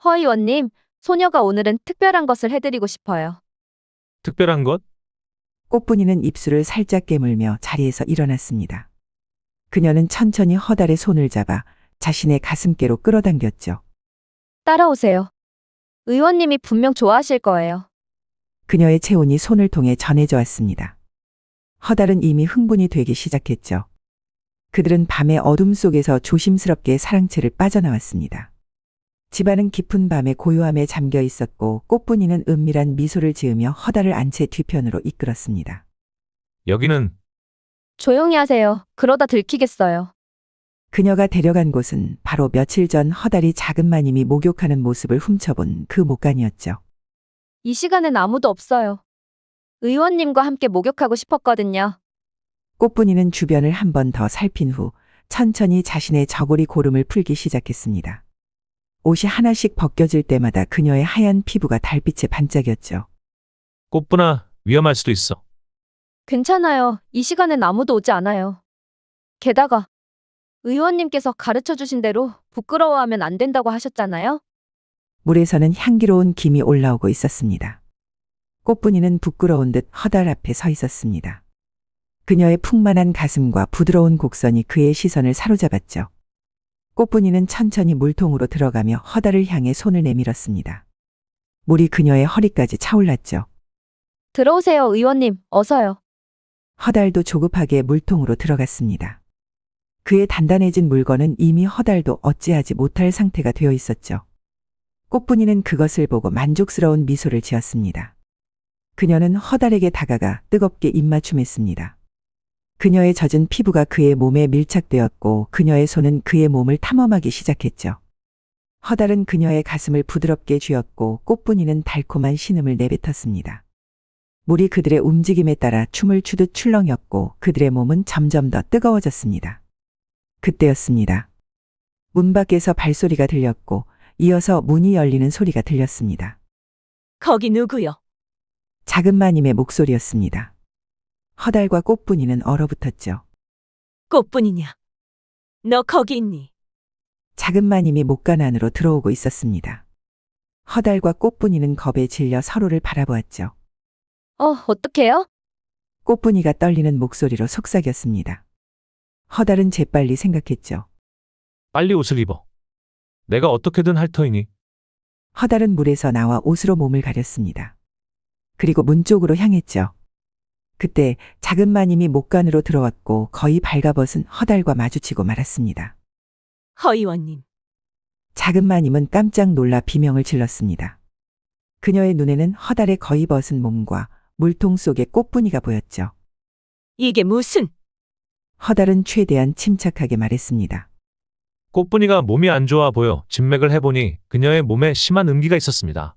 허 의원님, 소녀가 오늘은 특별한 것을 해드리고 싶어요. 특별한 것? 꽃분이는 입술을 살짝 깨물며 자리에서 일어났습니다. 그녀는 천천히 허달의 손을 잡아 자신의 가슴께로 끌어당겼죠. 따라오세요. 의원님이 분명 좋아하실 거예요. 그녀의 체온이 손을 통해 전해져 왔습니다. 허달은 이미 흥분이 되기 시작했죠. 그들은 밤의 어둠 속에서 조심스럽게 사랑채를 빠져나왔습니다. 집안은 깊은 밤의 고요함에 잠겨 있었고 꽃분이는 은밀한 미소를 지으며 허달을 안채 뒤편으로 이끌었습니다. 여기는 조용히 하세요. 그러다 들키겠어요. 그녀가 데려간 곳은 바로 며칠 전 허달이 작은 마님이 목욕하는 모습을 훔쳐본 그 목간이었죠. 이 시간엔 아무도 없어요. 의원님과 함께 목욕하고 싶었거든요. 꽃분이는 주변을 한 번 더 살핀 후 천천히 자신의 저고리 고름을 풀기 시작했습니다. 옷이 하나씩 벗겨질 때마다 그녀의 하얀 피부가 달빛에 반짝였죠. 꽃분아, 위험할 수도 있어. 괜찮아요. 이 시간엔 아무도 오지 않아요. 게다가 의원님께서 가르쳐 주신 대로 부끄러워하면 안 된다고 하셨잖아요. 물에서는 향기로운 김이 올라오고 있었습니다. 꽃분이는 부끄러운 듯 허달 앞에 서 있었습니다. 그녀의 풍만한 가슴과 부드러운 곡선이 그의 시선을 사로잡았죠. 꽃분이는 천천히 물통으로 들어가며 허달을 향해 손을 내밀었습니다. 물이 그녀의 허리까지 차올랐죠. 들어오세요, 의원님. 어서요. 허달도 조급하게 물통으로 들어갔습니다. 그의 단단해진 물건은 이미 허달도 어찌하지 못할 상태가 되어 있었죠. 꽃분이는 그것을 보고 만족스러운 미소를 지었습니다. 그녀는 허달에게 다가가 뜨겁게 입맞춤했습니다. 그녀의 젖은 피부가 그의 몸에 밀착되었고 그녀의 손은 그의 몸을 탐험하기 시작했죠. 허달은 그녀의 가슴을 부드럽게 쥐었고 꽃분이는 달콤한 신음을 내뱉었습니다. 물이 그들의 움직임에 따라 춤을 추듯 출렁였고 그들의 몸은 점점 더 뜨거워졌습니다. 그때였습니다. 문 밖에서 발소리가 들렸고 이어서 문이 열리는 소리가 들렸습니다. 거기 누구요? 작은 마님의 목소리였습니다. 허달과 꽃분이는 얼어붙었죠. 꽃분이냐? 너 거기 있니? 작은 마님이 목간 안으로 들어오고 있었습니다. 허달과 꽃분이는 겁에 질려 서로를 바라보았죠. 어떡해요? 꽃분이가 떨리는 목소리로 속삭였습니다. 허달은 재빨리 생각했죠. 빨리 옷을 입어. 내가 어떻게든 할 터이니. 허달은 물에서 나와 옷으로 몸을 가렸습니다. 그리고 문 쪽으로 향했죠. 그때 작은 마님이 목간으로 들어왔고 거의 발가벗은 허달과 마주치고 말았습니다. 허 의원님, 작은 마님은 깜짝 놀라 비명을 질렀습니다. 그녀의 눈에는 허달의 거의 벗은 몸과 물통 속의 꽃분이가 보였죠. 이게 무슨? 허달은 최대한 침착하게 말했습니다. 꽃분이가 몸이 안 좋아 보여 진맥을 해보니 그녀의 몸에 심한 음기가 있었습니다.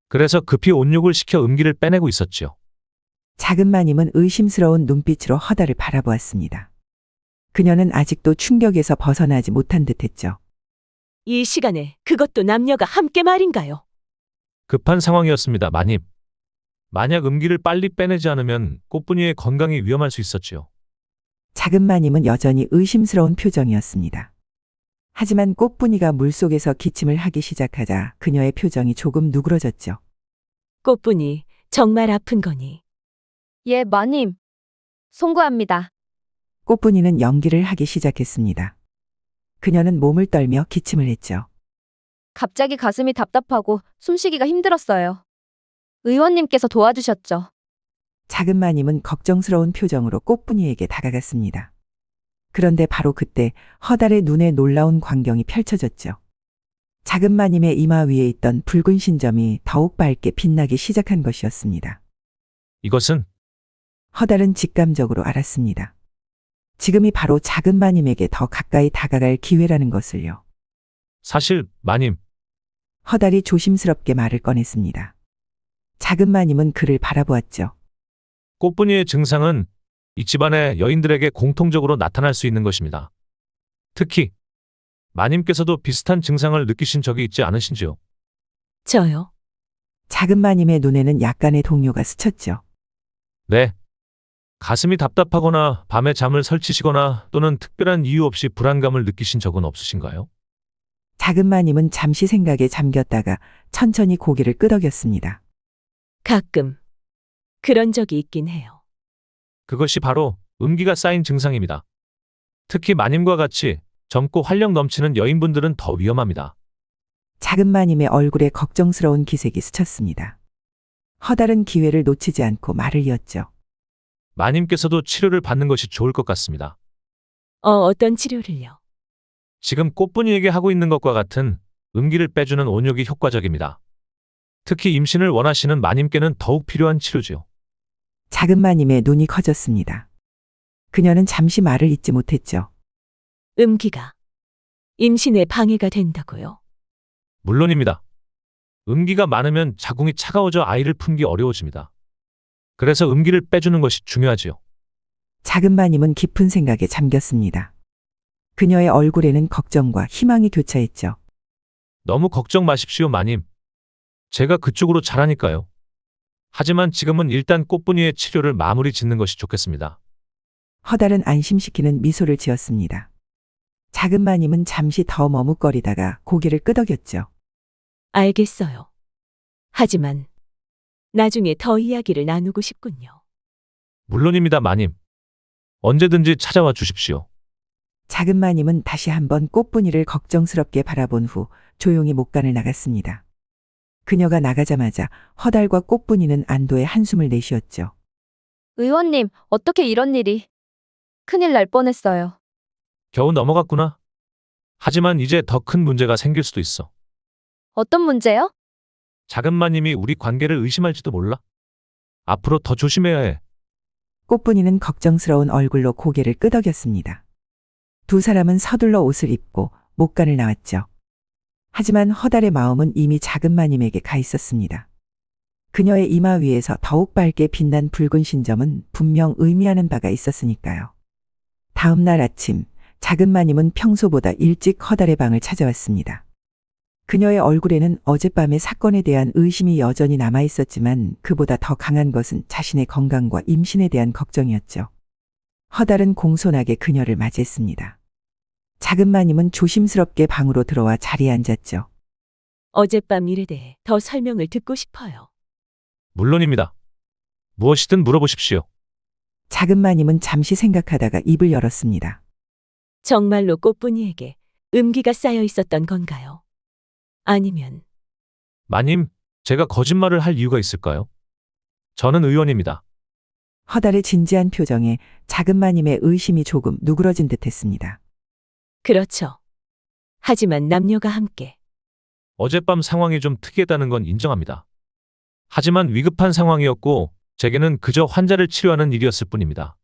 그래서 급히 온육을 시켜 음기를 빼내고 있었지요. 작은 마님은 의심스러운 눈빛으로 허달을 바라보았습니다. 그녀는 아직도 충격에서 벗어나지 못한 듯했죠. 이 시간에 그것도 남녀가 함께 말인가요? 급한 상황이었습니다, 마님. 만약 음기를 빨리 빼내지 않으면 꽃분이의 건강이 위험할 수 있었지요. 작은 마님은 여전히 의심스러운 표정이었습니다. 하지만 꽃분이가 물속에서 기침을 하기 시작하자 그녀의 표정이 조금 누그러졌죠. 꽃분이 정말 아픈 거니? 예, 마님. 송구합니다. 꽃분이는 연기를 하기 시작했습니다. 그녀는 몸을 떨며 기침을 했죠. 갑자기 가슴이 답답하고 숨쉬기가 힘들었어요. 의원님께서 도와주셨죠. 작은 마님은 걱정스러운 표정으로 꽃분이에게 다가갔습니다. 그런데 바로 그때 허달의 눈에 놀라운 광경이 펼쳐졌죠. 작은 마님의 이마 위에 있던 붉은 신점이 더욱 밝게 빛나기 시작한 것이었습니다. 이것은 허달은 직감적으로 알았습니다. 지금이 바로 작은 마님에게 더 가까이 다가갈 기회라는 것을요. 사실, 마님, 허달이 조심스럽게 말을 꺼냈습니다. 작은 마님은 그를 바라보았죠. 꽃분이의 증상은 이 집안의 여인들에게 공통적으로 나타날 수 있는 것입니다. 특히 마님께서도 비슷한 증상을 느끼신 적이 있지 않으신지요? 저요? 작은 마님의 눈에는 약간의 동요가 스쳤죠. 네. 가슴이 답답하거나 밤에 잠을 설치시거나 또는 특별한 이유 없이 불안감을 느끼신 적은 없으신가요? 작은 마님은 잠시 생각에 잠겼다가 천천히 고개를 끄덕였습니다. 가끔 그런 적이 있긴 해요. 그것이 바로 음기가 쌓인 증상입니다. 특히 마님과 같이 젊고 활력 넘치는 여인분들은 더 위험합니다. 작은 마님의 얼굴에 걱정스러운 기색이 스쳤습니다. 허다른 기회를 놓치지 않고 말을 이었죠. 마님께서도 치료를 받는 것이 좋을 것 같습니다. 어떤 치료를요? 지금 꽃분이에게 하고 있는 것과 같은 음기를 빼주는 온욕이 효과적입니다. 특히 임신을 원하시는 마님께는 더욱 필요한 치료지요. 작은 마님의 눈이 커졌습니다. 그녀는 잠시 말을 잇지 못했죠. 음기가 임신에 방해가 된다고요? 물론입니다. 음기가 많으면 자궁이 차가워져 아이를 품기 어려워집니다. 그래서 음기를 빼주는 것이 중요하지요. 작은 마님은 깊은 생각에 잠겼습니다. 그녀의 얼굴에는 걱정과 희망이 교차했죠. 너무 걱정 마십시오, 마님. 제가 그쪽으로 잘하니까요. 하지만 지금은 일단 꽃분이의 치료를 마무리 짓는 것이 좋겠습니다. 허달은 안심시키는 미소를 지었습니다. 작은 마님은 잠시 더 머뭇거리다가 고개를 끄덕였죠. 알겠어요. 하지만 나중에 더 이야기를 나누고 싶군요. 물론입니다, 마님. 언제든지 찾아와 주십시오. 작은 마님은 다시 한번 꽃분이를 걱정스럽게 바라본 후 조용히 목간을 나갔습니다. 그녀가 나가자마자 허달과 꽃분이는 안도의 한숨을 내쉬었죠. 의원님, 어떻게 이런 일이? 큰일 날 뻔했어요. 겨우 넘어갔구나. 하지만 이제 더 큰 문제가 생길 수도 있어. 어떤 문제요? 작은 마님이 우리 관계를 의심할지도 몰라. 앞으로 더 조심해야 해. 꽃분이는 걱정스러운 얼굴로 고개를 끄덕였습니다. 두 사람은 서둘러 옷을 입고 목간을 나왔죠. 하지만 허달의 마음은 이미 작은 마님에게 가 있었습니다. 그녀의 이마 위에서 더욱 밝게 빛난 붉은 신점은 분명 의미하는 바가 있었으니까요. 다음 날 아침, 작은 마님은 평소보다 일찍 허달의 방을 찾아왔습니다. 그녀의 얼굴에는 어젯밤의 사건에 대한 의심이 여전히 남아 있었지만 그보다 더 강한 것은 자신의 건강과 임신에 대한 걱정이었죠. 허달은 공손하게 그녀를 맞이했습니다. 작은 마님은 조심스럽게 방으로 들어와 자리에 앉았죠. 어젯밤 일에 대해 더 설명을 듣고 싶어요. 물론입니다. 무엇이든 물어보십시오. 작은 마님은 잠시 생각하다가 입을 열었습니다. 정말로 꽃분이에게 음기가 쌓여 있었던 건가요? 아니면 마님, 제가 거짓말을 할 이유가 있을까요? 저는 의원입니다. 허달의 진지한 표정에 작은 마님의 의심이 조금 누그러진 듯했습니다. 그렇죠. 하지만 남녀가 함께 어젯밤 상황이 좀 특이했다는 건 인정합니다. 하지만 위급한 상황이었고 제게는 그저 환자를 치료하는 일이었을 뿐입니다.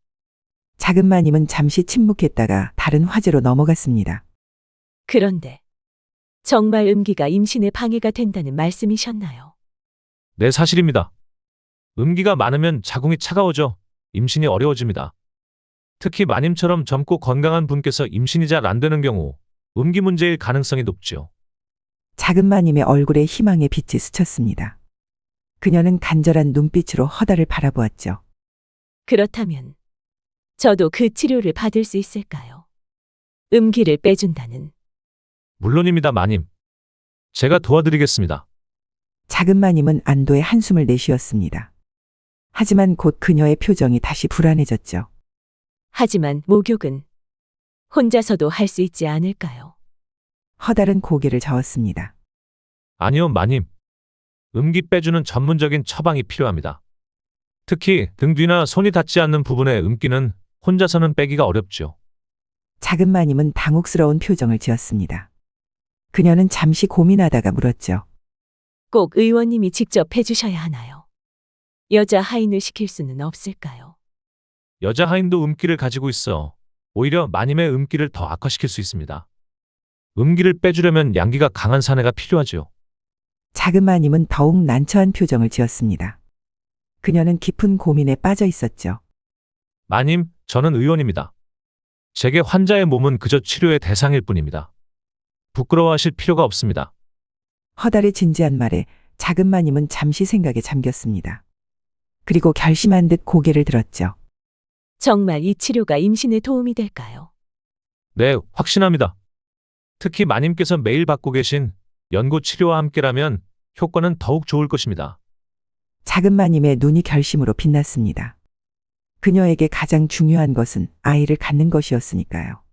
작은 마님은 잠시 침묵했다가 다른 화제로 넘어갔습니다. 그런데 정말 음기가 임신에 방해가 된다는 말씀이셨나요? 네, 사실입니다. 음기가 많으면 자궁이 차가워져 임신이 어려워집니다. 특히 마님처럼 젊고 건강한 분께서 임신이 잘 안 되는 경우 음기 문제일 가능성이 높지요. 작은 마님의 얼굴에 희망의 빛이 스쳤습니다. 그녀는 간절한 눈빛으로 허달을 바라보았죠. 그렇다면 저도 그 치료를 받을 수 있을까요? 음기를 빼준다는. 물론입니다, 마님. 제가 도와드리겠습니다. 작은 마님은 안도의 한숨을 내쉬었습니다. 하지만 곧 그녀의 표정이 다시 불안해졌죠. 하지만 목욕은 혼자서도 할 수 있지 않을까요? 허달은 고개를 저었습니다. 아니요, 마님. 음기 빼주는 전문적인 처방이 필요합니다. 특히 등 뒤나 손이 닿지 않는 부분의 음기는 혼자서는 빼기가 어렵죠. 작은 마님은 당혹스러운 표정을 지었습니다. 그녀는 잠시 고민하다가 물었죠. 꼭 의원님이 직접 해주셔야 하나요? 여자 하인을 시킬 수는 없을까요? 여자 하인도 음기를 가지고 있어 오히려 마님의 음기를 더 악화시킬 수 있습니다. 음기를 빼주려면 양기가 강한 사내가 필요하지요. 작은 마님은 더욱 난처한 표정을 지었습니다. 그녀는 깊은 고민에 빠져 있었죠. 마님, 저는 의원입니다. 제게 환자의 몸은 그저 치료의 대상일 뿐입니다. 부끄러워하실 필요가 없습니다. 허달의 진지한 말에 작은 마님은 잠시 생각에 잠겼습니다. 그리고 결심한 듯 고개를 들었죠. 정말 이 치료가 임신에 도움이 될까요? 네, 확신합니다. 특히 마님께서 매일 받고 계신 연고 치료와 함께라면 효과는 더욱 좋을 것입니다. 작은 마님의 눈이 결심으로 빛났습니다. 그녀에게 가장 중요한 것은 아이를 갖는 것이었으니까요.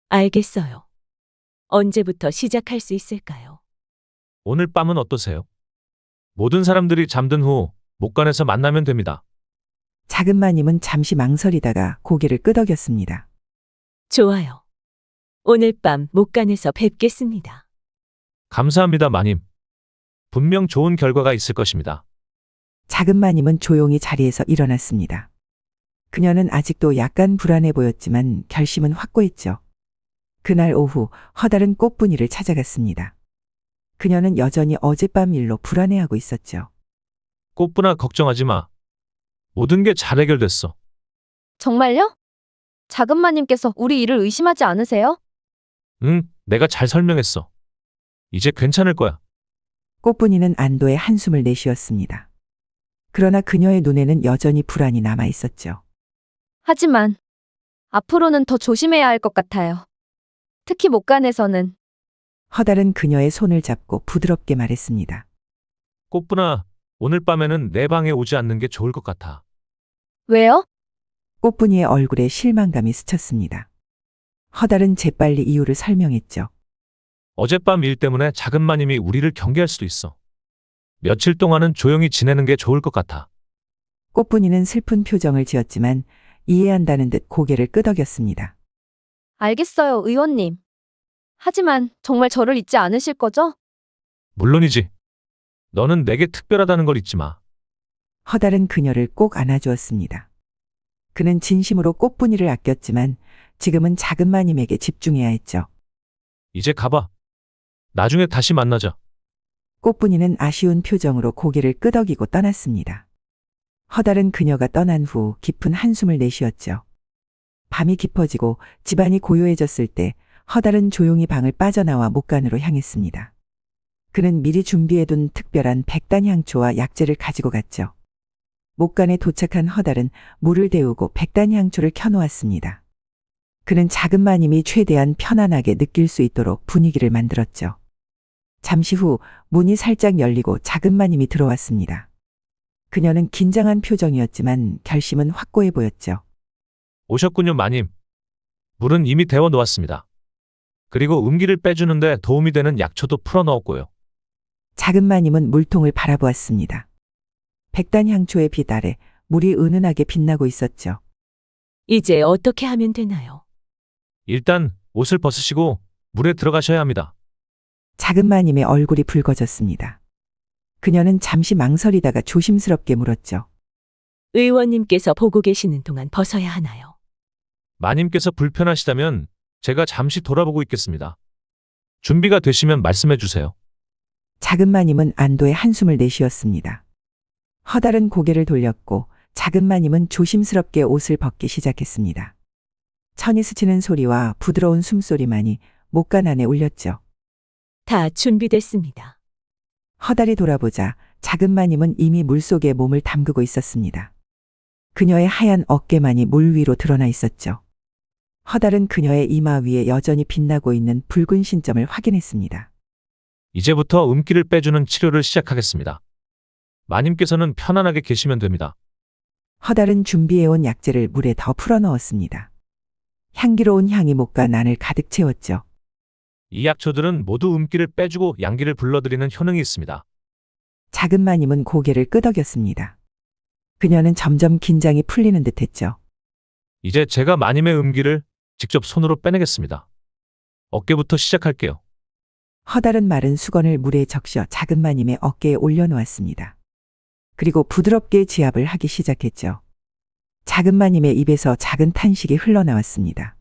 알겠어요. 언제부터 시작할 수 있을까요? 오늘 밤은 어떠세요? 모든 사람들이 잠든 후 목간에서 만나면 됩니다. 작은 마님은 잠시 망설이다가 고개를 끄덕였습니다. 좋아요. 오늘 밤 목간에서 뵙겠습니다. 감사합니다, 마님. 분명 좋은 결과가 있을 것입니다. 작은 마님은 조용히 자리에서 일어났습니다. 그녀는 아직도 약간 불안해 보였지만 결심은 확고했죠. 그날 오후 허다른 꽃분이를 찾아갔습니다. 그녀는 여전히 어젯밤 일로 불안해하고 있었죠. 꽃분아, 걱정하지 마. 모든 게 잘 해결됐어. 정말요? 작은 마님께서 우리 일을 의심하지 않으세요? 응, 내가 잘 설명했어. 이제 괜찮을 거야. 꽃분이는 안도의 한숨을 내쉬었습니다. 그러나 그녀의 눈에는 여전히 불안이 남아 있었죠. 하지만 앞으로는 더 조심해야 할 것 같아요. 특히 목간에서는. 허달은 그녀의 손을 잡고 부드럽게 말했습니다. 꽃분아, 오늘 밤에는 내 방에 오지 않는 게 좋을 것 같아. 왜요? 꽃분이의 얼굴에 실망감이 스쳤습니다. 허달은 재빨리 이유를 설명했죠. 어젯밤 일 때문에 작은 마님이 우리를 경계할 수도 있어. 며칠 동안은 조용히 지내는 게 좋을 것 같아. 꽃분이는 슬픈 표정을 지었지만 이해한다는 듯 고개를 끄덕였습니다. 알겠어요, 의원님. 하지만 정말 저를 잊지 않으실 거죠? 물론이지. 너는 내게 특별하다는 걸 잊지 마. 허달은 그녀를 꼭 안아주었습니다. 그는 진심으로 꽃분이를 아꼈지만 지금은 작은 마님에게 집중해야 했죠. 이제 가봐. 나중에 다시 만나자. 꽃분이는 아쉬운 표정으로 고개를 끄덕이고 떠났습니다. 허달은 그녀가 떠난 후 깊은 한숨을 내쉬었죠. 밤이 깊어지고 집안이 고요해졌을 때 허달은 조용히 방을 빠져나와 목간으로 향했습니다. 그는 미리 준비해둔 특별한 백단향초와 약재를 가지고 갔죠. 목간에 도착한 허달은 물을 데우고 백단향초를 켜놓았습니다. 그는 작은 마님이 최대한 편안하게 느낄 수 있도록 분위기를 만들었죠. 잠시 후 문이 살짝 열리고 작은 마님이 들어왔습니다. 그녀는 긴장한 표정이었지만 결심은 확고해 보였죠. 오셨군요, 마님. 물은 이미 데워 놓았습니다. 그리고 음기를 빼주는데 도움이 되는 약초도 풀어 넣었고요. 작은 마님은 물통을 바라보았습니다. 백단향초의 빛 아래 물이 은은하게 빛나고 있었죠. 이제 어떻게 하면 되나요? 일단 옷을 벗으시고 물에 들어가셔야 합니다. 작은 마님의 얼굴이 붉어졌습니다. 그녀는 잠시 망설이다가 조심스럽게 물었죠. 의원님께서 보고 계시는 동안 벗어야 하나요? 마님께서 불편하시다면 제가 잠시 돌아보고 있겠습니다. 준비가 되시면 말씀해 주세요. 작은 마님은 안도의 한숨을 내쉬었습니다. 허달은 고개를 돌렸고 작은 마님은 조심스럽게 옷을 벗기 시작했습니다. 천이 스치는 소리와 부드러운 숨소리만이 목간 안에 울렸죠. 다 준비됐습니다. 허달이 돌아보자 작은 마님은 이미 물속에 몸을 담그고 있었습니다. 그녀의 하얀 어깨만이 물 위로 드러나 있었죠. 허달은 그녀의 이마 위에 여전히 빛나고 있는 붉은 신점을 확인했습니다. 이제부터 음기를 빼주는 치료를 시작하겠습니다. 마님께서는 편안하게 계시면 됩니다. 허달은 준비해온 약재를 물에 더 풀어 넣었습니다. 향기로운 향이 목과 난을 가득 채웠죠. 이 약초들은 모두 음기를 빼주고 양기를 불러들이는 효능이 있습니다. 작은 마님은 고개를 끄덕였습니다. 그녀는 점점 긴장이 풀리는 듯했죠. 이제 제가 마님의 음기를 직접 손으로 빼내겠습니다. 어깨부터 시작할게요. 허달은 마른 수건을 물에 적셔 작은 마님의 어깨에 올려놓았습니다. 그리고 부드럽게 지압을 하기 시작했죠. 작은 마님의 입에서 작은 탄식이 흘러나왔습니다.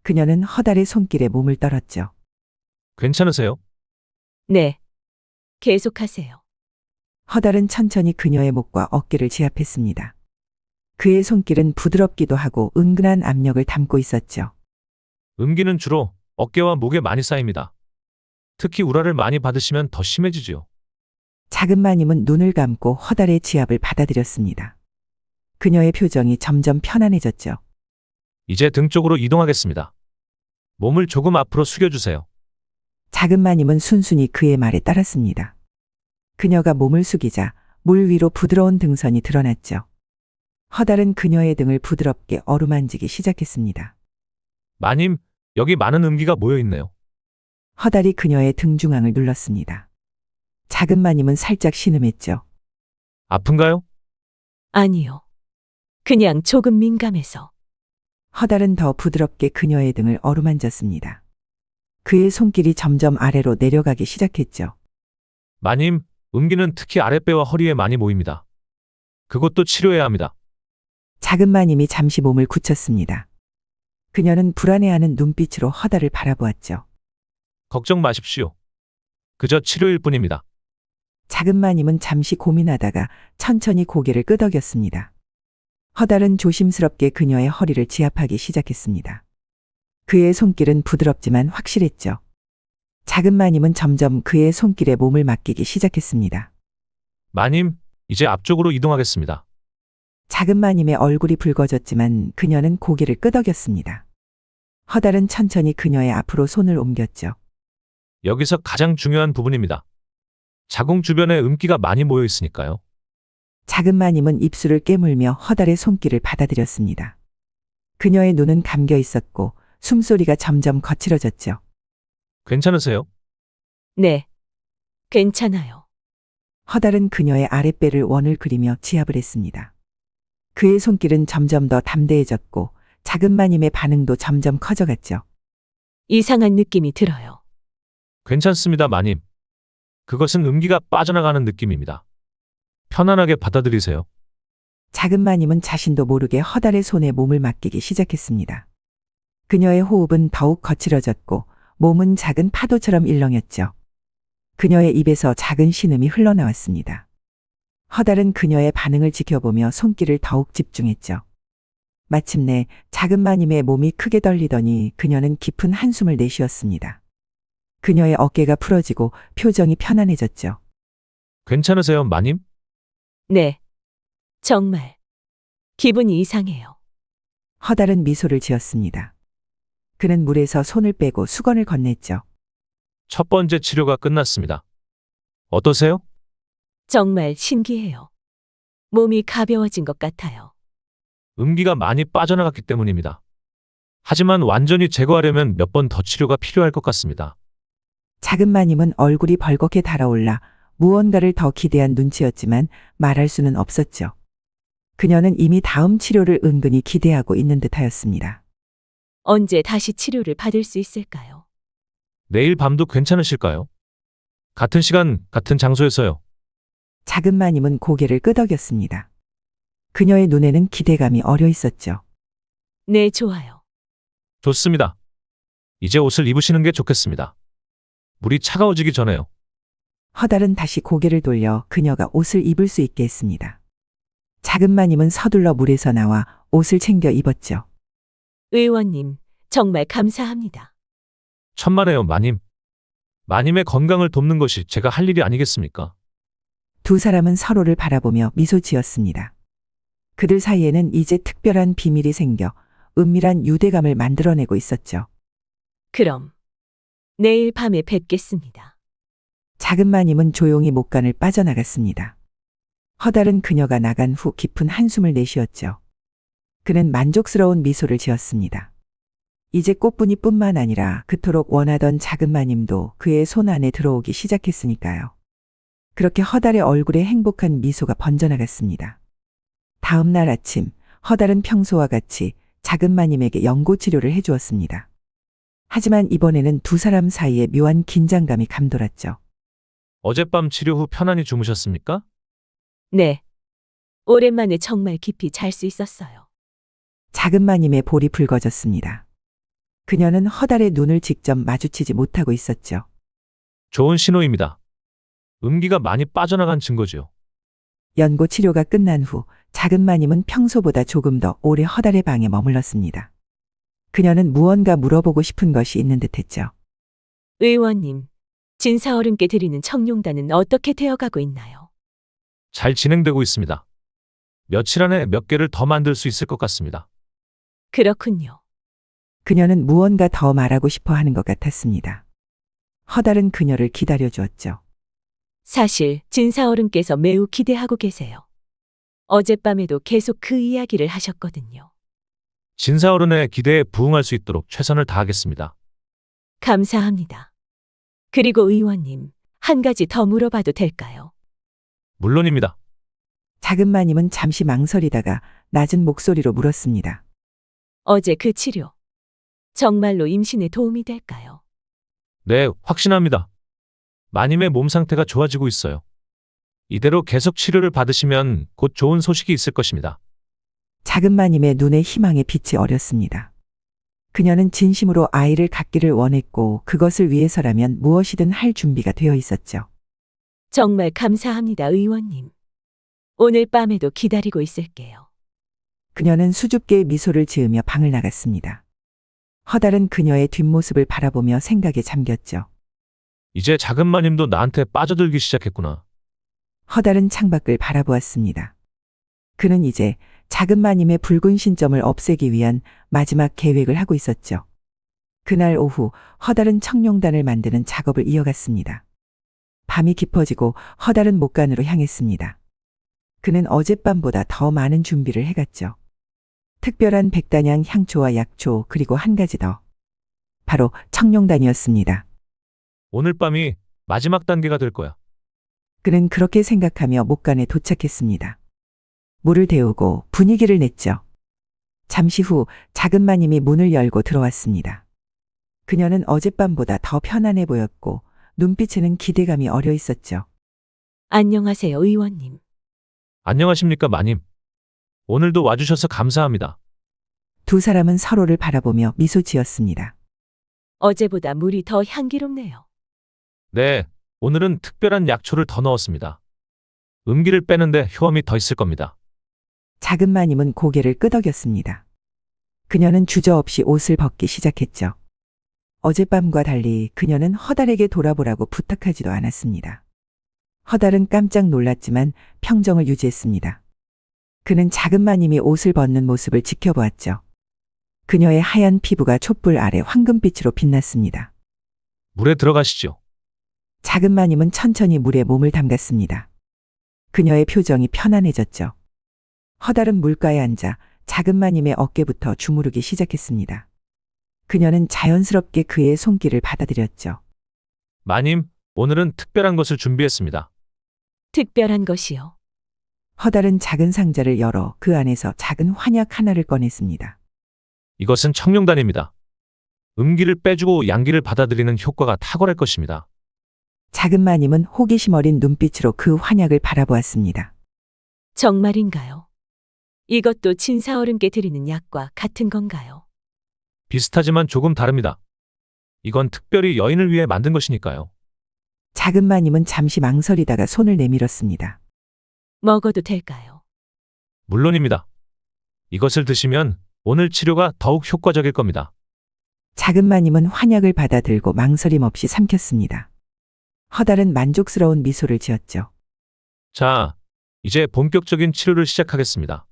그녀는 허달의 손길에 몸을 떨었죠. 괜찮으세요? 네. 계속하세요. 허달은 천천히 그녀의 목과 어깨를 지압했습니다. 그의 손길은 부드럽기도 하고 은근한 압력을 담고 있었죠. 음기는 주로 어깨와 목에 많이 쌓입니다. 특히 우라를 많이 받으시면 더 심해지지요. 작은 마님은 눈을 감고 허달의 지압을 받아들였습니다. 그녀의 표정이 점점 편안해졌죠. 이제 등 쪽으로 이동하겠습니다. 몸을 조금 앞으로 숙여주세요. 작은 마님은 순순히 그의 말에 따랐습니다. 그녀가 몸을 숙이자 물 위로 부드러운 등선이 드러났죠. 허달은 그녀의 등을 부드럽게 어루만지기 시작했습니다. 마님, 여기 많은 음기가 모여 있네요. 허달이 그녀의 등 중앙을 눌렀습니다. 작은 마님은 살짝 신음했죠. 아픈가요? 아니요. 그냥 조금 민감해서. 허달은 더 부드럽게 그녀의 등을 어루만졌습니다. 그의 손길이 점점 아래로 내려가기 시작했죠. 마님, 음기는 특히 아랫배와 허리에 많이 모입니다. 그것도 치료해야 합니다. 작은 마님이 잠시 몸을 굳혔습니다. 그녀는 불안해하는 눈빛으로 허달을 바라보았죠. 걱정 마십시오. 그저 치료일 뿐입니다. 작은 마님은 잠시 고민하다가 천천히 고개를 끄덕였습니다. 허달은 조심스럽게 그녀의 허리를 지압하기 시작했습니다. 그의 손길은 부드럽지만 확실했죠. 작은 마님은 점점 그의 손길에 몸을 맡기기 시작했습니다. 마님, 이제 앞쪽으로 이동하겠습니다. 작은 마님의 얼굴이 붉어졌지만 그녀는 고개를 끄덕였습니다. 허달은 천천히 그녀의 앞으로 손을 옮겼죠. 여기서 가장 중요한 부분입니다. 자궁 주변에 음기가 많이 모여 있으니까요. 작은 마님은 입술을 깨물며 허달의 손길을 받아들였습니다. 그녀의 눈은 감겨 있었고 숨소리가 점점 거칠어졌죠. 괜찮으세요? 네. 괜찮아요. 허달은 그녀의 아랫배를 원을 그리며 지압을 했습니다. 그의 손길은 점점 더 담대해졌고 작은 마님의 반응도 점점 커져갔죠. 이상한 느낌이 들어요. 괜찮습니다, 마님. 그것은 음기가 빠져나가는 느낌입니다. 편안하게 받아들이세요. 작은 마님은 자신도 모르게 허달의 손에 몸을 맡기기 시작했습니다. 그녀의 호흡은 더욱 거칠어졌고 몸은 작은 파도처럼 일렁였죠. 그녀의 입에서 작은 신음이 흘러나왔습니다. 허달은 그녀의 반응을 지켜보며 손길을 더욱 집중했죠. 마침내 작은 마님의 몸이 크게 떨리더니 그녀는 깊은 한숨을 내쉬었습니다. 그녀의 어깨가 풀어지고 표정이 편안해졌죠. 괜찮으세요, 마님? 네. 정말. 기분이 이상해요. 허달은 미소를 지었습니다. 그는 물에서 손을 빼고 수건을 건넸죠. 첫 번째 치료가 끝났습니다. 어떠세요? 정말 신기해요. 몸이 가벼워진 것 같아요. 음기가 많이 빠져나갔기 때문입니다. 하지만 완전히 제거하려면 몇 번 더 치료가 필요할 것 같습니다. 작은 마님은 얼굴이 벌겋게 달아올라 무언가를 더 기대한 눈치였지만 말할 수는 없었죠. 그녀는 이미 다음 치료를 은근히 기대하고 있는 듯하였습니다. 언제 다시 치료를 받을 수 있을까요? 내일 밤도 괜찮으실까요? 같은 시간, 같은 장소에서요. 작은 마님은 고개를 끄덕였습니다. 그녀의 눈에는 기대감이 어려 있었죠. 네, 좋아요. 좋습니다. 이제 옷을 입으시는 게 좋겠습니다. 물이 차가워지기 전에요. 허달은 다시 고개를 돌려 그녀가 옷을 입을 수 있게 했습니다. 작은 마님은 서둘러 물에서 나와 옷을 챙겨 입었죠. 의원님, 정말 감사합니다. 천만에요, 마님. 마님의 건강을 돕는 것이 제가 할 일이 아니겠습니까? 두 사람은 서로를 바라보며 미소 지었습니다. 그들 사이에는 이제 특별한 비밀이 생겨 은밀한 유대감을 만들어내고 있었죠. 그럼 내일 밤에 뵙겠습니다. 작은 마님은 조용히 목간을 빠져나갔습니다. 허달은 그녀가 나간 후 깊은 한숨을 내쉬었죠. 그는 만족스러운 미소를 지었습니다. 이제 꽃분이뿐만 아니라 그토록 원하던 작은 마님도 그의 손 안에 들어오기 시작했으니까요. 그렇게 허달의 얼굴에 행복한 미소가 번져나갔습니다. 다음 날 아침, 허달은 평소와 같이 작은 마님에게 연고치료를 해주었습니다. 하지만 이번에는 두 사람 사이에 묘한 긴장감이 감돌았죠. 어젯밤 치료 후 편안히 주무셨습니까? 네. 오랜만에 정말 깊이 잘 수 있었어요. 작은 마님의 볼이 붉어졌습니다. 그녀는 허달의 눈을 직접 마주치지 못하고 있었죠. 좋은 신호입니다. 음기가 많이 빠져나간 증거지요. 연고 치료가 끝난 후 작은 마님은 평소보다 조금 더 오래 허달의 방에 머물렀습니다. 그녀는 무언가 물어보고 싶은 것이 있는 듯했죠. 의원님, 진사어른께 드리는 청룡단은 어떻게 되어가고 있나요? 잘 진행되고 있습니다. 며칠 안에 몇 개를 더 만들 수 있을 것 같습니다. 그렇군요. 그녀는 무언가 더 말하고 싶어 하는 것 같았습니다. 허달은 그녀를 기다려 주었죠. 사실 진사어른께서 매우 기대하고 계세요. 어젯밤에도 계속 그 이야기를 하셨거든요. 진사어른의 기대에 부응할 수 있도록 최선을 다하겠습니다. 감사합니다. 그리고 의원님, 한 가지 더 물어봐도 될까요? 물론입니다. 작은 마님은 잠시 망설이다가 낮은 목소리로 물었습니다. 어제 그 치료, 정말로 임신에 도움이 될까요? 네, 확신합니다. 마님의 몸 상태가 좋아지고 있어요. 이대로 계속 치료를 받으시면 곧 좋은 소식이 있을 것입니다. 작은 마님의 눈에 희망의 빛이 어렸습니다. 그녀는 진심으로 아이를 갖기를 원했고 그것을 위해서라면 무엇이든 할 준비가 되어 있었죠. 정말 감사합니다, 의원님. 오늘 밤에도 기다리고 있을게요. 그녀는 수줍게 미소를 지으며 방을 나갔습니다. 허달은 그녀의 뒷모습을 바라보며 생각에 잠겼죠. 이제 작은 마님도 나한테 빠져들기 시작했구나. 허달은 창밖을 바라보았습니다. 그는 이제 작은 마님의 붉은 신점을 없애기 위한 마지막 계획을 하고 있었죠. 그날 오후 허달은 청룡단을 만드는 작업을 이어갔습니다. 밤이 깊어지고 허달은 목간으로 향했습니다. 그는 어젯밤보다 더 많은 준비를 해갔죠. 특별한 백단향 향초와 약초 그리고 한 가지 더. 바로 청룡단이었습니다. 오늘 밤이 마지막 단계가 될 거야. 그는 그렇게 생각하며 목간에 도착했습니다. 물을 데우고 분위기를 냈죠. 잠시 후 작은 마님이 문을 열고 들어왔습니다. 그녀는 어젯밤보다 더 편안해 보였고 눈빛에는 기대감이 어려 있었죠. 안녕하세요, 의원님. 안녕하십니까, 마님. 오늘도 와주셔서 감사합니다. 두 사람은 서로를 바라보며 미소 지었습니다. 어제보다 물이 더 향기롭네요. 네, 오늘은 특별한 약초를 더 넣었습니다. 음기를 빼는데 효험이 더 있을 겁니다. 작은 마님은 고개를 끄덕였습니다. 그녀는 주저없이 옷을 벗기 시작했죠. 어젯밤과 달리 그녀는 허달에게 돌아보라고 부탁하지도 않았습니다. 허달은 깜짝 놀랐지만 평정을 유지했습니다. 그는 작은 마님이 옷을 벗는 모습을 지켜보았죠. 그녀의 하얀 피부가 촛불 아래 황금빛으로 빛났습니다. 물에 들어가시죠. 작은 마님은 천천히 물에 몸을 담갔습니다. 그녀의 표정이 편안해졌죠. 허달은 물가에 앉아 작은 마님의 어깨부터 주무르기 시작했습니다. 그녀는 자연스럽게 그의 손길을 받아들였죠. 마님, 오늘은 특별한 것을 준비했습니다. 특별한 것이요. 허달은 작은 상자를 열어 그 안에서 작은 환약 하나를 꺼냈습니다. 이것은 청룡단입니다. 음기를 빼주고 양기를 받아들이는 효과가 탁월할 것입니다. 작은 마님은 호기심 어린 눈빛으로 그 환약을 바라보았습니다. 정말인가요? 이것도 진사어른께 드리는 약과 같은 건가요? 비슷하지만 조금 다릅니다. 이건 특별히 여인을 위해 만든 것이니까요. 작은 마님은 잠시 망설이다가 손을 내밀었습니다. 먹어도 될까요? 물론입니다. 이것을 드시면 오늘 치료가 더욱 효과적일 겁니다. 작은 마님은 환약을 받아들고 망설임 없이 삼켰습니다. 허달은 만족스러운 미소를 지었죠. 자, 이제 본격적인 치료를 시작하겠습니다.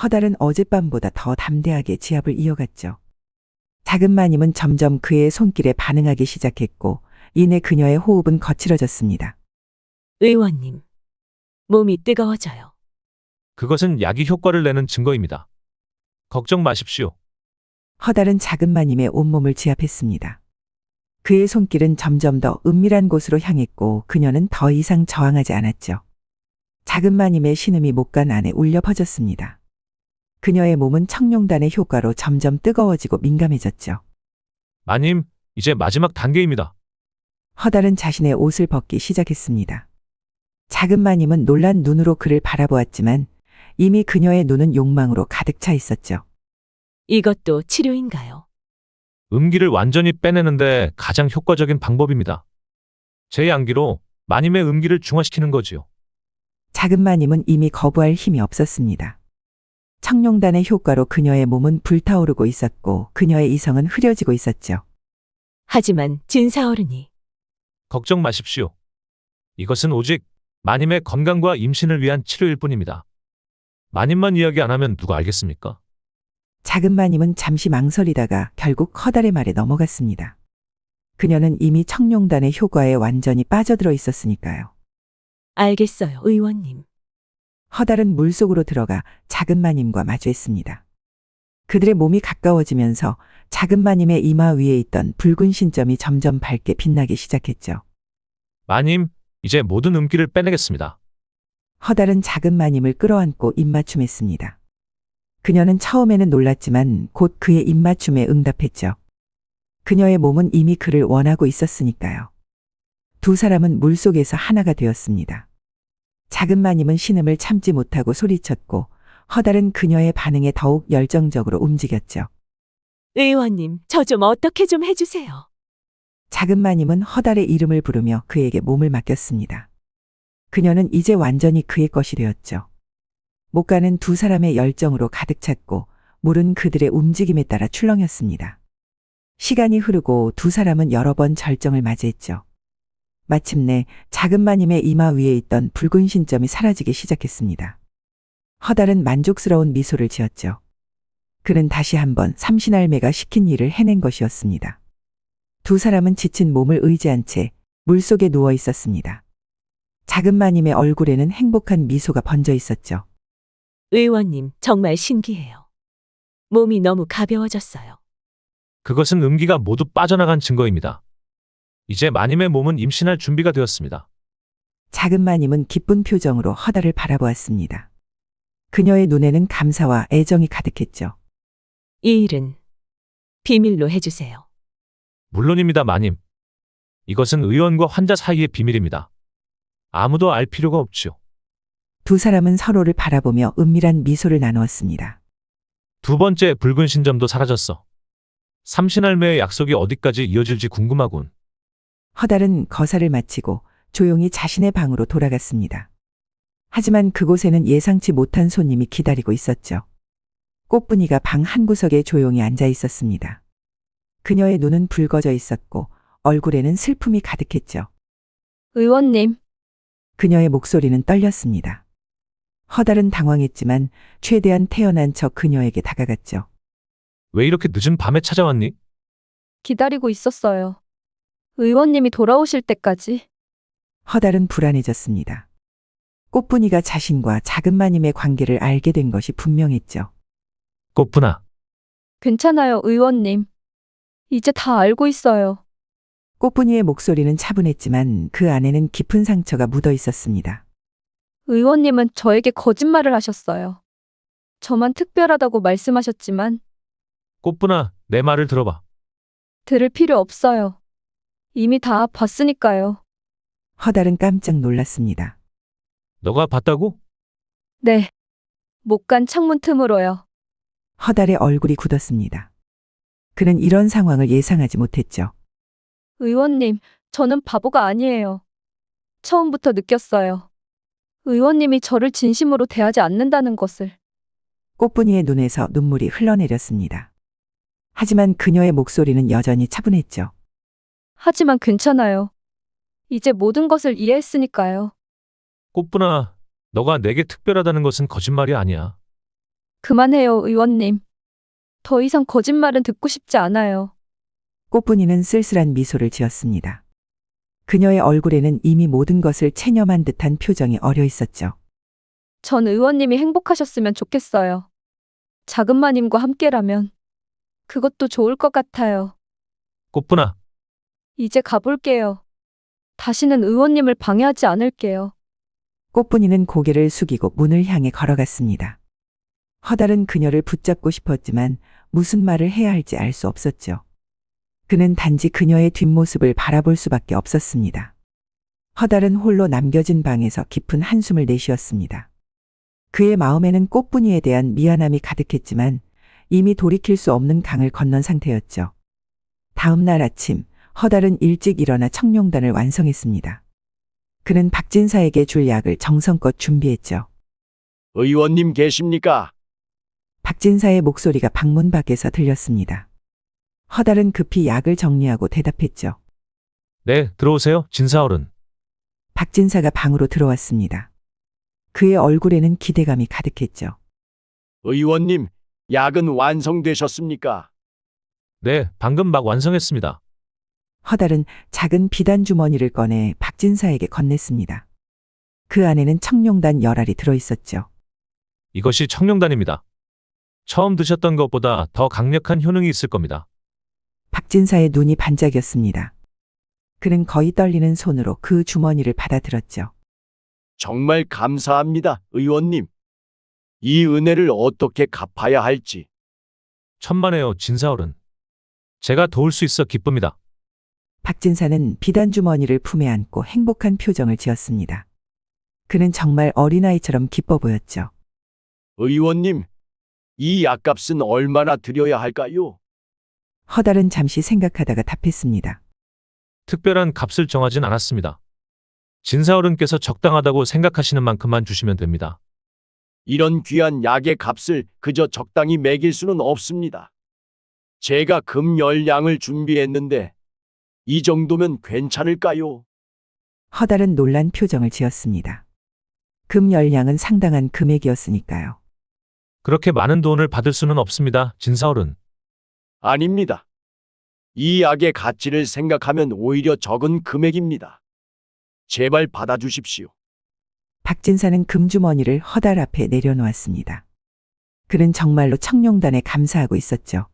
허달은 어젯밤보다 더 담대하게 지압을 이어갔죠. 작은 마님은 점점 그의 손길에 반응하기 시작했고 이내 그녀의 호흡은 거칠어졌습니다. 의원님, 몸이 뜨거워져요. 그것은 약이 효과를 내는 증거입니다. 걱정 마십시오. 허달은 작은 마님의 온몸을 지압했습니다. 그의 손길은 점점 더 은밀한 곳으로 향했고 그녀는 더 이상 저항하지 않았죠. 작은 마님의 신음이 목간 안에 울려 퍼졌습니다. 그녀의 몸은 청룡단의 효과로 점점 뜨거워지고 민감해졌죠. 마님, 이제 마지막 단계입니다. 허달은 자신의 옷을 벗기 시작했습니다. 작은 마님은 놀란 눈으로 그를 바라보았지만 이미 그녀의 눈은 욕망으로 가득 차 있었죠. 이것도 치료인가요? 음기를 완전히 빼내는데 가장 효과적인 방법입니다. 제 양기로 마님의 음기를 중화시키는 거지요. 작은 마님은 이미 거부할 힘이 없었습니다. 청룡단의 효과로 그녀의 몸은 불타오르고 있었고 그녀의 이성은 흐려지고 있었죠. 하지만 진사어른이 걱정 마십시오. 이것은 오직 마님의 건강과 임신을 위한 치료일 뿐입니다. 마님만 이야기 안 하면 누가 알겠습니까? 작은 마님은 잠시 망설이다가 결국 허달의 말에 넘어갔습니다. 그녀는 이미 청룡단의 효과에 완전히 빠져들어 있었으니까요. 알겠어요, 의원님. 허달은 물속으로 들어가 작은 마님과 마주했습니다. 그들의 몸이 가까워지면서 작은 마님의 이마 위에 있던 붉은 신점이 점점 밝게 빛나기 시작했죠. 마님, 이제 모든 음기를 빼내겠습니다. 허달은 작은 마님을 끌어안고 입맞춤했습니다. 그녀는 처음에는 놀랐지만 곧 그의 입맞춤에 응답했죠. 그녀의 몸은 이미 그를 원하고 있었으니까요. 두 사람은 물속에서 하나가 되었습니다. 작은 마님은 신음을 참지 못하고 소리쳤고 허달은 그녀의 반응에 더욱 열정적으로 움직였죠. 의원님, 저 좀 어떻게 좀 해주세요. 작은 마님은 허달의 이름을 부르며 그에게 몸을 맡겼습니다. 그녀는 이제 완전히 그의 것이 되었죠. 목가는 두 사람의 열정으로 가득 찼고 물은 그들의 움직임에 따라 출렁였습니다. 시간이 흐르고 두 사람은 여러 번 절정을 맞이했죠. 마침내 작은 마님의 이마 위에 있던 붉은 신점이 사라지기 시작했습니다. 허달은 만족스러운 미소를 지었죠. 그는 다시 한번 삼신할매가 시킨 일을 해낸 것이었습니다. 두 사람은 지친 몸을 의지한 채 물속에 누워 있었습니다. 작은 마님의 얼굴에는 행복한 미소가 번져 있었죠. 의원님, 정말 신기해요. 몸이 너무 가벼워졌어요. 그것은 음기가 모두 빠져나간 증거입니다. 이제 마님의 몸은 임신할 준비가 되었습니다. 작은 마님은 기쁜 표정으로 허달을 바라보았습니다. 그녀의 눈에는 감사와 애정이 가득했죠. 이 일은 비밀로 해주세요. 물론입니다, 마님. 이것은 의원과 환자 사이의 비밀입니다. 아무도 알 필요가 없지요. 두 사람은 서로를 바라보며 은밀한 미소를 나누었습니다. 두 번째 붉은 신점도 사라졌어. 삼신할매의 약속이 어디까지 이어질지 궁금하군. 허달은 거사를 마치고 조용히 자신의 방으로 돌아갔습니다. 하지만 그곳에는 예상치 못한 손님이 기다리고 있었죠. 꽃분이가 방 한구석에 조용히 앉아 있었습니다. 그녀의 눈은 붉어져 있었고 얼굴에는 슬픔이 가득했죠. 의원님, 그녀의 목소리는 떨렸습니다. 허달은 당황했지만 최대한 태연한 척 그녀에게 다가갔죠. 왜 이렇게 늦은 밤에 찾아왔니? 기다리고 있었어요. 의원님이 돌아오실 때까지. 허달은 불안해졌습니다. 꽃분이가 자신과 작은 마님의 관계를 알게 된 것이 분명했죠. 꽃분아, 괜찮아요, 의원님. 이제 다 알고 있어요. 꽃분이의 목소리는 차분했지만 그 안에는 깊은 상처가 묻어 있었습니다. 의원님은 저에게 거짓말을 하셨어요. 저만 특별하다고 말씀하셨지만 꽃분아, 내 말을 들어봐. 들을 필요 없어요. 이미 다 봤으니까요. 허달은 깜짝 놀랐습니다. 너가 봤다고? 네. 못 간 창문 틈으로요. 허달의 얼굴이 굳었습니다. 그는 이런 상황을 예상하지 못했죠. 의원님, 저는 바보가 아니에요. 처음부터 느꼈어요. 의원님이 저를 진심으로 대하지 않는다는 것을. 꽃분이의 눈에서 눈물이 흘러내렸습니다. 하지만 그녀의 목소리는 여전히 차분했죠. 하지만 괜찮아요. 이제 모든 것을 이해했으니까요. 꽃분아, 너가 내게 특별하다는 것은 거짓말이 아니야. 그만해요, 의원님. 더 이상 거짓말은 듣고 싶지 않아요. 꽃분이는 쓸쓸한 미소를 지었습니다. 그녀의 얼굴에는 이미 모든 것을 체념한 듯한 표정이 어려 있었죠. 전 의원님이 행복하셨으면 좋겠어요. 작은 마님과 함께라면 그것도 좋을 것 같아요. 꽃분아, 이제 가볼게요. 다시는 의원님을 방해하지 않을게요. 꽃분이는 고개를 숙이고 문을 향해 걸어갔습니다. 허달은 그녀를 붙잡고 싶었지만 무슨 말을 해야 할지 알 수 없었죠. 그는 단지 그녀의 뒷모습을 바라볼 수밖에 없었습니다. 허달은 홀로 남겨진 방에서 깊은 한숨을 내쉬었습니다. 그의 마음에는 꽃분이에 대한 미안함이 가득했지만 이미 돌이킬 수 없는 강을 건넌 상태였죠. 다음 날 아침, 허달은 일찍 일어나 청룡단을 완성했습니다. 그는 박진사에게 줄 약을 정성껏 준비했죠. 의원님 계십니까? 박진사의 목소리가 방문 밖에서 들렸습니다. 허달은 급히 약을 정리하고 대답했죠. 네, 들어오세요, 진사어른. 박진사가 방으로 들어왔습니다. 그의 얼굴에는 기대감이 가득했죠. 의원님, 약은 완성되셨습니까? 네, 방금 막 완성했습니다. 허달은 작은 비단 주머니를 꺼내 박진사에게 건넸습니다. 그 안에는 청룡단 열알이 들어있었죠. 이것이 청룡단입니다. 처음 드셨던 것보다 더 강력한 효능이 있을 겁니다. 박진사의 눈이 반짝였습니다. 그는 거의 떨리는 손으로 그 주머니를 받아들었죠. 정말 감사합니다, 의원님. 이 은혜를 어떻게 갚아야 할지. 천만에요, 진사어른. 제가 도울 수 있어 기쁩니다. 박진사는 비단 주머니를 품에 안고 행복한 표정을 지었습니다. 그는 정말 어린아이처럼 기뻐 보였죠. 의원님, 이 약값은 얼마나 드려야 할까요? 허달은 잠시 생각하다가 답했습니다. 특별한 값을 정하진 않았습니다. 진사어른께서 적당하다고 생각하시는 만큼만 주시면 됩니다. 이런 귀한 약의 값을 그저 적당히 매길 수는 없습니다. 제가 금 열량을 준비했는데 이 정도면 괜찮을까요? 허달은 놀란 표정을 지었습니다. 금 열량은 상당한 금액이었으니까요. 그렇게 많은 돈을 받을 수는 없습니다, 진사어른. 아닙니다. 이 약의 가치를 생각하면 오히려 적은 금액입니다. 제발 받아주십시오. 박진사는 금주머니를 허달 앞에 내려놓았습니다. 그는 정말로 청룡단에 감사하고 있었죠.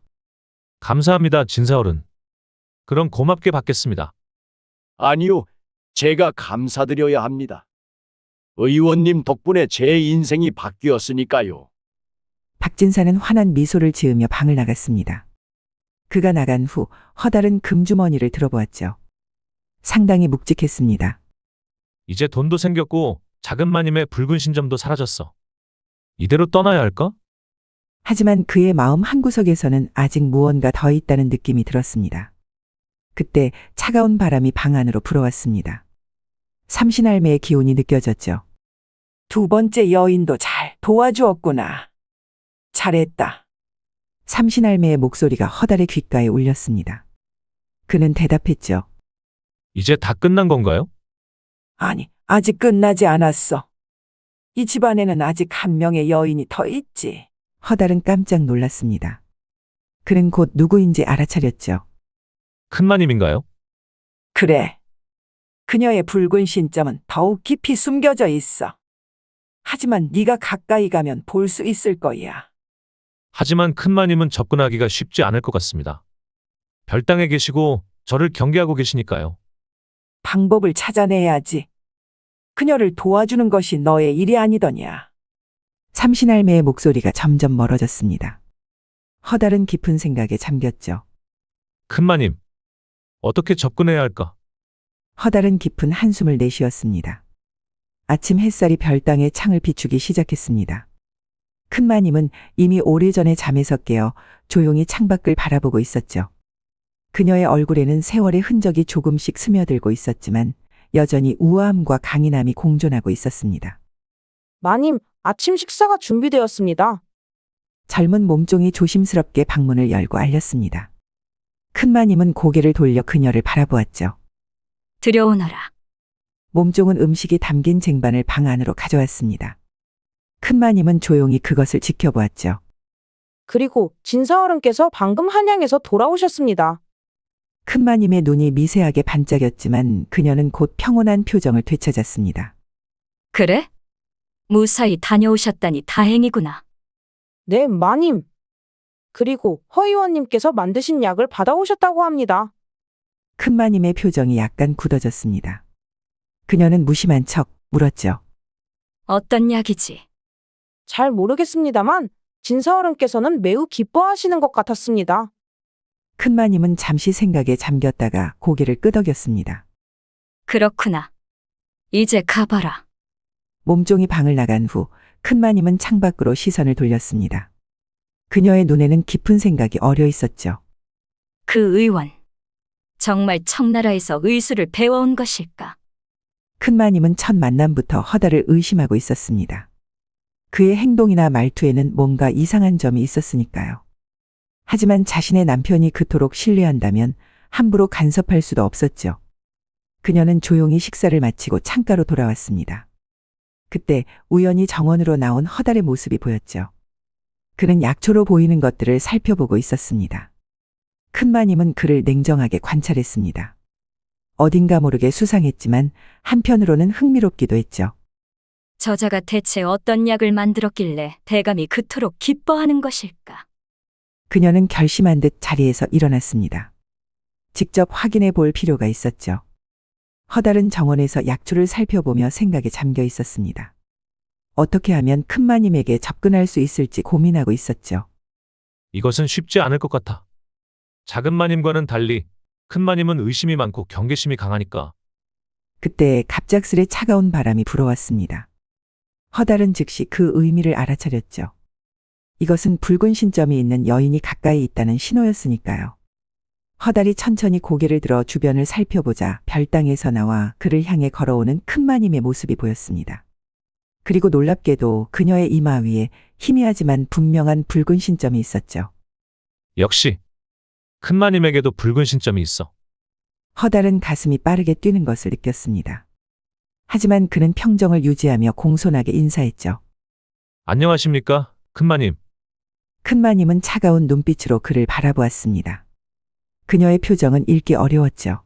감사합니다, 진사어른. 그럼 고맙게 받겠습니다. 아니요, 제가 감사드려야 합니다. 의원님 덕분에 제 인생이 바뀌었으니까요. 박진사는 환한 미소를 지으며 방을 나갔습니다. 그가 나간 후 허달은 금주머니를 들어보았죠. 상당히 묵직했습니다. 이제 돈도 생겼고 작은 마님의 붉은 신점도 사라졌어. 이대로 떠나야 할까? 하지만 그의 마음 한구석에서는 아직 무언가 더 있다는 느낌이 들었습니다. 그때 차가운 바람이 방 안으로 불어왔습니다. 삼신할매의 기운이 느껴졌죠. 두 번째 여인도 잘 도와주었구나. 잘했다. 삼신할매의 목소리가 허달의 귓가에 울렸습니다. 그는 대답했죠. 이제 다 끝난 건가요? 아니, 아직 끝나지 않았어. 이 집안에는 아직 한 명의 여인이 더 있지. 허달은 깜짝 놀랐습니다. 그는 곧 누구인지 알아차렸죠. 큰 마님인가요? 그래. 그녀의 붉은 신점은 더욱 깊이 숨겨져 있어. 하지만 네가 가까이 가면 볼 수 있을 거야. 하지만 큰 마님은 접근하기가 쉽지 않을 것 같습니다. 별당에 계시고 저를 경계하고 계시니까요. 방법을 찾아내야지. 그녀를 도와주는 것이 너의 일이 아니더냐. 삼신할매의 목소리가 점점 멀어졌습니다. 허달은 깊은 생각에 잠겼죠. 큰 마님, 어떻게 접근해야 할까? 허달은 깊은 한숨을 내쉬었습니다. 아침 햇살이 별당의 창을 비추기 시작했습니다. 큰마님은 이미 오래전에 잠에서 깨어 조용히 창밖을 바라보고 있었죠. 그녀의 얼굴에는 세월의 흔적이 조금씩 스며들고 있었지만 여전히 우아함과 강인함이 공존하고 있었습니다. 마님, 아침 식사가 준비되었습니다. 젊은 몸종이 조심스럽게 방문을 열고 알렸습니다. 큰마님은 고개를 돌려 그녀를 바라보았죠. 들여오너라. 몸종은 음식이 담긴 쟁반을 방 안으로 가져왔습니다. 큰마님은 조용히 그것을 지켜보았죠. 그리고 진사어른께서 방금 한양에서 돌아오셨습니다. 큰마님의 눈이 미세하게 반짝였지만 그녀는 곧 평온한 표정을 되찾았습니다. 그래? 무사히 다녀오셨다니 다행이구나. 네, 마님. 그리고 허 의원님께서 만드신 약을 받아오셨다고 합니다. 큰마님의 표정이 약간 굳어졌습니다. 그녀는 무심한 척 물었죠. 어떤 약이지? 잘 모르겠습니다만 진사어른께서는 매우 기뻐하시는 것 같았습니다. 큰마님은 잠시 생각에 잠겼다가 고개를 끄덕였습니다. 그렇구나. 이제 가봐라. 몸종이 방을 나간 후 큰마님은 창밖으로 시선을 돌렸습니다. 그녀의 눈에는 깊은 생각이 어려 있었죠. 그 의원. 정말 청나라에서 의술을 배워온 것일까? 큰마님은 첫 만남부터 허달을 의심하고 있었습니다. 그의 행동이나 말투에는 뭔가 이상한 점이 있었으니까요. 하지만 자신의 남편이 그토록 신뢰한다면 함부로 간섭할 수도 없었죠. 그녀는 조용히 식사를 마치고 창가로 돌아왔습니다. 그때 우연히 정원으로 나온 허달의 모습이 보였죠. 그는 약초로 보이는 것들을 살펴보고 있었습니다. 큰마님은 그를 냉정하게 관찰했습니다. 어딘가 모르게 수상했지만 한편으로는 흥미롭기도 했죠. 저자가 대체 어떤 약을 만들었길래 대감이 그토록 기뻐하는 것일까? 그녀는 결심한 듯 자리에서 일어났습니다. 직접 확인해 볼 필요가 있었죠. 허다른 정원에서 약초를 살펴보며 생각에 잠겨 있었습니다. 어떻게 하면 큰마님에게 접근할 수 있을지 고민하고 있었죠. 이것은 쉽지 않을 것 같아. 작은 마님과는 달리 큰 마님은 의심이 많고 경계심이 강하니까. 그때 갑작스레 차가운 바람이 불어왔습니다. 허달은 즉시 그 의미를 알아차렸죠. 이것은 붉은 신점이 있는 여인이 가까이 있다는 신호였으니까요. 허달이 천천히 고개를 들어 주변을 살펴보자 별당에서 나와 그를 향해 걸어오는 큰마님의 모습이 보였습니다. 그리고 놀랍게도 그녀의 이마 위에 희미하지만 분명한 붉은 신점이 있었죠. 역시 큰 마님에게도 붉은 신점이 있어. 허달은 가슴이 빠르게 뛰는 것을 느꼈습니다. 하지만 그는 평정을 유지하며 공손하게 인사했죠. 안녕하십니까, 큰 마님. 큰마님은 차가운 눈빛으로 그를 바라보았습니다. 그녀의 표정은 읽기 어려웠죠.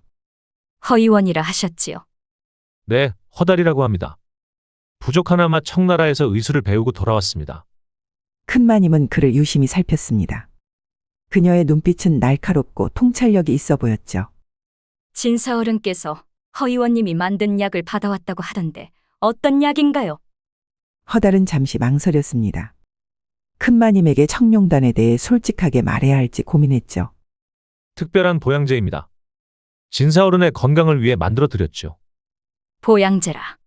허의원이라 하셨지요. 네, 허달이라고 합니다. 부족 하나마 청나라에서 의술을 배우고 돌아왔습니다. 큰마님은 그를 유심히 살폈습니다. 그녀의 눈빛은 날카롭고 통찰력이 있어 보였죠. 진사어른께서 허의원님이 만든 약을 받아왔다고 하던데 어떤 약인가요? 허달은 잠시 망설였습니다. 큰마님에게 청룡단에 대해 솔직하게 말해야 할지 고민했죠. 특별한 보양제입니다. 진사어른의 건강을 위해 만들어 드렸죠. 보양제라.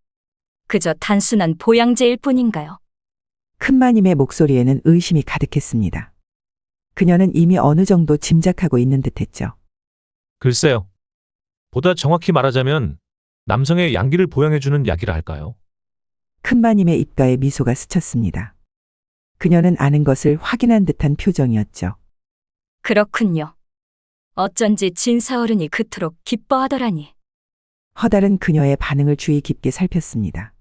그저 단순한 보양제일 뿐인가요? 큰마님의 목소리에는 의심이 가득했습니다. 그녀는 이미 어느 정도 짐작하고 있는 듯했죠. 글쎄요. 보다 정확히 말하자면 남성의 양기를 보양해주는 약이라 할까요? 큰마님의 입가에 미소가 스쳤습니다. 그녀는 아는 것을 확인한 듯한 표정이었죠. 그렇군요. 어쩐지 진사어른이 그토록 기뻐하더라니. 허달은 그녀의 반응을 주의 깊게 살폈습니다.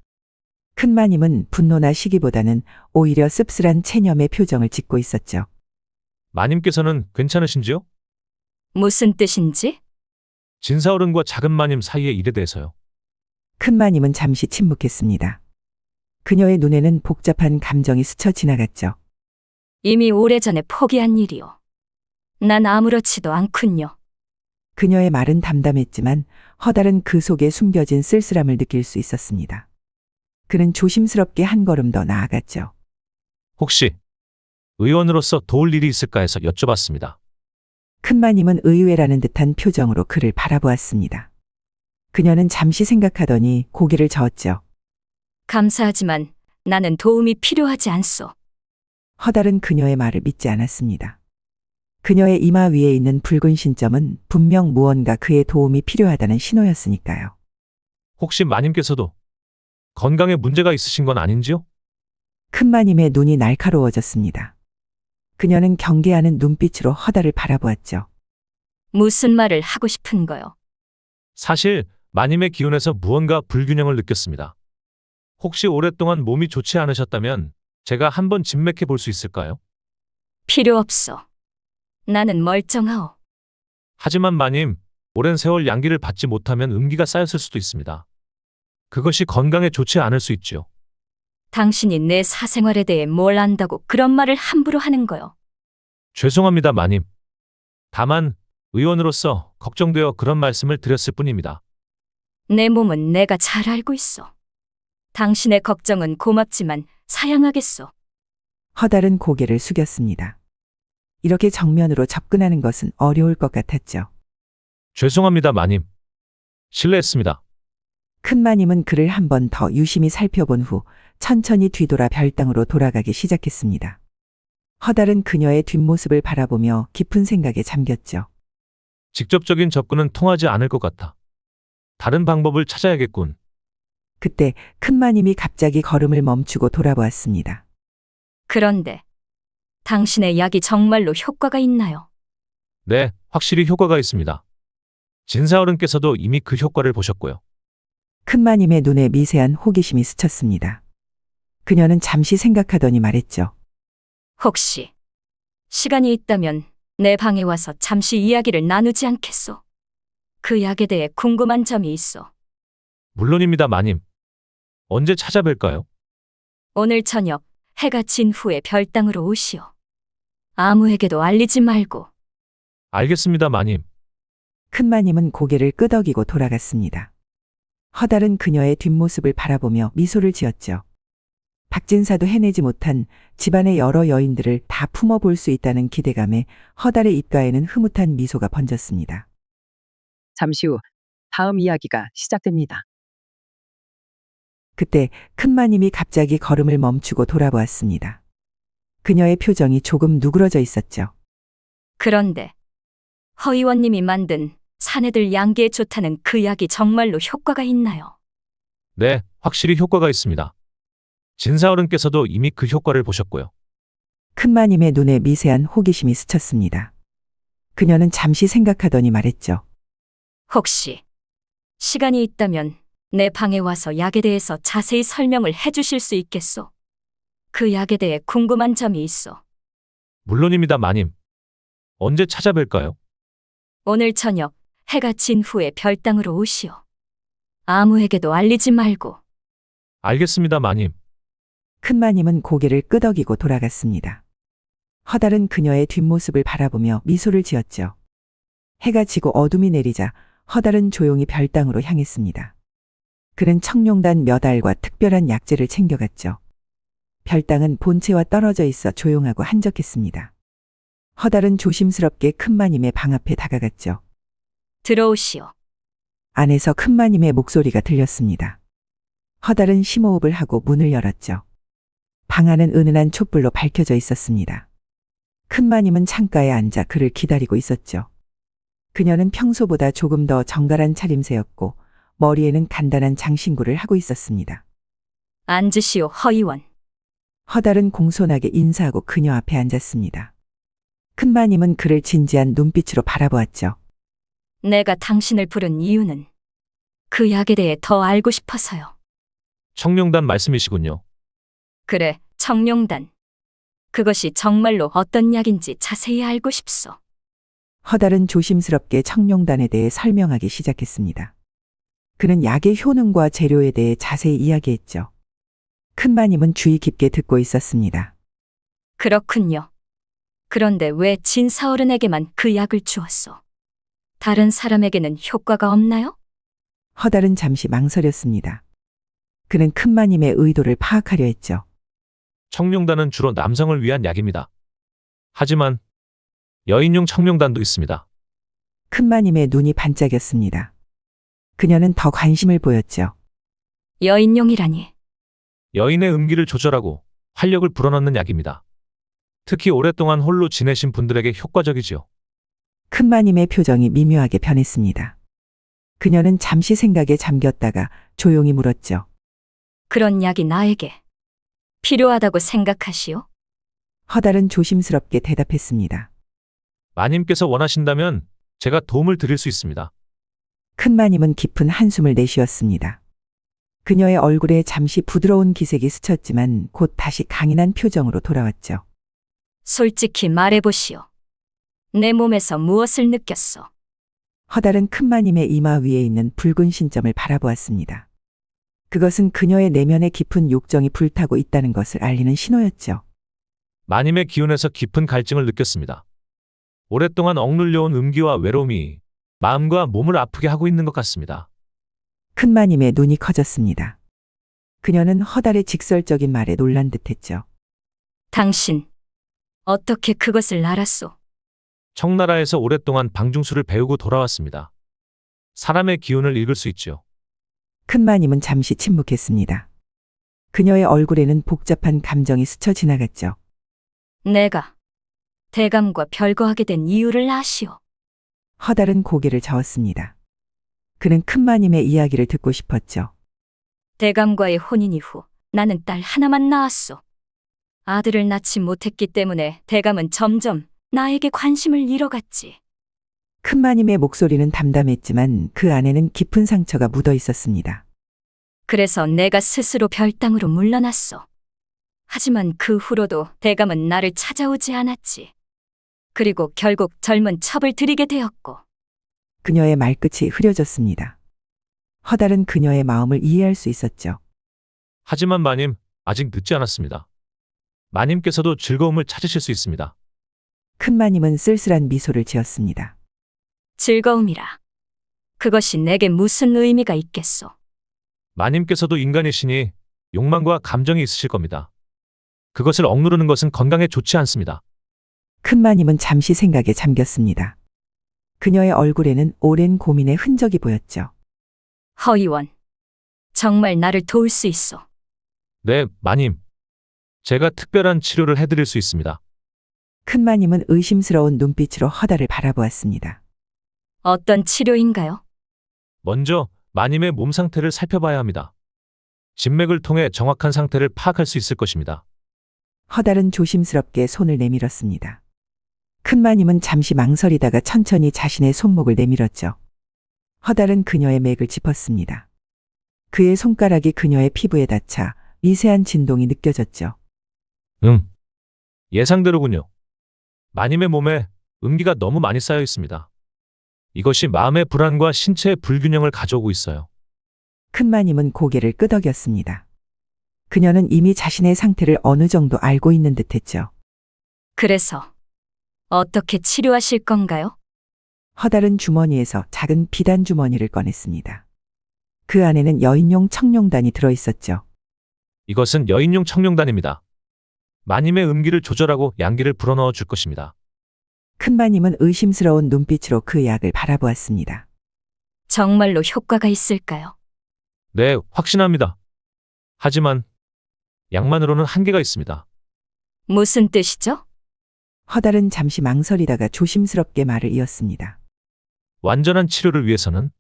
큰마님은 분노나 시기보다는 오히려 씁쓸한 체념의 표정을 짓고 있었죠. 마님께서는 괜찮으신지요? 무슨 뜻인지? 진사어른과 작은 마님 사이의 일에 대해서요. 큰마님은 잠시 침묵했습니다. 그녀의 눈에는 복잡한 감정이 스쳐 지나갔죠. 이미 오래전에 포기한 일이요. 난 아무렇지도 않군요. 그녀의 말은 담담했지만 허달은 그 속에 숨겨진 쓸쓸함을 느낄 수 있었습니다. 그는 조심스럽게 한 걸음 더 나아갔죠. 혹시 의원으로서 도울 일이 있을까 해서 여쭤봤습니다. 큰마님은 의외라는 듯한 표정으로 그를 바라보았습니다. 그녀는 잠시 생각하더니 고개를 저었죠. 감사하지만 나는 도움이 필요하지 않소. 허달은 그녀의 말을 믿지 않았습니다. 그녀의 이마 위에 있는 붉은 신점은 분명 무언가 그의 도움이 필요하다는 신호였으니까요. 혹시 마님께서도 건강에 문제가 있으신 건 아닌지요? 큰마님의 눈이 날카로워졌습니다. 그녀는 경계하는 눈빛으로 허달을 바라보았죠. 무슨 말을 하고 싶은 거요? 사실 마님의 기운에서 무언가 불균형을 느꼈습니다. 혹시 오랫동안 몸이 좋지 않으셨다면 제가 한번 진맥해 볼 수 있을까요? 필요 없어. 나는 멀쩡하오. 하지만 마님, 오랜 세월 양기를 받지 못하면 음기가 쌓였을 수도 있습니다. 그것이 건강에 좋지 않을 수 있죠. 당신이 내 사생활에 대해 뭘 안다고 그런 말을 함부로 하는 거요. 죄송합니다, 마님. 다만 의원으로서 걱정되어 그런 말씀을 드렸을 뿐입니다. 내 몸은 내가 잘 알고 있어. 당신의 걱정은 고맙지만 사양하겠소. 허달은 고개를 숙였습니다. 이렇게 정면으로 접근하는 것은 어려울 것 같았죠. 죄송합니다, 마님. 실례했습니다. 큰마님은 그를 한 번 더 유심히 살펴본 후 천천히 뒤돌아 별당으로 돌아가기 시작했습니다. 허달은 그녀의 뒷모습을 바라보며 깊은 생각에 잠겼죠. 직접적인 접근은 통하지 않을 것 같아. 다른 방법을 찾아야겠군. 그때 큰마님이 갑자기 걸음을 멈추고 돌아보았습니다. 그런데 당신의 약이 정말로 효과가 있나요? 네, 확실히 효과가 있습니다. 진사어른께서도 이미 그 효과를 보셨고요. 큰마님의 눈에 미세한 호기심이 스쳤습니다. 그녀는 잠시 생각하더니 말했죠. 혹시 시간이 있다면 내 방에 와서 잠시 이야기를 나누지 않겠소? 그 약에 대해 궁금한 점이 있어. 물론입니다, 마님. 언제 찾아뵐까요? 오늘 저녁 해가 진 후에 별당으로 오시오. 아무에게도 알리지 말고. 알겠습니다, 마님. 큰마님은 고개를 끄덕이고 돌아갔습니다. 허달은 그녀의 뒷모습을 바라보며 미소를 지었죠. 박진사도 해내지 못한 집안의 여러 여인들을 다 품어볼 수 있다는 기대감에 허달의 입가에는 흐뭇한 미소가 번졌습니다. 잠시 후 다음 이야기가 시작됩니다. 그때 큰마님이 갑자기 걸음을 멈추고 돌아보았습니다. 그녀의 표정이 조금 누그러져 있었죠. 그런데 허의원님이 만든 사내들 양기에 좋다는 그 약이 정말로 효과가 있나요? 네, 확실히 효과가 있습니다. 진사어른께서도 이미 그 효과를 보셨고요. 큰마님의 눈에 미세한 호기심이 스쳤습니다. 그녀는 잠시 생각하더니 말했죠. 혹시 시간이 있다면 내 방에 와서 약에 대해서 자세히 설명을 해주실 수 있겠소? 그 약에 대해 궁금한 점이 있어. 물론입니다, 마님. 언제 찾아뵐까요? 오늘 저녁 해가 진 후에 별당으로 오시오. 아무에게도 알리지 말고. 알겠습니다, 마님. 큰마님은 고개를 끄덕이고 돌아갔습니다. 허달은 그녀의 뒷모습을 바라보며 미소를 지었죠. 해가 지고 어둠이 내리자 허달은 조용히 별당으로 향했습니다. 그는 청룡단 몇 알과 특별한 약재를 챙겨갔죠. 별당은 본체와 떨어져 있어 조용하고 한적했습니다. 허달은 조심스럽게 큰마님의 방 앞에 다가갔죠. 들어오시오. 안에서 큰마님의 목소리가 들렸습니다. 허달은 심호흡을 하고 문을 열었죠. 방 안은 은은한 촛불로 밝혀져 있었습니다. 큰마님은 창가에 앉아 그를 기다리고 있었죠. 그녀는 평소보다 조금 더 정갈한 차림새였고 머리에는 간단한 장신구를 하고 있었습니다. 앉으시오, 허의원. 허달은 공손하게 인사하고 그녀 앞에 앉았습니다. 큰마님은 그를 진지한 눈빛으로 바라보았죠. 내가 당신을 부른 이유는 그 약에 대해 더 알고 싶어서요. 청룡단 말씀이시군요. 그래, 청룡단. 그것이 정말로 어떤 약인지 자세히 알고 싶소. 허달은 조심스럽게 청룡단에 대해 설명하기 시작했습니다. 그는 약의 효능과 재료에 대해 자세히 이야기했죠. 큰마님은 주의 깊게 듣고 있었습니다. 그렇군요. 그런데 왜 진사어른에게만 그 약을 주었소? 다른 사람에게는 효과가 없나요? 허달은 잠시 망설였습니다. 그는 큰마님의 의도를 파악하려 했죠. 청룡단은 주로 남성을 위한 약입니다. 하지만 여인용 청룡단도 있습니다. 큰마님의 눈이 반짝였습니다. 그녀는 더 관심을 보였죠. 여인용이라니. 여인의 음기를 조절하고 활력을 불어넣는 약입니다. 특히 오랫동안 홀로 지내신 분들에게 효과적이지요. 큰마님의 표정이 미묘하게 변했습니다. 그녀는 잠시 생각에 잠겼다가 조용히 물었죠. 그런 약이 나에게 필요하다고 생각하시오? 허달은 조심스럽게 대답했습니다. 마님께서 원하신다면 제가 도움을 드릴 수 있습니다. 큰마님은 깊은 한숨을 내쉬었습니다. 그녀의 얼굴에 잠시 부드러운 기색이 스쳤지만 곧 다시 강인한 표정으로 돌아왔죠. 솔직히 말해보시오. 내 몸에서 무엇을 느꼈소? 허달은 큰마님의 이마 위에 있는 붉은 신점을 바라보았습니다. 그것은 그녀의 내면에 깊은 욕정이 불타고 있다는 것을 알리는 신호였죠. 마님의 기운에서 깊은 갈증을 느꼈습니다. 오랫동안 억눌려온 음기와 외로움이 마음과 몸을 아프게 하고 있는 것 같습니다. 큰마님의 눈이 커졌습니다. 그녀는 허달의 직설적인 말에 놀란 듯했죠. 당신, 어떻게 그것을 알았소? 청나라에서 오랫동안 방중술을 배우고 돌아왔습니다. 사람의 기운을 읽을 수 있죠. 큰마님은 잠시 침묵했습니다. 그녀의 얼굴에는 복잡한 감정이 스쳐 지나갔죠. 내가 대감과 별거하게 된 이유를 아시오. 허달은 고개를 저었습니다. 그는 큰마님의 이야기를 듣고 싶었죠. 대감과의 혼인 이후 나는 딸 하나만 낳았소. 아들을 낳지 못했기 때문에 대감은 점점 나에게 관심을 잃어갔지. 큰마님의 목소리는 담담했지만 그 안에는 깊은 상처가 묻어 있었습니다. 그래서 내가 스스로 별당으로 물러났소. 하지만 그 후로도 대감은 나를 찾아오지 않았지. 그리고 결국 젊은 첩을 들이게 되었고. 그녀의 말끝이 흐려졌습니다. 허달은 그녀의 마음을 이해할 수 있었죠. 하지만 마님, 아직 늦지 않았습니다. 마님께서도 즐거움을 찾으실 수 있습니다. 큰 마님은 쓸쓸한 미소를 지었습니다. 즐거움이라. 그것이 내게 무슨 의미가 있겠소. 마님께서도 인간이시니 욕망과 감정이 있으실 겁니다. 그것을 억누르는 것은 건강에 좋지 않습니다. 큰 마님은 잠시 생각에 잠겼습니다. 그녀의 얼굴에는 오랜 고민의 흔적이 보였죠. 허의원, 정말 나를 도울 수 있소. 네, 마님. 제가 특별한 치료를 해드릴 수 있습니다. 큰 마님은 의심스러운 눈빛으로 허달을 바라보았습니다. 어떤 치료인가요? 먼저 마님의 몸 상태를 살펴봐야 합니다. 진맥을 통해 정확한 상태를 파악할 수 있을 것입니다. 허달은 조심스럽게 손을 내밀었습니다. 큰 마님은 잠시 망설이다가 천천히 자신의 손목을 내밀었죠. 허달은 그녀의 맥을 짚었습니다. 그의 손가락이 그녀의 피부에 닿자 미세한 진동이 느껴졌죠. 예상대로군요. 마님의 몸에 음기가 너무 많이 쌓여 있습니다. 이것이 마음의 불안과 신체의 불균형을 가져오고 있어요. 큰 마님은 고개를 끄덕였습니다. 그녀는 이미 자신의 상태를 어느 정도 알고 있는 듯했죠. 그래서 어떻게 치료하실 건가요? 허달은 주머니에서 작은 비단 주머니를 꺼냈습니다. 그 안에는 여인용 청룡단이 들어있었죠. 이것은 여인용 청룡단입니다. 마님의 음기를 조절하고 양기를 불어넣어 줄 것입니다. 큰 마님은 의심스러운 눈빛으로 그 약을 바라보았습니다. 정말로 효과가 있을까요? 네, 확신합니다. 하지만 약만으로는 한계가 있습니다. 무슨 뜻이죠? 허달은 잠시 망설이다가 조심스럽게 말을 이었습니다. 완전한 치료를 위해서는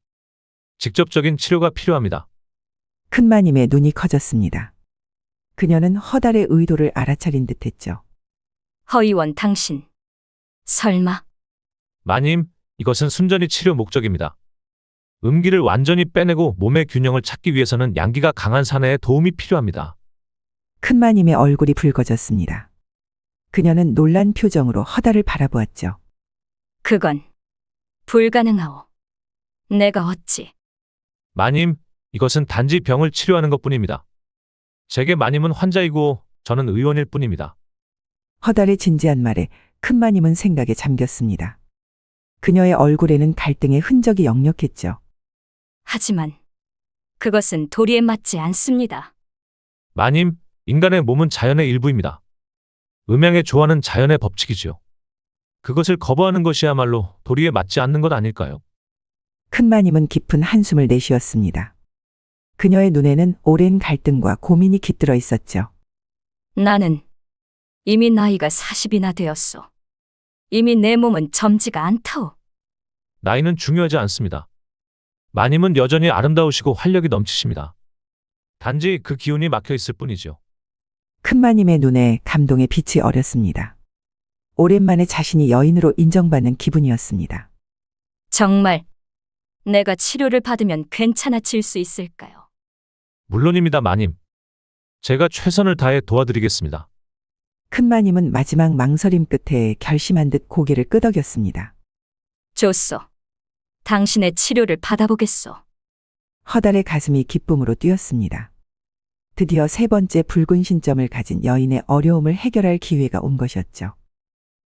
직접적인 치료가 필요합니다. 큰 마님의 눈이 커졌습니다. 그녀는 허달의 의도를 알아차린 듯했죠. 허의원 당신. 설마 마님, 이것은 순전히 치료 목적입니다. 음기를 완전히 빼내고 몸의 균형을 찾기 위해서는 양기가 강한 사내의 도움이 필요합니다. 큰 마님의 얼굴이 붉어졌습니다. 그녀는 놀란 표정으로 허달을 바라보았죠. 그건 불가능하오. 내가 어찌. 마님, 이것은 단지 병을 치료하는 것뿐입니다. 제게 마님은 환자이고 저는 의원일 뿐입니다. 허달의 진지한 말에 큰 마님은 생각에 잠겼습니다. 그녀의 얼굴에는 갈등의 흔적이 역력했죠. 하지만 그것은 도리에 맞지 않습니다. 마님, 인간의 몸은 자연의 일부입니다. 음양의 조화는 자연의 법칙이지요. 그것을 거부하는 것이야말로 도리에 맞지 않는 것 아닐까요? 큰 마님은 깊은 한숨을 내쉬었습니다. 그녀의 눈에는 오랜 갈등과 고민이 깃들어 있었죠. 나는 이미 나이가 40이나 되었소. 이미 내 몸은 젊지가 않다오. 나이는 중요하지 않습니다. 마님은 여전히 아름다우시고 활력이 넘치십니다. 단지 그 기운이 막혀 있을 뿐이죠. 큰 마님의 눈에 감동의 빛이 어렸습니다. 오랜만에 자신이 여인으로 인정받는 기분이었습니다. 정말 내가 치료를 받으면 괜찮아질 수 있을까요? 물론입니다, 마님. 제가 최선을 다해 도와드리겠습니다. 큰 마님은 마지막 망설임 끝에 결심한 듯 고개를 끄덕였습니다. 좋소. 당신의 치료를 받아보겠소. 허달의 가슴이 기쁨으로 뛰었습니다. 드디어 세 번째 붉은 신점을 가진 여인의 어려움을 해결할 기회가 온 것이었죠.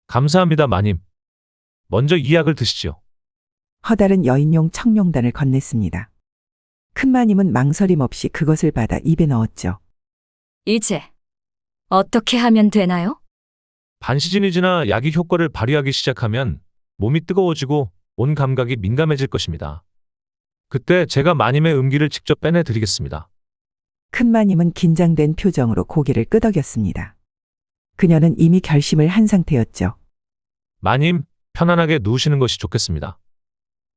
감사합니다, 마님. 먼저 이 약을 드시죠. 허달은 여인용 청룡단을 건넸습니다. 큰 마님은 망설임 없이 그것을 받아 입에 넣었죠. 이제 어떻게 하면 되나요? 반시즌이 지나 약이 효과를 발휘하기 시작하면 몸이 뜨거워지고 온 감각이 민감해질 것입니다. 그때 제가 마님의 음기를 직접 빼내드리겠습니다. 큰 마님은 긴장된 표정으로 고개를 끄덕였습니다. 그녀는 이미 결심을 한 상태였죠. 마님, 편안하게 누우시는 것이 좋겠습니다.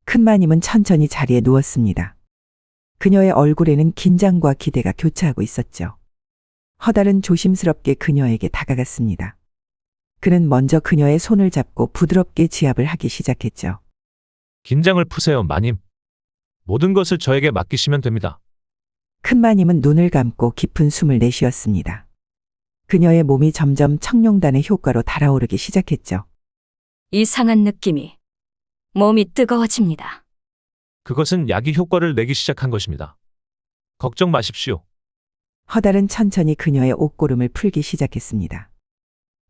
큰 마님은 천천히 자리에 누웠습니다. 그녀의 얼굴에는 긴장과 기대가 교차하고 있었죠. 허달은 조심스럽게 그녀에게 다가갔습니다. 그는 먼저 그녀의 손을 잡고 부드럽게 지압을 하기 시작했죠. 긴장을 푸세요, 마님. 모든 것을 저에게 맡기시면 됩니다. 큰 마님은 눈을 감고 깊은 숨을 내쉬었습니다. 그녀의 몸이 점점 청룡단의 효과로 달아오르기 시작했죠. 이상한 느낌이. 몸이 뜨거워집니다. 그것은 약이 효과를 내기 시작한 것입니다. 걱정 마십시오. 허달은 천천히 그녀의 옷고름을 풀기 시작했습니다.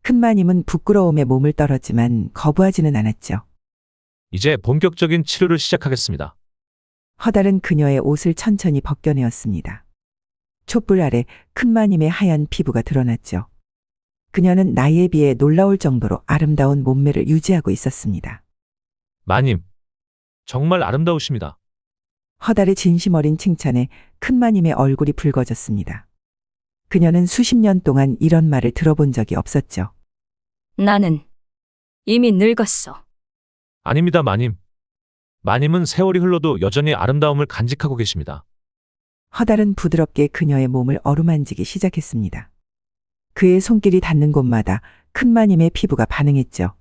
큰마님은 부끄러움에 몸을 떨었지만 거부하지는 않았죠. 이제 본격적인 치료를 시작하겠습니다. 허달은 그녀의 옷을 천천히 벗겨내었습니다. 촛불 아래 큰마님의 하얀 피부가 드러났죠. 그녀는 나이에 비해 놀라울 정도로 아름다운 몸매를 유지하고 있었습니다. 마님, 정말 아름다우십니다. 허달의 진심 어린 칭찬에 큰마님의 얼굴이 붉어졌습니다. 그녀는 수십 년 동안 이런 말을 들어본 적이 없었죠. 나는 이미 늙었어. 아닙니다, 마님. 마님은 세월이 흘러도 여전히 아름다움을 간직하고 계십니다. 허달은 부드럽게 그녀의 몸을 어루만지기 시작했습니다. 그의 손길이 닿는 곳마다 큰마님의 피부가 반응했죠.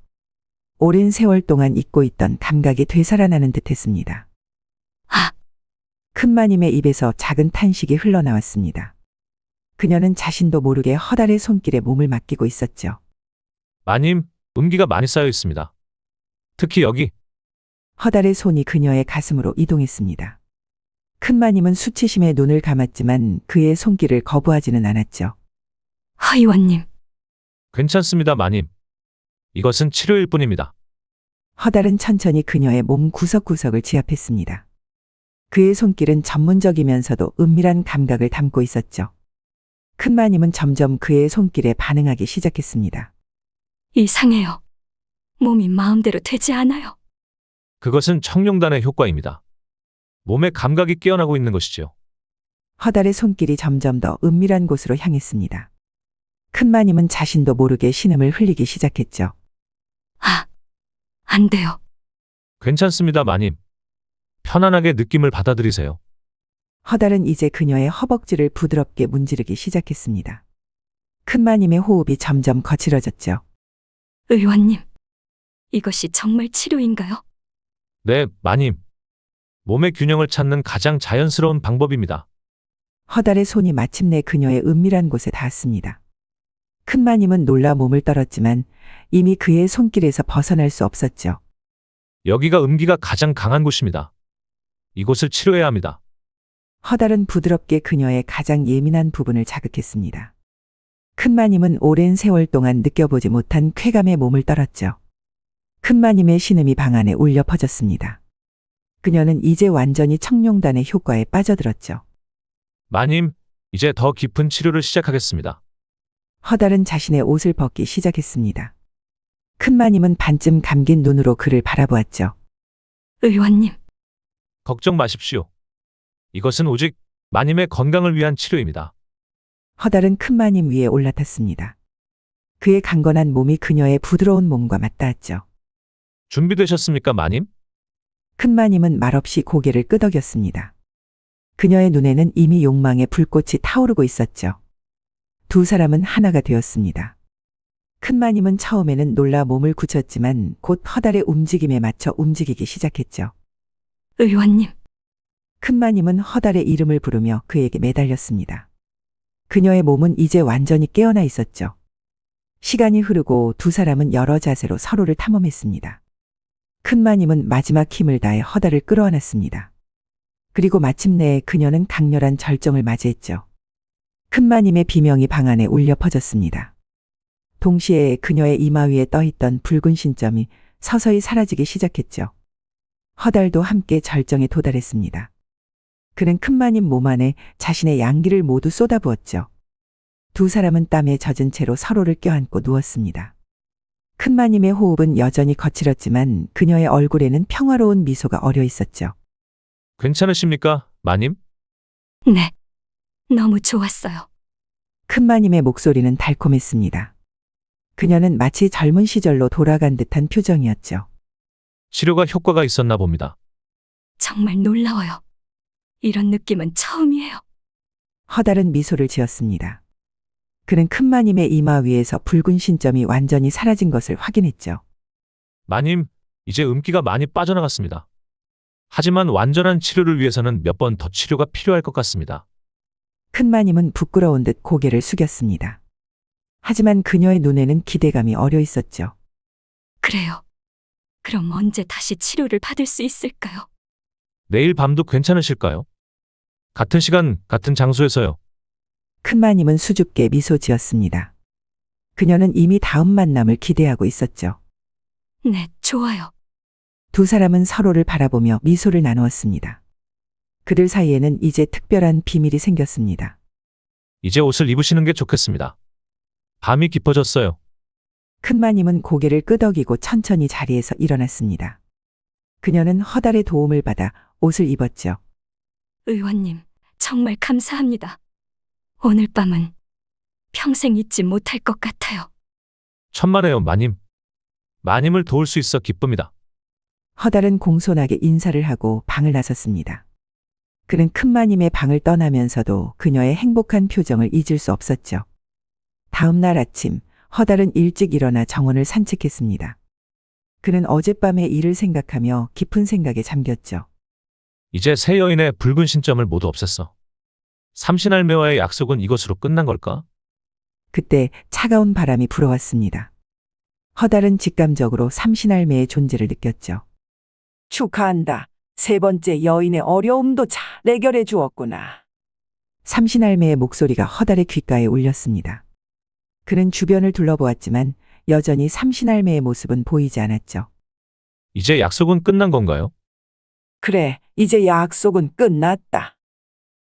오랜 세월 동안 잊고 있던 감각이 되살아나는 듯했습니다. 아! 큰마님의 입에서 작은 탄식이 흘러나왔습니다. 그녀는 자신도 모르게 허달의 손길에 몸을 맡기고 있었죠. 마님, 음기가 많이 쌓여 있습니다. 특히 여기. 허달의 손이 그녀의 가슴으로 이동했습니다. 큰마님은 수치심에 눈을 감았지만 그의 손길을 거부하지는 않았죠. 허의원님, 괜찮습니다, 마님. 이것은 치료일 뿐입니다. 허달은 천천히 그녀의 몸 구석구석을 지압했습니다. 그의 손길은 전문적이면서도 은밀한 감각을 담고 있었죠. 큰마님은 점점 그의 손길에 반응하기 시작했습니다. 이상해요. 몸이 마음대로 되지 않아요. 그것은 청룡단의 효과입니다. 몸의 감각이 깨어나고 있는 것이지요. 허달의 손길이 점점 더 은밀한 곳으로 향했습니다. 큰마님은 자신도 모르게 신음을 흘리기 시작했죠. 아, 안 돼요. 괜찮습니다, 마님. 편안하게 느낌을 받아들이세요. 허달은 이제 그녀의 허벅지를 부드럽게 문지르기 시작했습니다. 큰마님의 호흡이 점점 거칠어졌죠. 의원님, 이것이 정말 치료인가요? 네, 마님. 몸의 균형을 찾는 가장 자연스러운 방법입니다. 허달의 손이 마침내 그녀의 은밀한 곳에 닿았습니다. 큰마님은 놀라 몸을 떨었지만 이미 그의 손길에서 벗어날 수 없었죠. 여기가 음기가 가장 강한 곳입니다. 이곳을 치료해야 합니다. 허달은 부드럽게 그녀의 가장 예민한 부분을 자극했습니다. 큰마님은 오랜 세월 동안 느껴보지 못한 쾌감에 몸을 떨었죠. 큰마님의 신음이 방 안에 울려 퍼졌습니다. 그녀는 이제 완전히 청룡단의 효과에 빠져들었죠. 마님, 이제 더 깊은 치료를 시작하겠습니다. 허달은 자신의 옷을 벗기 시작했습니다. 큰마님은 반쯤 감긴 눈으로 그를 바라보았죠. 의원님, 걱정 마십시오. 이것은 오직 마님의 건강을 위한 치료입니다. 허달은 큰마님 위에 올라탔습니다. 그의 강건한 몸이 그녀의 부드러운 몸과 맞닿았죠. 준비되셨습니까, 마님? 큰마님은 말없이 고개를 끄덕였습니다. 그녀의 눈에는 이미 욕망의 불꽃이 타오르고 있었죠. 두 사람은 하나가 되었습니다. 큰마님은 처음에는 놀라 몸을 굳혔지만 곧 허달의 움직임에 맞춰 움직이기 시작했죠. 의원님, 큰마님은 허달의 이름을 부르며 그에게 매달렸습니다. 그녀의 몸은 이제 완전히 깨어나 있었죠. 시간이 흐르고 두 사람은 여러 자세로 서로를 탐험했습니다. 큰마님은 마지막 힘을 다해 허달을 끌어안았습니다. 그리고 마침내 그녀는 강렬한 절정을 맞이했죠. 큰마님의 비명이 방 안에 울려 퍼졌습니다. 동시에 그녀의 이마 위에 떠있던 붉은 신점이 서서히 사라지기 시작했죠. 허달도 함께 절정에 도달했습니다. 그는 큰마님 몸 안에 자신의 양기를 모두 쏟아부었죠. 두 사람은 땀에 젖은 채로 서로를 껴안고 누웠습니다. 큰마님의 호흡은 여전히 거칠었지만 그녀의 얼굴에는 평화로운 미소가 어려 있었죠. 괜찮으십니까, 마님? 네. 너무 좋았어요. 큰마님의 목소리는 달콤했습니다. 그녀는 마치 젊은 시절로 돌아간 듯한 표정이었죠. 치료가 효과가 있었나 봅니다. 정말 놀라워요. 이런 느낌은 처음이에요. 허달은 미소를 지었습니다. 그는 큰마님의 이마 위에서 붉은 신점이 완전히 사라진 것을 확인했죠. 마님, 이제 음기가 많이 빠져나갔습니다. 하지만 완전한 치료를 위해서는 몇 번 더 치료가 필요할 것 같습니다. 큰마님은 부끄러운 듯 고개를 숙였습니다. 하지만 그녀의 눈에는 기대감이 어려 있었죠. 그래요. 그럼 언제 다시 치료를 받을 수 있을까요? 내일 밤도 괜찮으실까요? 같은 시간, 같은 장소에서요. 큰마님은 수줍게 미소 지었습니다. 그녀는 이미 다음 만남을 기대하고 있었죠. 네, 좋아요. 두 사람은 서로를 바라보며 미소를 나누었습니다. 그들 사이에는 이제 특별한 비밀이 생겼습니다. 이제 옷을 입으시는 게 좋겠습니다. 밤이 깊어졌어요. 큰마님은 고개를 끄덕이고 천천히 자리에서 일어났습니다. 그녀는 허달의 도움을 받아 옷을 입었죠. 의원님, 정말 감사합니다. 오늘 밤은 평생 잊지 못할 것 같아요. 천만에요, 마님. 마님을 도울 수 있어 기쁩니다. 허달은 공손하게 인사를 하고 방을 나섰습니다. 그는 큰마님의 방을 떠나면서도 그녀의 행복한 표정을 잊을 수 없었죠. 다음 날 아침, 허달은 일찍 일어나 정원을 산책했습니다. 그는 어젯밤의 일을 생각하며 깊은 생각에 잠겼죠. 이제 새 여인의 붉은 신점을 모두 없앴어. 삼신할매와의 약속은 이것으로 끝난 걸까? 그때 차가운 바람이 불어왔습니다. 허달은 직감적으로 삼신할매의 존재를 느꼈죠. 축하한다. 세 번째 여인의 어려움도 잘 해결해 주었구나. 삼신할매의 목소리가 허달의 귓가에 울렸습니다. 그는 주변을 둘러보았지만 여전히 삼신할매의 모습은 보이지 않았죠. 이제 약속은 끝난 건가요? 그래, 이제 약속은 끝났다.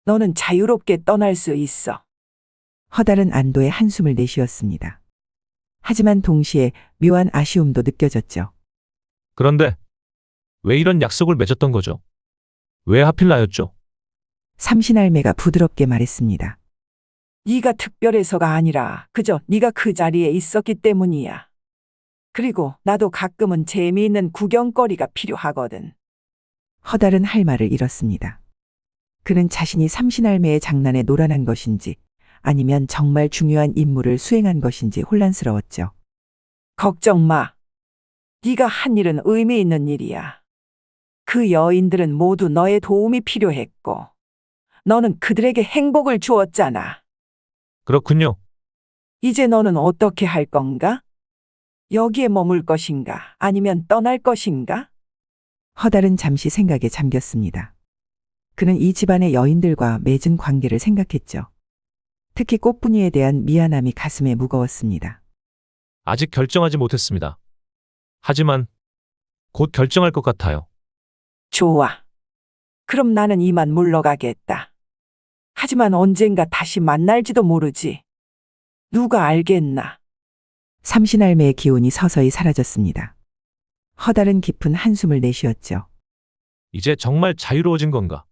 너는 자유롭게 떠날 수 있어. 허달은 안도의 한숨을 내쉬었습니다. 하지만 동시에 묘한 아쉬움도 느껴졌죠. 그런데 왜 이런 약속을 맺었던 거죠? 왜 하필 나였죠? 삼신할매가 부드럽게 말했습니다. 네가 특별해서가 아니라 그저 네가 그 자리에 있었기 때문이야. 그리고 나도 가끔은 재미있는 구경거리가 필요하거든. 허달은 할 말을 잃었습니다. 그는 자신이 삼신할매의 장난에 노란한 것인지 아니면 정말 중요한 임무를 수행한 것인지 혼란스러웠죠. 걱정 마. 네가 한 일은 의미 있는 일이야. 그 여인들은 모두 너의 도움이 필요했고 너는 그들에게 행복을 주었잖아. 그렇군요. 이제 너는 어떻게 할 건가? 여기에 머물 것인가? 아니면 떠날 것인가? 허달은 잠시 생각에 잠겼습니다. 그는 이 집안의 여인들과 맺은 관계를 생각했죠. 특히 꽃분이에 대한 미안함이 가슴에 무거웠습니다. 아직 결정하지 못했습니다. 하지만 곧 결정할 것 같아요. 좋아. 그럼 나는 이만 물러가겠다. 하지만 언젠가 다시 만날지도 모르지. 누가 알겠나? 삼신할매의 기운이 서서히 사라졌습니다. 허달은 깊은 한숨을 내쉬었죠. 이제 정말 자유로워진 건가?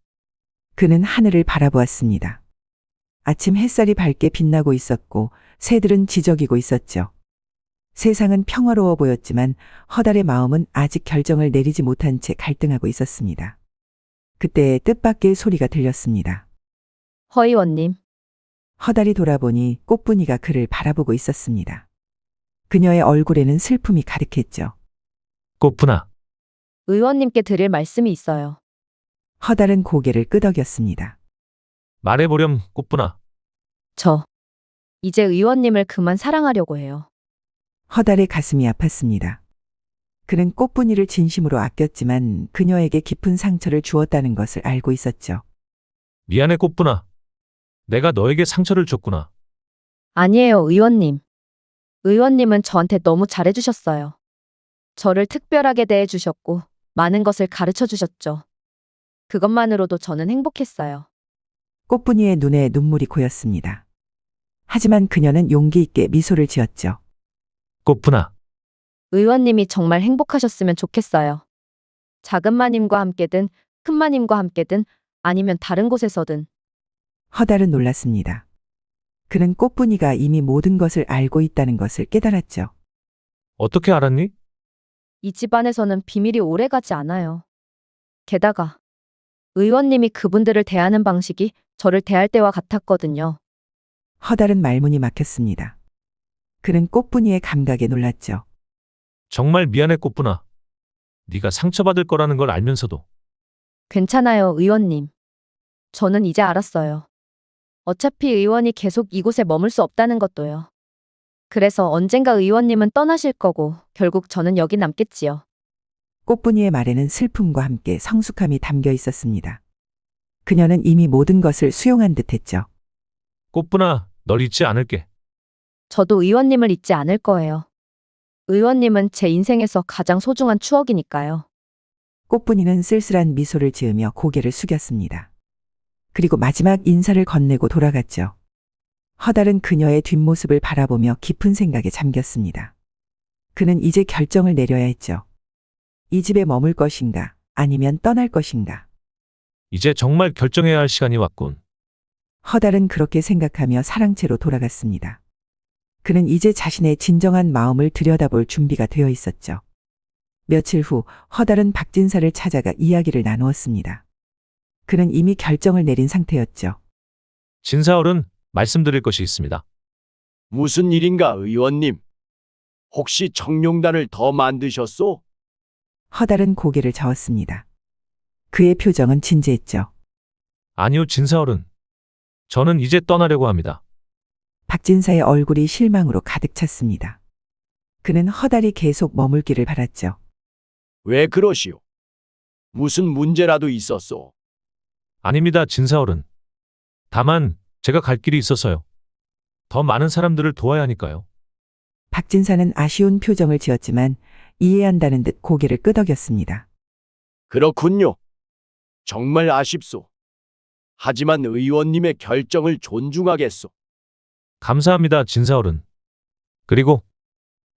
그는 하늘을 바라보았습니다. 아침 햇살이 밝게 빛나고 있었고 새들은 지저귀고 있었죠. 세상은 평화로워 보였지만 허달의 마음은 아직 결정을 내리지 못한 채 갈등하고 있었습니다. 그때 뜻밖의 소리가 들렸습니다. 허의원님, 허달이 돌아보니 꽃분이가 그를 바라보고 있었습니다. 그녀의 얼굴에는 슬픔이 가득했죠. 꽃분아, 의원님께 드릴 말씀이 있어요. 허달은 고개를 끄덕였습니다. 말해보렴, 꽃분아. 저, 이제 의원님을 그만 사랑하려고 해요. 허달의 가슴이 아팠습니다. 그는 꽃분이를 진심으로 아꼈지만 그녀에게 깊은 상처를 주었다는 것을 알고 있었죠. 미안해, 꽃분아. 내가 너에게 상처를 줬구나. 아니에요, 의원님. 의원님은 저한테 너무 잘해주셨어요. 저를 특별하게 대해주셨고, 많은 것을 가르쳐 주셨죠. 그것만으로도 저는 행복했어요. 꽃분이의 눈에 눈물이 고였습니다. 하지만 그녀는 용기 있게 미소를 지었죠. 꽃분아, 의원님이 정말 행복하셨으면 좋겠어요. 작은 마님과 함께든, 큰 마님과 함께든, 아니면 다른 곳에서든. 허달은 놀랐습니다. 그는 꽃분이가 이미 모든 것을 알고 있다는 것을 깨달았죠. 어떻게 알았니? 이 집안에서는 비밀이 오래가지 않아요. 게다가 의원님이 그분들을 대하는 방식이 저를 대할 때와 같았거든요. 허달은 말문이 막혔습니다. 그는 꽃분이의 감각에 놀랐죠. 정말 미안해, 꽃분아. 네가 상처받을 거라는 걸 알면서도. 괜찮아요, 의원님. 저는 이제 알았어요. 어차피 의원이 계속 이곳에 머물 수 없다는 것도요. 그래서 언젠가 의원님은 떠나실 거고 결국 저는 여기 남겠지요. 꽃분이의 말에는 슬픔과 함께 성숙함이 담겨 있었습니다. 그녀는 이미 모든 것을 수용한 듯했죠. 꽃분아, 널 잊지 않을게. 저도 의원님을 잊지 않을 거예요. 의원님은 제 인생에서 가장 소중한 추억이니까요. 꽃분이는 쓸쓸한 미소를 지으며 고개를 숙였습니다. 그리고 마지막 인사를 건네고 돌아갔죠. 허달은 그녀의 뒷모습을 바라보며 깊은 생각에 잠겼습니다. 그는 이제 결정을 내려야 했죠. 이 집에 머물 것인가, 아니면 떠날 것인가. 이제 정말 결정해야 할 시간이 왔군. 허달은 그렇게 생각하며 사랑채로 돌아갔습니다. 그는 이제 자신의 진정한 마음을 들여다볼 준비가 되어 있었죠. 며칠 후 허달은 박진사를 찾아가 이야기를 나누었습니다. 그는 이미 결정을 내린 상태였죠. 진사어른, 말씀드릴 것이 있습니다. 무슨 일인가, 의원님? 혹시 청룡단을 더 만드셨소? 허달은 고개를 저었습니다. 그의 표정은 진지했죠. 아니요, 진사어른. 저는 이제 떠나려고 합니다. 박진사의 얼굴이 실망으로 가득 찼습니다. 그는 허달이 계속 머물기를 바랐죠. 왜 그러시오? 무슨 문제라도 있었소? 아닙니다, 진사어른. 다만 제가 갈 길이 있어서요. 더 많은 사람들을 도와야 하니까요. 박진사는 아쉬운 표정을 지었지만 이해한다는 듯 고개를 끄덕였습니다. 그렇군요. 정말 아쉽소. 하지만 의원님의 결정을 존중하겠소. 감사합니다, 진사어른. 그리고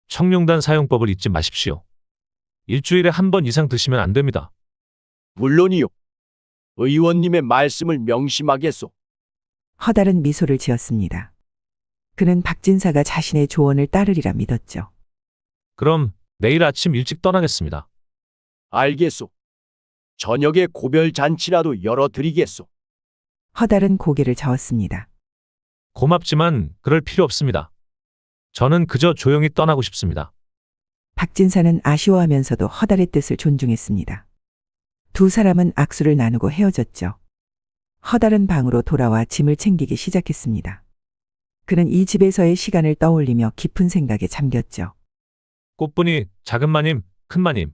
청룡단 사용법을 잊지 마십시오. 일주일에 한 번 이상 드시면 안 됩니다. 물론이요. 의원님의 말씀을 명심하겠소. 허달은 미소를 지었습니다. 그는 박진사가 자신의 조언을 따르리라 믿었죠. 그럼 내일 아침 일찍 떠나겠습니다. 알겠소. 저녁에 고별 잔치라도 열어드리겠소. 허달은 고개를 저었습니다. 고맙지만 그럴 필요 없습니다. 저는 그저 조용히 떠나고 싶습니다. 박진사는 아쉬워하면서도 허달의 뜻을 존중했습니다. 두 사람은 악수를 나누고 헤어졌죠. 허달은 방으로 돌아와 짐을 챙기기 시작했습니다. 그는 이 집에서의 시간을 떠올리며 깊은 생각에 잠겼죠. 꽃분이 작은 마님, 큰 마님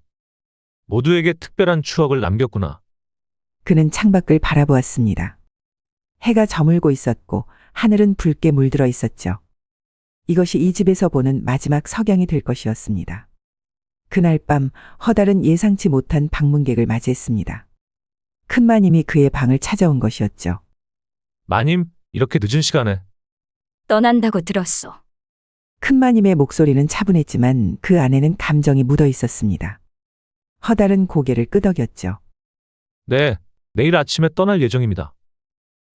모두에게 특별한 추억을 남겼구나. 그는 창밖을 바라보았습니다. 해가 저물고 있었고 하늘은 붉게 물들어 있었죠. 이것이 이 집에서 보는 마지막 석양이 될 것이었습니다. 그날 밤 허달은 예상치 못한 방문객을 맞이했습니다. 큰마님이 그의 방을 찾아온 것이었죠. 마님, 이렇게 늦은 시간에. 떠난다고 들었소. 큰마님의 목소리는 차분했지만 그 안에는 감정이 묻어 있었습니다. 허달은 고개를 끄덕였죠. 네, 내일 아침에 떠날 예정입니다.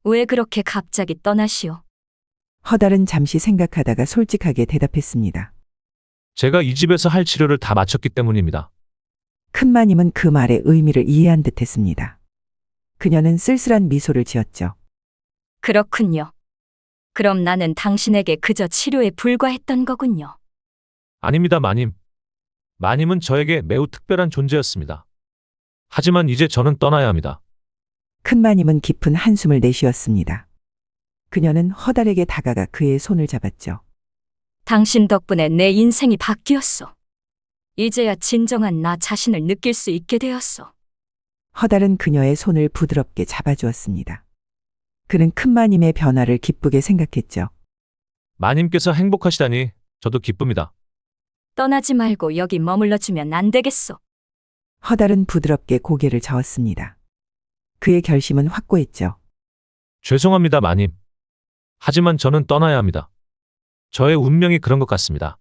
왜 그렇게 갑자기 떠나시오? 허달은 잠시 생각하다가 솔직하게 대답했습니다. 제가 이 집에서 할 치료를 다 마쳤기 때문입니다. 큰마님은 그 말의 의미를 이해한 듯했습니다. 그녀는 쓸쓸한 미소를 지었죠. 그렇군요. 그럼 나는 당신에게 그저 치료에 불과했던 거군요. 아닙니다, 마님. 마님은 저에게 매우 특별한 존재였습니다. 하지만 이제 저는 떠나야 합니다. 큰마님은 깊은 한숨을 내쉬었습니다. 그녀는 허달에게 다가가 그의 손을 잡았죠. 당신 덕분에 내 인생이 바뀌었소. 이제야 진정한 나 자신을 느낄 수 있게 되었소. 허달은 그녀의 손을 부드럽게 잡아주었습니다. 그는 큰마님의 변화를 기쁘게 생각했죠. 마님께서 행복하시다니 저도 기쁩니다. 떠나지 말고 여기 머물러주면 안 되겠소. 허달은 부드럽게 고개를 저었습니다. 그의 결심은 확고했죠. 죄송합니다, 마님. 하지만 저는 떠나야 합니다. 저의 운명이 그런 것 같습니다.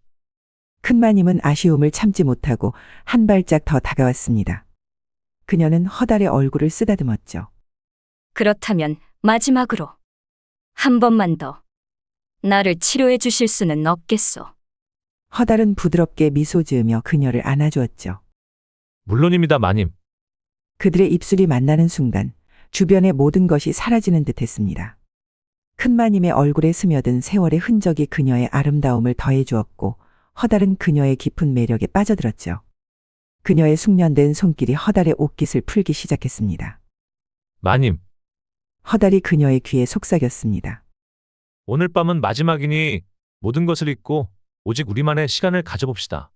큰마님은 아쉬움을 참지 못하고 한 발짝 더 다가왔습니다. 그녀는 허달의 얼굴을 쓰다듬었죠. 그렇다면 마지막으로 한 번만 더 나를 치료해 주실 수는 없겠소. 허달은 부드럽게 미소 지으며 그녀를 안아주었죠. 물론입니다, 마님. 그들의 입술이 만나는 순간 주변의 모든 것이 사라지는 듯했습니다. 큰마님의 얼굴에 스며든 세월의 흔적이 그녀의 아름다움을 더해주었고 허달은 그녀의 깊은 매력에 빠져들었죠. 그녀의 숙련된 손길이 허달의 옷깃을 풀기 시작했습니다. 마님, 허달이 그녀의 귀에 속삭였습니다. 오늘 밤은 마지막이니 모든 것을 잊고 오직 우리만의 시간을 가져봅시다.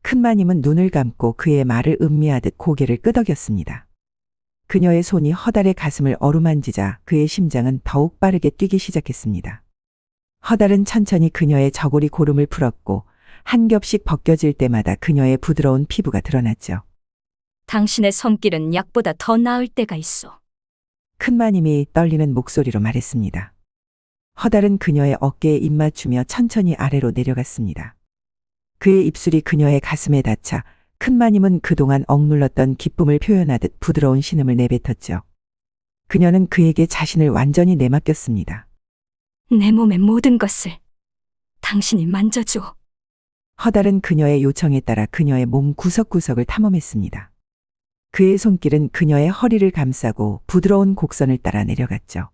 큰마님은 눈을 감고 그의 말을 음미하듯 고개를 끄덕였습니다. 그녀의 손이 허달의 가슴을 어루만지자 그의 심장은 더욱 빠르게 뛰기 시작했습니다. 허달은 천천히 그녀의 저고리 고름을 풀었고 한 겹씩 벗겨질 때마다 그녀의 부드러운 피부가 드러났죠. 당신의 손길은 약보다 더 나을 때가 있어. 큰마님이 떨리는 목소리로 말했습니다. 허달은 그녀의 어깨에 입 맞추며 천천히 아래로 내려갔습니다. 그의 입술이 그녀의 가슴에 닿자 큰마님은 그동안 억눌렀던 기쁨을 표현하듯 부드러운 신음을 내뱉었죠. 그녀는 그에게 자신을 완전히 내맡겼습니다. 내 몸의 모든 것을 당신이 만져줘. 허달은 그녀의 요청에 따라 그녀의 몸 구석구석을 탐험했습니다. 그의 손길은 그녀의 허리를 감싸고 부드러운 곡선을 따라 내려갔죠.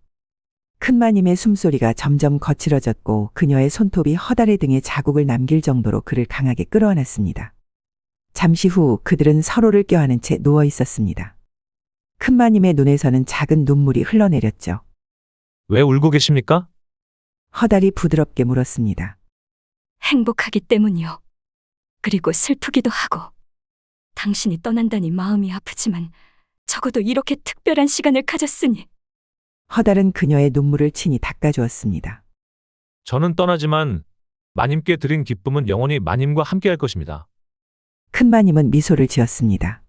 큰마님의 숨소리가 점점 거칠어졌고 그녀의 손톱이 허달의 등에 자국을 남길 정도로 그를 강하게 끌어안았습니다. 잠시 후 그들은 서로를 껴안은 채 누워 있었습니다. 큰마님의 눈에서는 작은 눈물이 흘러내렸죠. 왜 울고 계십니까? 허달이 부드럽게 물었습니다. 행복하기 때문이요. 그리고 슬프기도 하고. 당신이 떠난다니 마음이 아프지만 적어도 이렇게 특별한 시간을 가졌으니. 허달은 그녀의 눈물을 친히 닦아주었습니다. 저는 떠나지만 마님께 드린 기쁨은 영원히 마님과 함께할 것입니다. 큰마님은 미소를 지었습니다.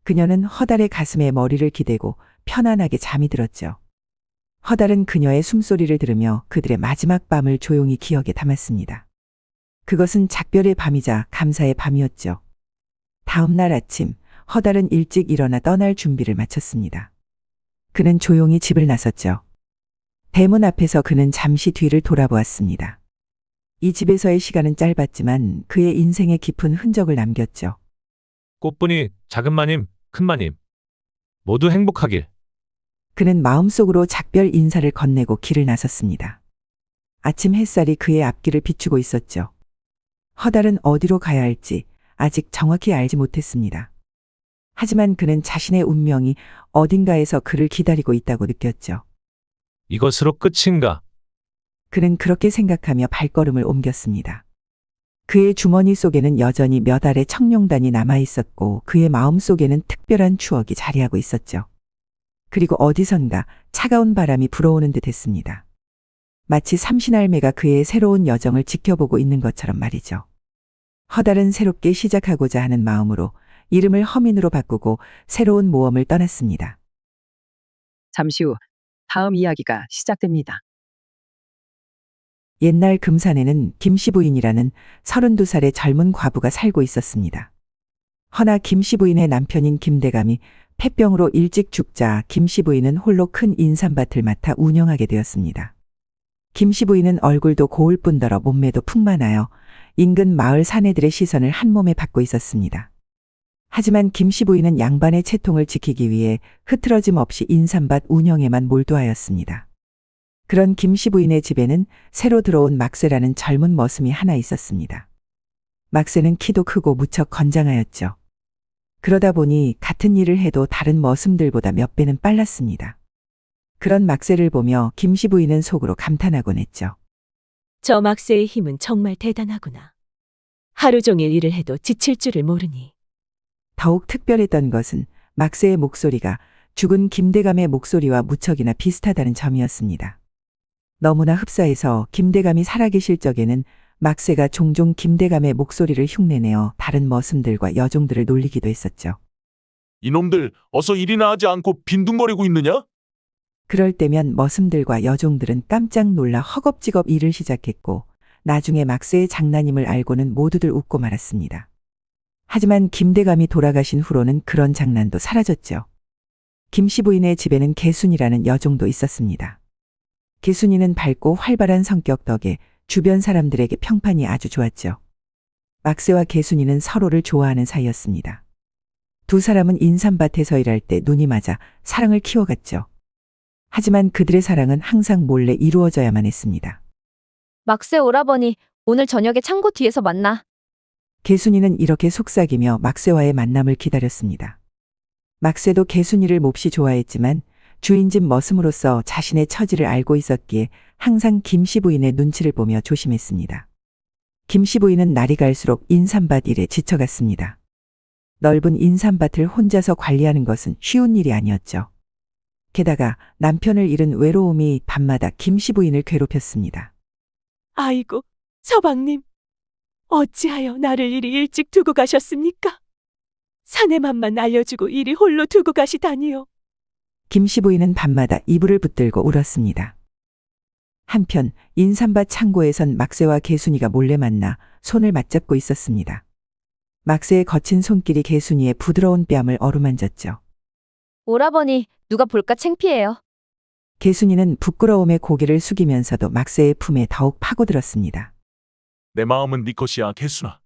그녀는 허달의 가슴에 머리를 기대고 편안하게 잠이 들었죠. 허달은 그녀의 숨소리를 들으며 그들의 마지막 밤을 조용히 기억에 담았습니다. 그것은 작별의 밤이자 감사의 밤이었죠. 다음 날 아침, 허달은 일찍 일어나 떠날 준비를 마쳤습니다. 그는 조용히 집을 나섰죠. 대문 앞에서 그는 잠시 뒤를 돌아보았습니다. 이 집에서의 시간은 짧았지만 그의 인생에 깊은 흔적을 남겼죠. 꽃분이 작은 마님, 큰 마님 모두 행복하길. 그는 마음속으로 작별 인사를 건네고 길을 나섰습니다. 아침 햇살이 그의 앞길을 비추고 있었죠. 허달은 어디로 가야 할지 아직 정확히 알지 못했습니다. 하지만 그는 자신의 운명이 어딘가에서 그를 기다리고 있다고 느꼈죠. 이것으로 끝인가? 그는 그렇게 생각하며 발걸음을 옮겼습니다. 그의 주머니 속에는 여전히 몇 알의 청룡단이 남아 있었고 그의 마음 속에는 특별한 추억이 자리하고 있었죠. 그리고 어디선가 차가운 바람이 불어오는 듯 했습니다. 마치 삼신할매가 그의 새로운 여정을 지켜보고 있는 것처럼 말이죠. 허달은 새롭게 시작하고자 하는 마음으로 이름을 허민으로 바꾸고 새로운 모험을 떠났습니다. 잠시 후 다음 이야기가 시작됩니다. 옛날 금산에는 김씨 부인이라는 32살의 젊은 과부가 살고 있었습니다. 허나 김씨 부인의 남편인 김대감이 폐병으로 일찍 죽자 김씨 부인은 홀로 큰 인삼밭을 맡아 운영하게 되었습니다. 김씨 부인은 얼굴도 고울 뿐더러 몸매도 풍만하여 인근 마을 사내들의 시선을 한 몸에 받고 있었습니다. 하지만 김씨 부인은 양반의 채통을 지키기 위해 흐트러짐 없이 인삼밭 운영에만 몰두하였습니다. 그런 김씨 부인의 집에는 새로 들어온 막쇠라는 젊은 머슴이 하나 있었습니다. 막쇠는 키도 크고 무척 건장하였죠. 그러다 보니 같은 일을 해도 다른 머슴들보다 몇 배는 빨랐습니다. 그런 막쇠를 보며 김씨 부인은 속으로 감탄하곤 했죠. 저 막새의 힘은 정말 대단하구나. 하루 종일 일을 해도 지칠 줄을 모르니. 더욱 특별했던 것은 막쇠의 목소리가 죽은 김대감의 목소리와 무척이나 비슷하다는 점이었습니다. 너무나 흡사해서 김대감이 살아계실 적에는 막쇠가 종종 김대감의 목소리를 흉내내어 다른 머슴들과 여종들을 놀리기도 했었죠. 이놈들 어서 일이나 하지 않고 빈둥거리고 있느냐? 그럴 때면 머슴들과 여종들은 깜짝 놀라 허겁지겁 일을 시작했고 나중에 막쇠의 장난임을 알고는 모두들 웃고 말았습니다. 하지만 김대감이 돌아가신 후로는 그런 장난도 사라졌죠. 김씨 부인의 집에는 개순이라는 여종도 있었습니다. 개순이는 밝고 활발한 성격 덕에 주변 사람들에게 평판이 아주 좋았죠. 막쇠와 개순이는 서로를 좋아하는 사이였습니다. 두 사람은 인삼밭에서 일할 때 눈이 맞아 사랑을 키워갔죠. 하지만 그들의 사랑은 항상 몰래 이루어져야만 했습니다. 막새 오라버니, 오늘 저녁에 창고 뒤에서 만나. 개순이는 이렇게 속삭이며 막쇠와의 만남을 기다렸습니다. 막쇠도 개순이를 몹시 좋아했지만 주인집 머슴으로서 자신의 처지를 알고 있었기에 항상 김씨 부인의 눈치를 보며 조심했습니다. 김씨 부인은 날이 갈수록 인삼밭 일에 지쳐갔습니다. 넓은 인삼밭을 혼자서 관리하는 것은 쉬운 일이 아니었죠. 게다가 남편을 잃은 외로움이 밤마다 김씨 부인을 괴롭혔습니다. 아이고, 서방님. 어찌하여 나를 이리 일찍 두고 가셨습니까? 사내맘만 알려주고 이리 홀로 두고 가시다니요. 김씨 부인은 밤마다 이불을 붙들고 울었습니다. 한편 인삼밭 창고에선 막새와 개순이가 몰래 만나 손을 맞잡고 있었습니다. 막새의 거친 손길이 개순이의 부드러운 뺨을 어루만졌죠. 오라버니, 누가 볼까 창피해요. 개순이는 부끄러움에 고개를 숙이면서도 막새의 품에 더욱 파고들었습니다. 내 마음은 네 것이야, 개순아.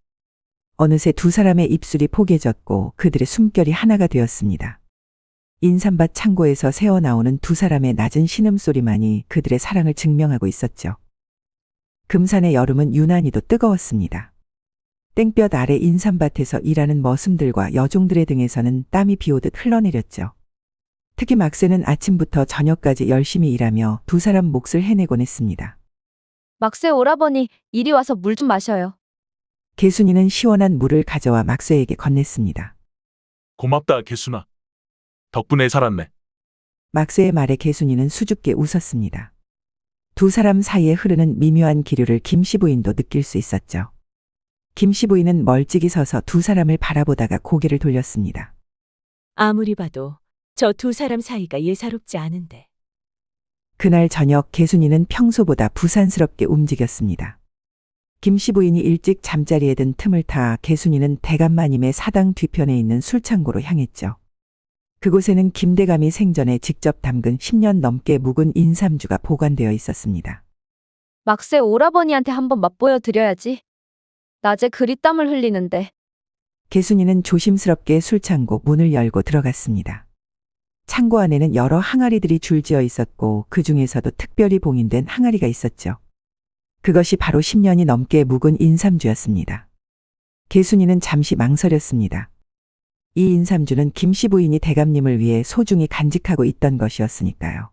어느새 두 사람의 입술이 포개졌고 그들의 숨결이 하나가 되었습니다. 인삼밭 창고에서 새어나오는 두 사람의 낮은 신음소리만이 그들의 사랑을 증명하고 있었죠. 금산의 여름은 유난히도 뜨거웠습니다. 땡볕 아래 인삼밭에서 일하는 머슴들과 여종들의 등에서는 땀이 비오듯 흘러내렸죠. 특히 막새는 아침부터 저녁까지 열심히 일하며 두 사람 몫을 해내곤 했습니다. 막새 오라버니, 이리 와서 물 좀 마셔요. 개순이는 시원한 물을 가져와 막새에게 건넸습니다. 고맙다, 개순아. 덕분에 살았네. 막새의 말에 개순이는 수줍게 웃었습니다. 두 사람 사이에 흐르는 미묘한 기류를 김씨 부인도 느낄 수 있었죠. 김씨 부인은 멀찍이 서서 두 사람을 바라보다가 고개를 돌렸습니다. 아무리 봐도 저 두 사람 사이가 예사롭지 않은데. 그날 저녁 개순이는 평소보다 부산스럽게 움직였습니다. 김씨 부인이 일찍 잠자리에 든 틈을 타 개순이는 대감마님의 사당 뒤편에 있는 술창고로 향했죠. 그곳에는 김대감이 생전에 직접 담근 10년 넘게 묵은 인삼주가 보관되어 있었습니다. 막새 오라버니한테 한번 맛보여 드려야지. 낮에 그리 땀을 흘리는데. 개순이는 조심스럽게 술창고 문을 열고 들어갔습니다. 창고 안에는 여러 항아리들이 줄지어 있었고 그 중에서도 특별히 봉인된 항아리가 있었죠. 그것이 바로 10년이 넘게 묵은 인삼주였습니다. 개순이는 잠시 망설였습니다. 이 인삼주는 김씨 부인이 대감님을 위해 소중히 간직하고 있던 것이었으니까요.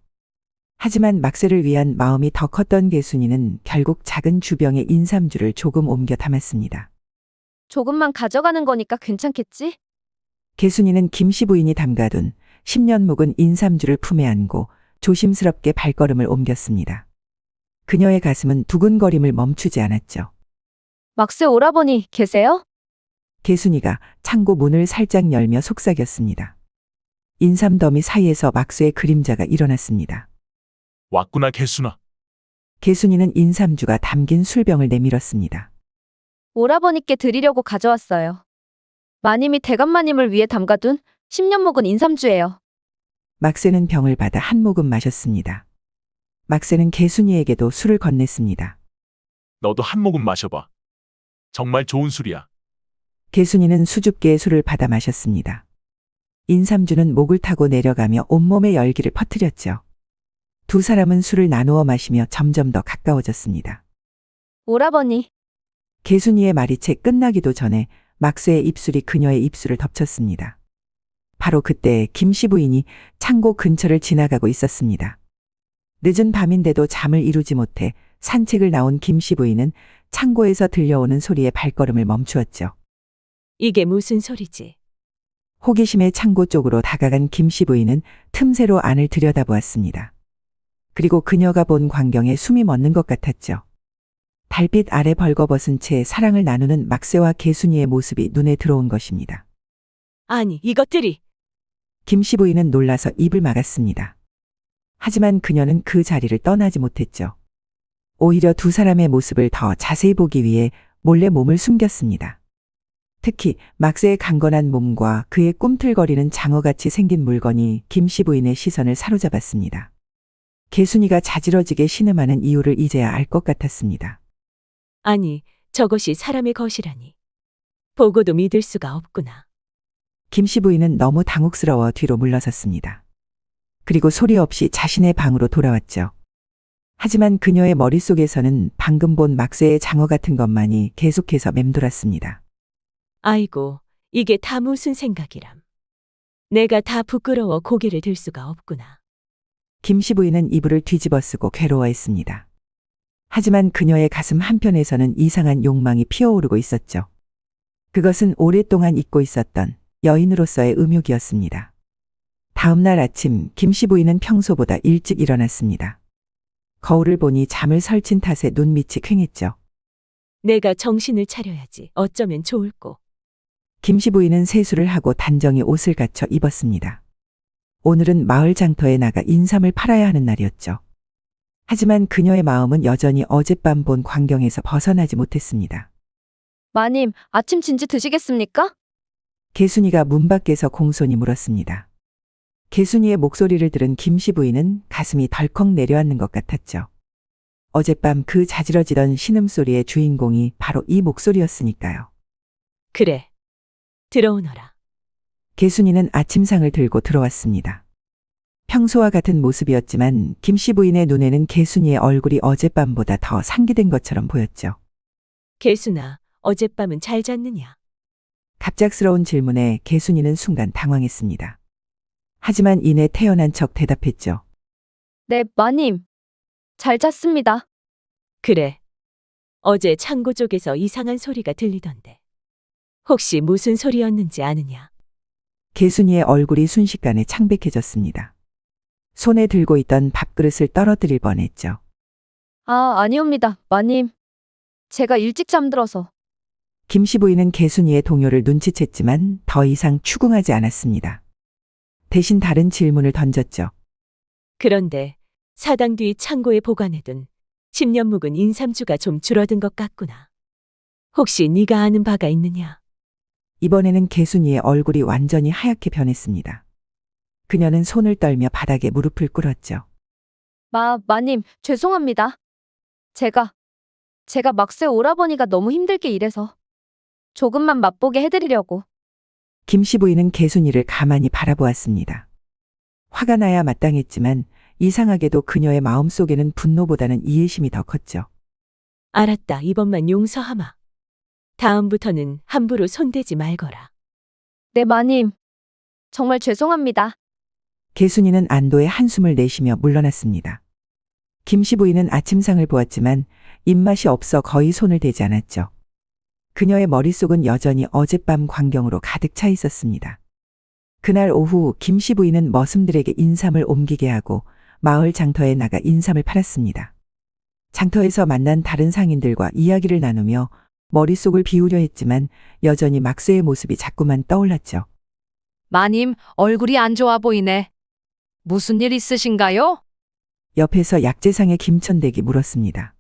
하지만 막새를 위한 마음이 더 컸던 개순이는 결국 작은 주병에 인삼주를 조금 옮겨 담았습니다. 조금만 가져가는 거니까 괜찮겠지? 개순이는 김씨 부인이 담가둔 10년 묵은 인삼주를 품에 안고 조심스럽게 발걸음을 옮겼습니다. 그녀의 가슴은 두근거림을 멈추지 않았죠. 막새 오라버니 계세요? 개순이가 창고 문을 살짝 열며 속삭였습니다. 인삼더미 사이에서 막새의 그림자가 일어났습니다. 왔구나, 개순아. 개순이는 인삼주가 담긴 술병을 내밀었습니다. 오라버니께 드리려고 가져왔어요. 마님이 대감마님을 위해 담가둔 10년 묵은 인삼주예요. 막새는 병을 받아 한 모금 마셨습니다. 막새는 개순이에게도 술을 건넸습니다. 너도 한 모금 마셔봐. 정말 좋은 술이야. 개순이는 수줍게 술을 받아 마셨습니다. 인삼주는 목을 타고 내려가며 온몸에 열기를 퍼뜨렸죠. 두 사람은 술을 나누어 마시며 점점 더 가까워졌습니다. 오라버니, 개순이의 말이 채 끝나기도 전에 막새의 입술이 그녀의 입술을 덮쳤습니다. 바로 그때 김씨 부인이 창고 근처를 지나가고 있었습니다. 늦은 밤인데도 잠을 이루지 못해 산책을 나온 김씨 부인은 창고에서 들려오는 소리에 발걸음을 멈추었죠. 이게 무슨 소리지? 호기심에 창고 쪽으로 다가간 김씨 부인은 틈새로 안을 들여다보았습니다. 그리고 그녀가 본 광경에 숨이 멎는 것 같았죠. 달빛 아래 벌거벗은 채 사랑을 나누는 막새와 개순이의 모습이 눈에 들어온 것입니다. 아니, 이것들이. 김씨 부인은 놀라서 입을 막았습니다. 하지만 그녀는 그 자리를 떠나지 못했죠. 오히려 두 사람의 모습을 더 자세히 보기 위해 몰래 몸을 숨겼습니다. 특히 막새의 강건한 몸과 그의 꿈틀거리는 장어같이 생긴 물건이 김씨 부인의 시선을 사로잡았습니다. 개순이가 자지러지게 신음하는 이유를 이제야 알 것 같았습니다. 아니, 저것이 사람의 것이라니. 보고도 믿을 수가 없구나. 김씨 부인은 너무 당혹스러워 뒤로 물러섰습니다. 그리고 소리 없이 자신의 방으로 돌아왔죠. 하지만 그녀의 머릿속에서는 방금 본 막새의 장어 같은 것만이 계속해서 맴돌았습니다. 아이고, 이게 다 무슨 생각이람. 내가 다 부끄러워 고개를 들 수가 없구나. 김씨 부인은 이불을 뒤집어 쓰고 괴로워했습니다. 하지만 그녀의 가슴 한편에서는 이상한 욕망이 피어오르고 있었죠. 그것은 오랫동안 잊고 있었던 여인으로서의 음욕이었습니다. 다음 날 아침 김씨 부인은 평소보다 일찍 일어났습니다. 거울을 보니 잠을 설친 탓에 눈밑이 퀭했죠. 내가 정신을 차려야지. 어쩌면 좋을꼬. 김씨 부인은 세수를 하고 단정히 옷을 갖춰 입었습니다. 오늘은 마을 장터에 나가 인삼을 팔아야 하는 날이었죠. 하지만 그녀의 마음은 여전히 어젯밤 본 광경에서 벗어나지 못했습니다. 마님, 아침 진지 드시겠습니까? 개순이가 문 밖에서 공손히 물었습니다. 개순이의 목소리를 들은 김씨 부인은 가슴이 덜컥 내려앉는 것 같았죠. 어젯밤 그 자지러지던 신음소리의 주인공이 바로 이 목소리였으니까요. 그래. 들어오너라. 개순이는 아침상을 들고 들어왔습니다. 평소와 같은 모습이었지만 김씨 부인의 눈에는 개순이의 얼굴이 어젯밤보다 더 상기된 것처럼 보였죠. 개순아, 어젯밤은 잘 잤느냐? 갑작스러운 질문에 개순이는 순간 당황했습니다. 하지만 이내 태연한 척 대답했죠. 네, 마님. 잘 잤습니다. 그래. 어제 창고 쪽에서 이상한 소리가 들리던데. 혹시 무슨 소리였는지 아느냐? 개순이의 얼굴이 순식간에 창백해졌습니다. 손에 들고 있던 밥그릇을 떨어뜨릴 뻔했죠. 아, 아니옵니다, 마님. 제가 일찍 잠들어서. 김씨 부인은 개순이의 동요를 눈치챘지만 더 이상 추궁하지 않았습니다. 대신 다른 질문을 던졌죠. 그런데 사당 뒤 창고에 보관해둔 10년 묵은 인삼주가 좀 줄어든 것 같구나. 혹시 네가 아는 바가 있느냐? 이번에는 개순이의 얼굴이 완전히 하얗게 변했습니다. 그녀는 손을 떨며 바닥에 무릎을 꿇었죠. 마님, 죄송합니다. 제가 막새 오라버니가 너무 힘들게 일해서 조금만 맛보게 해드리려고. 김씨 부인은 개순이를 가만히 바라보았습니다. 화가 나야 마땅했지만 이상하게도 그녀의 마음속에는 분노보다는 이해심이 더 컸죠. 알았다. 이번만 용서하마. 다음부터는 함부로 손대지 말거라. 네, 마님. 정말 죄송합니다. 개순이는 안도의 한숨을 내쉬며 물러났습니다. 김씨 부인은 아침상을 보았지만 입맛이 없어 거의 손을 대지 않았죠. 그녀의 머릿속은 여전히 어젯밤 광경으로 가득 차 있었습니다. 그날 오후 김씨 부인은 머슴들에게 인삼을 옮기게 하고 마을 장터에 나가 인삼을 팔았습니다. 장터에서 만난 다른 상인들과 이야기를 나누며 머릿속을 비우려 했지만 여전히 막쇠의 모습이 자꾸만 떠올랐죠. 마님, 얼굴이 안 좋아 보이네. 무슨 일 있으신가요? 옆에서 약재상의 김천댁이 물었습니다.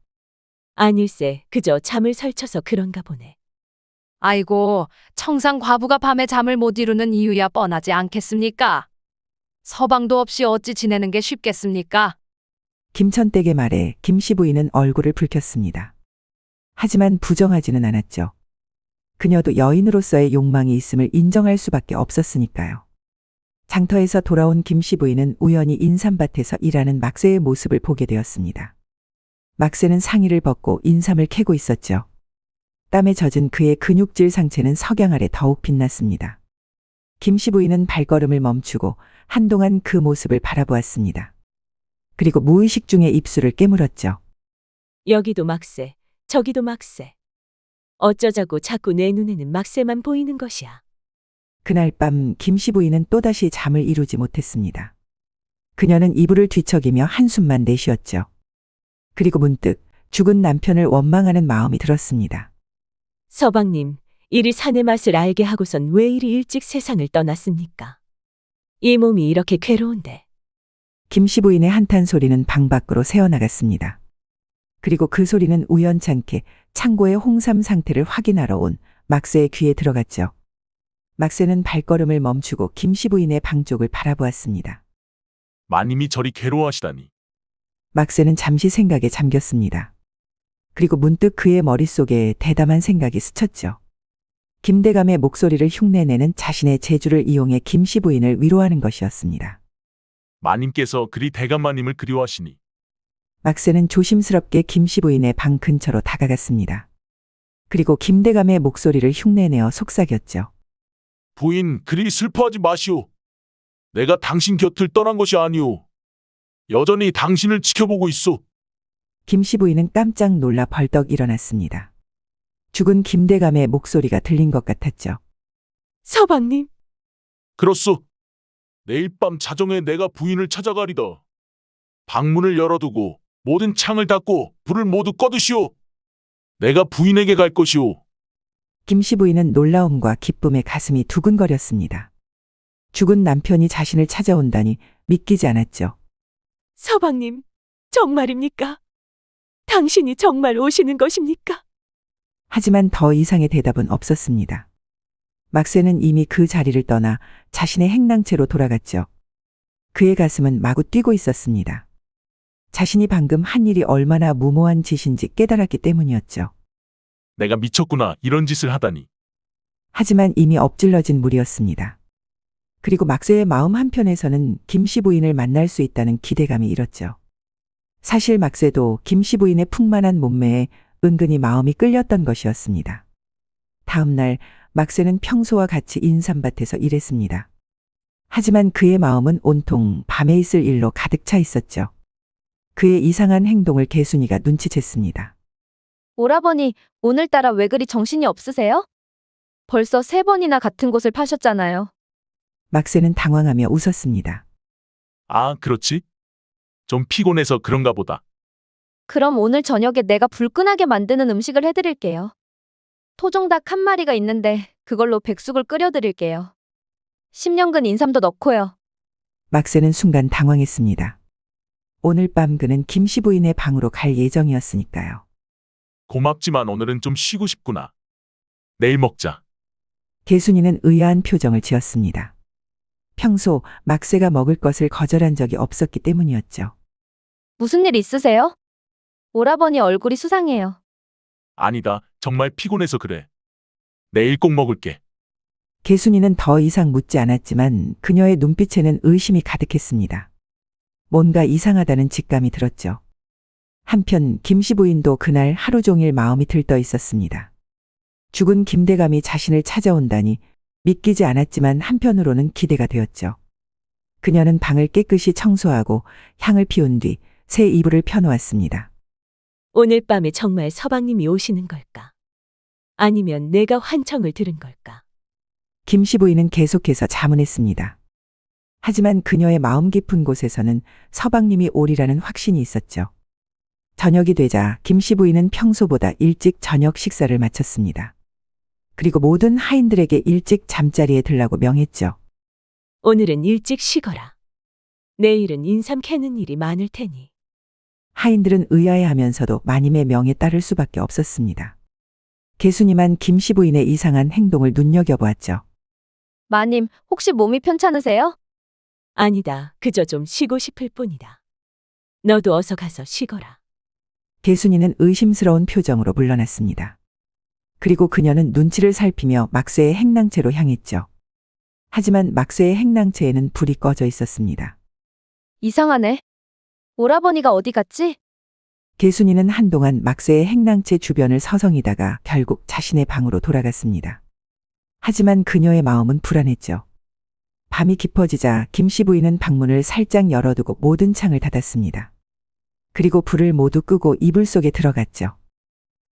아닐세, 그저 잠을 설쳐서 그런가 보네. 아이고, 청상 과부가 밤에 잠을 못 이루는 이유야 뻔하지 않겠습니까? 서방도 없이 어찌 지내는 게 쉽겠습니까? 김천댁의 말에 김씨 부인은 얼굴을 붉혔습니다. 하지만 부정하지는 않았죠. 그녀도 여인으로서의 욕망이 있음을 인정할 수밖에 없었으니까요. 장터에서 돌아온 김씨 부인은 우연히 인삼밭에서 일하는 막쇠의 모습을 보게 되었습니다. 막쇠는 상의를 벗고 인삼을 캐고 있었죠. 땀에 젖은 그의 근육질 상체는 석양 아래 더욱 빛났습니다. 김씨 부인은 발걸음을 멈추고 한동안 그 모습을 바라보았습니다. 그리고 무의식 중에 입술을 깨물었죠. 여기도 막새, 저기도 막새. 어쩌자고 자꾸 내 눈에는 막새만 보이는 것이야. 그날 밤 김씨 부인은 또다시 잠을 이루지 못했습니다. 그녀는 이불을 뒤척이며 한숨만 내쉬었죠. 그리고 문득 죽은 남편을 원망하는 마음이 들었습니다. 서방님, 이리 산의 맛을 알게 하고선 왜 이리 일찍 세상을 떠났습니까? 이 몸이 이렇게 괴로운데. 김씨 부인의 한탄 소리는 방 밖으로 새어나갔습니다. 그리고 그 소리는 우연찮게 창고의 홍삼 상태를 확인하러 온 막쇠의 귀에 들어갔죠. 막쇠는 발걸음을 멈추고 김씨 부인의 방 쪽을 바라보았습니다. 마님이 저리 괴로워하시다니. 막쇠는 잠시 생각에 잠겼습니다. 그리고 문득 그의 머릿속에 대담한 생각이 스쳤죠. 김대감의 목소리를 흉내내는 자신의 재주를 이용해 김씨 부인을 위로하는 것이었습니다. 마님께서 그리 대감마님을 그리워하시니. 막쇠는 조심스럽게 김씨 부인의 방 근처로 다가갔습니다. 그리고 김대감의 목소리를 흉내내어 속삭였죠. 부인, 그리 슬퍼하지 마시오. 내가 당신 곁을 떠난 것이 아니오. 여전히 당신을 지켜보고 있소. 김씨 부인은 깜짝 놀라 벌떡 일어났습니다. 죽은 김대감의 목소리가 들린 것 같았죠. 서방님, 그렇소. 내일 밤 자정에 내가 부인을 찾아가리다. 방문을 열어두고 모든 창을 닫고 불을 모두 꺼두시오. 내가 부인에게 갈 것이오. 김씨 부인은 놀라움과 기쁨에 가슴이 두근거렸습니다. 죽은 남편이 자신을 찾아온다니 믿기지 않았죠. 서방님, 정말입니까? 당신이 정말 오시는 것입니까? 하지만 더 이상의 대답은 없었습니다. 막새는 이미 그 자리를 떠나 자신의 행랑채로 돌아갔죠. 그의 가슴은 마구 뛰고 있었습니다. 자신이 방금 한 일이 얼마나 무모한 짓인지 깨달았기 때문이었죠. 내가 미쳤구나. 이런 짓을 하다니. 하지만 이미 엎질러진 물이었습니다. 그리고 막새의 마음 한편에서는 김씨 부인을 만날 수 있다는 기대감이 일었죠. 사실 막새도 김씨 부인의 풍만한 몸매에 은근히 마음이 끌렸던 것이었습니다. 다음 날 막새는 평소와 같이 인삼밭에서 일했습니다. 하지만 그의 마음은 온통 밤에 있을 일로 가득 차 있었죠. 그의 이상한 행동을 개순이가 눈치챘습니다. 오라버니, 오늘따라 왜 그리 정신이 없으세요? 벌써 3번이나 같은 곳을 파셨잖아요. 막새는 당황하며 웃었습니다. 아, 그렇지? 좀 피곤해서 그런가 보다. 그럼 오늘 저녁에 내가 불끈하게 만드는 음식을 해드릴게요. 토종닭 한 마리가 있는데 그걸로 백숙을 끓여드릴게요. 10년근 인삼도 넣고요. 막새는 순간 당황했습니다. 오늘 밤 그는 김씨 부인의 방으로 갈 예정이었으니까요. 고맙지만 오늘은 좀 쉬고 싶구나. 내일 먹자. 개순이는 의아한 표정을 지었습니다. 평소 막새가 먹을 것을 거절한 적이 없었기 때문이었죠. 무슨 일 있으세요? 오라버니 얼굴이 수상해요. 아니다. 정말 피곤해서 그래. 내일 꼭 먹을게. 개순이는 더 이상 묻지 않았지만 그녀의 눈빛에는 의심이 가득했습니다. 뭔가 이상하다는 직감이 들었죠. 한편 김씨 부인도 그날 하루 종일 마음이 들떠 있었습니다. 죽은 김대감이 자신을 찾아온다니 믿기지 않았지만 한편으로는 기대가 되었죠. 그녀는 방을 깨끗이 청소하고 향을 피운 뒤 새 이불을 펴놓았습니다. 오늘 밤에 정말 서방님이 오시는 걸까? 아니면 내가 환청을 들은 걸까? 김씨 부인은 계속해서 자문했습니다. 하지만 그녀의 마음 깊은 곳에서는 서방님이 오리라는 확신이 있었죠. 저녁이 되자 김씨 부인은 평소보다 일찍 저녁 식사를 마쳤습니다. 그리고 모든 하인들에게 일찍 잠자리에 들라고 명했죠. 오늘은 일찍 쉬거라. 내일은 인삼 캐는 일이 많을 테니. 하인들은 의아해하면서도 마님의 명에 따를 수밖에 없었습니다. 개순이만 김씨 부인의 이상한 행동을 눈여겨보았죠. 마님, 혹시 몸이 편찮으세요? 아니다. 그저 좀 쉬고 싶을 뿐이다. 너도 어서 가서 쉬거라. 개순이는 의심스러운 표정으로 물러났습니다. 그리고 그녀는 눈치를 살피며 막새의 행랑채로 향했죠. 하지만 막새의 행랑채에는 불이 꺼져 있었습니다. 이상하네. 오라버니가 어디 갔지? 개순이는 한동안 막새의 행랑채 주변을 서성이다가 결국 자신의 방으로 돌아갔습니다. 하지만 그녀의 마음은 불안했죠. 밤이 깊어지자 김씨 부인은 방문을 살짝 열어두고 모든 창을 닫았습니다. 그리고 불을 모두 끄고 이불 속에 들어갔죠.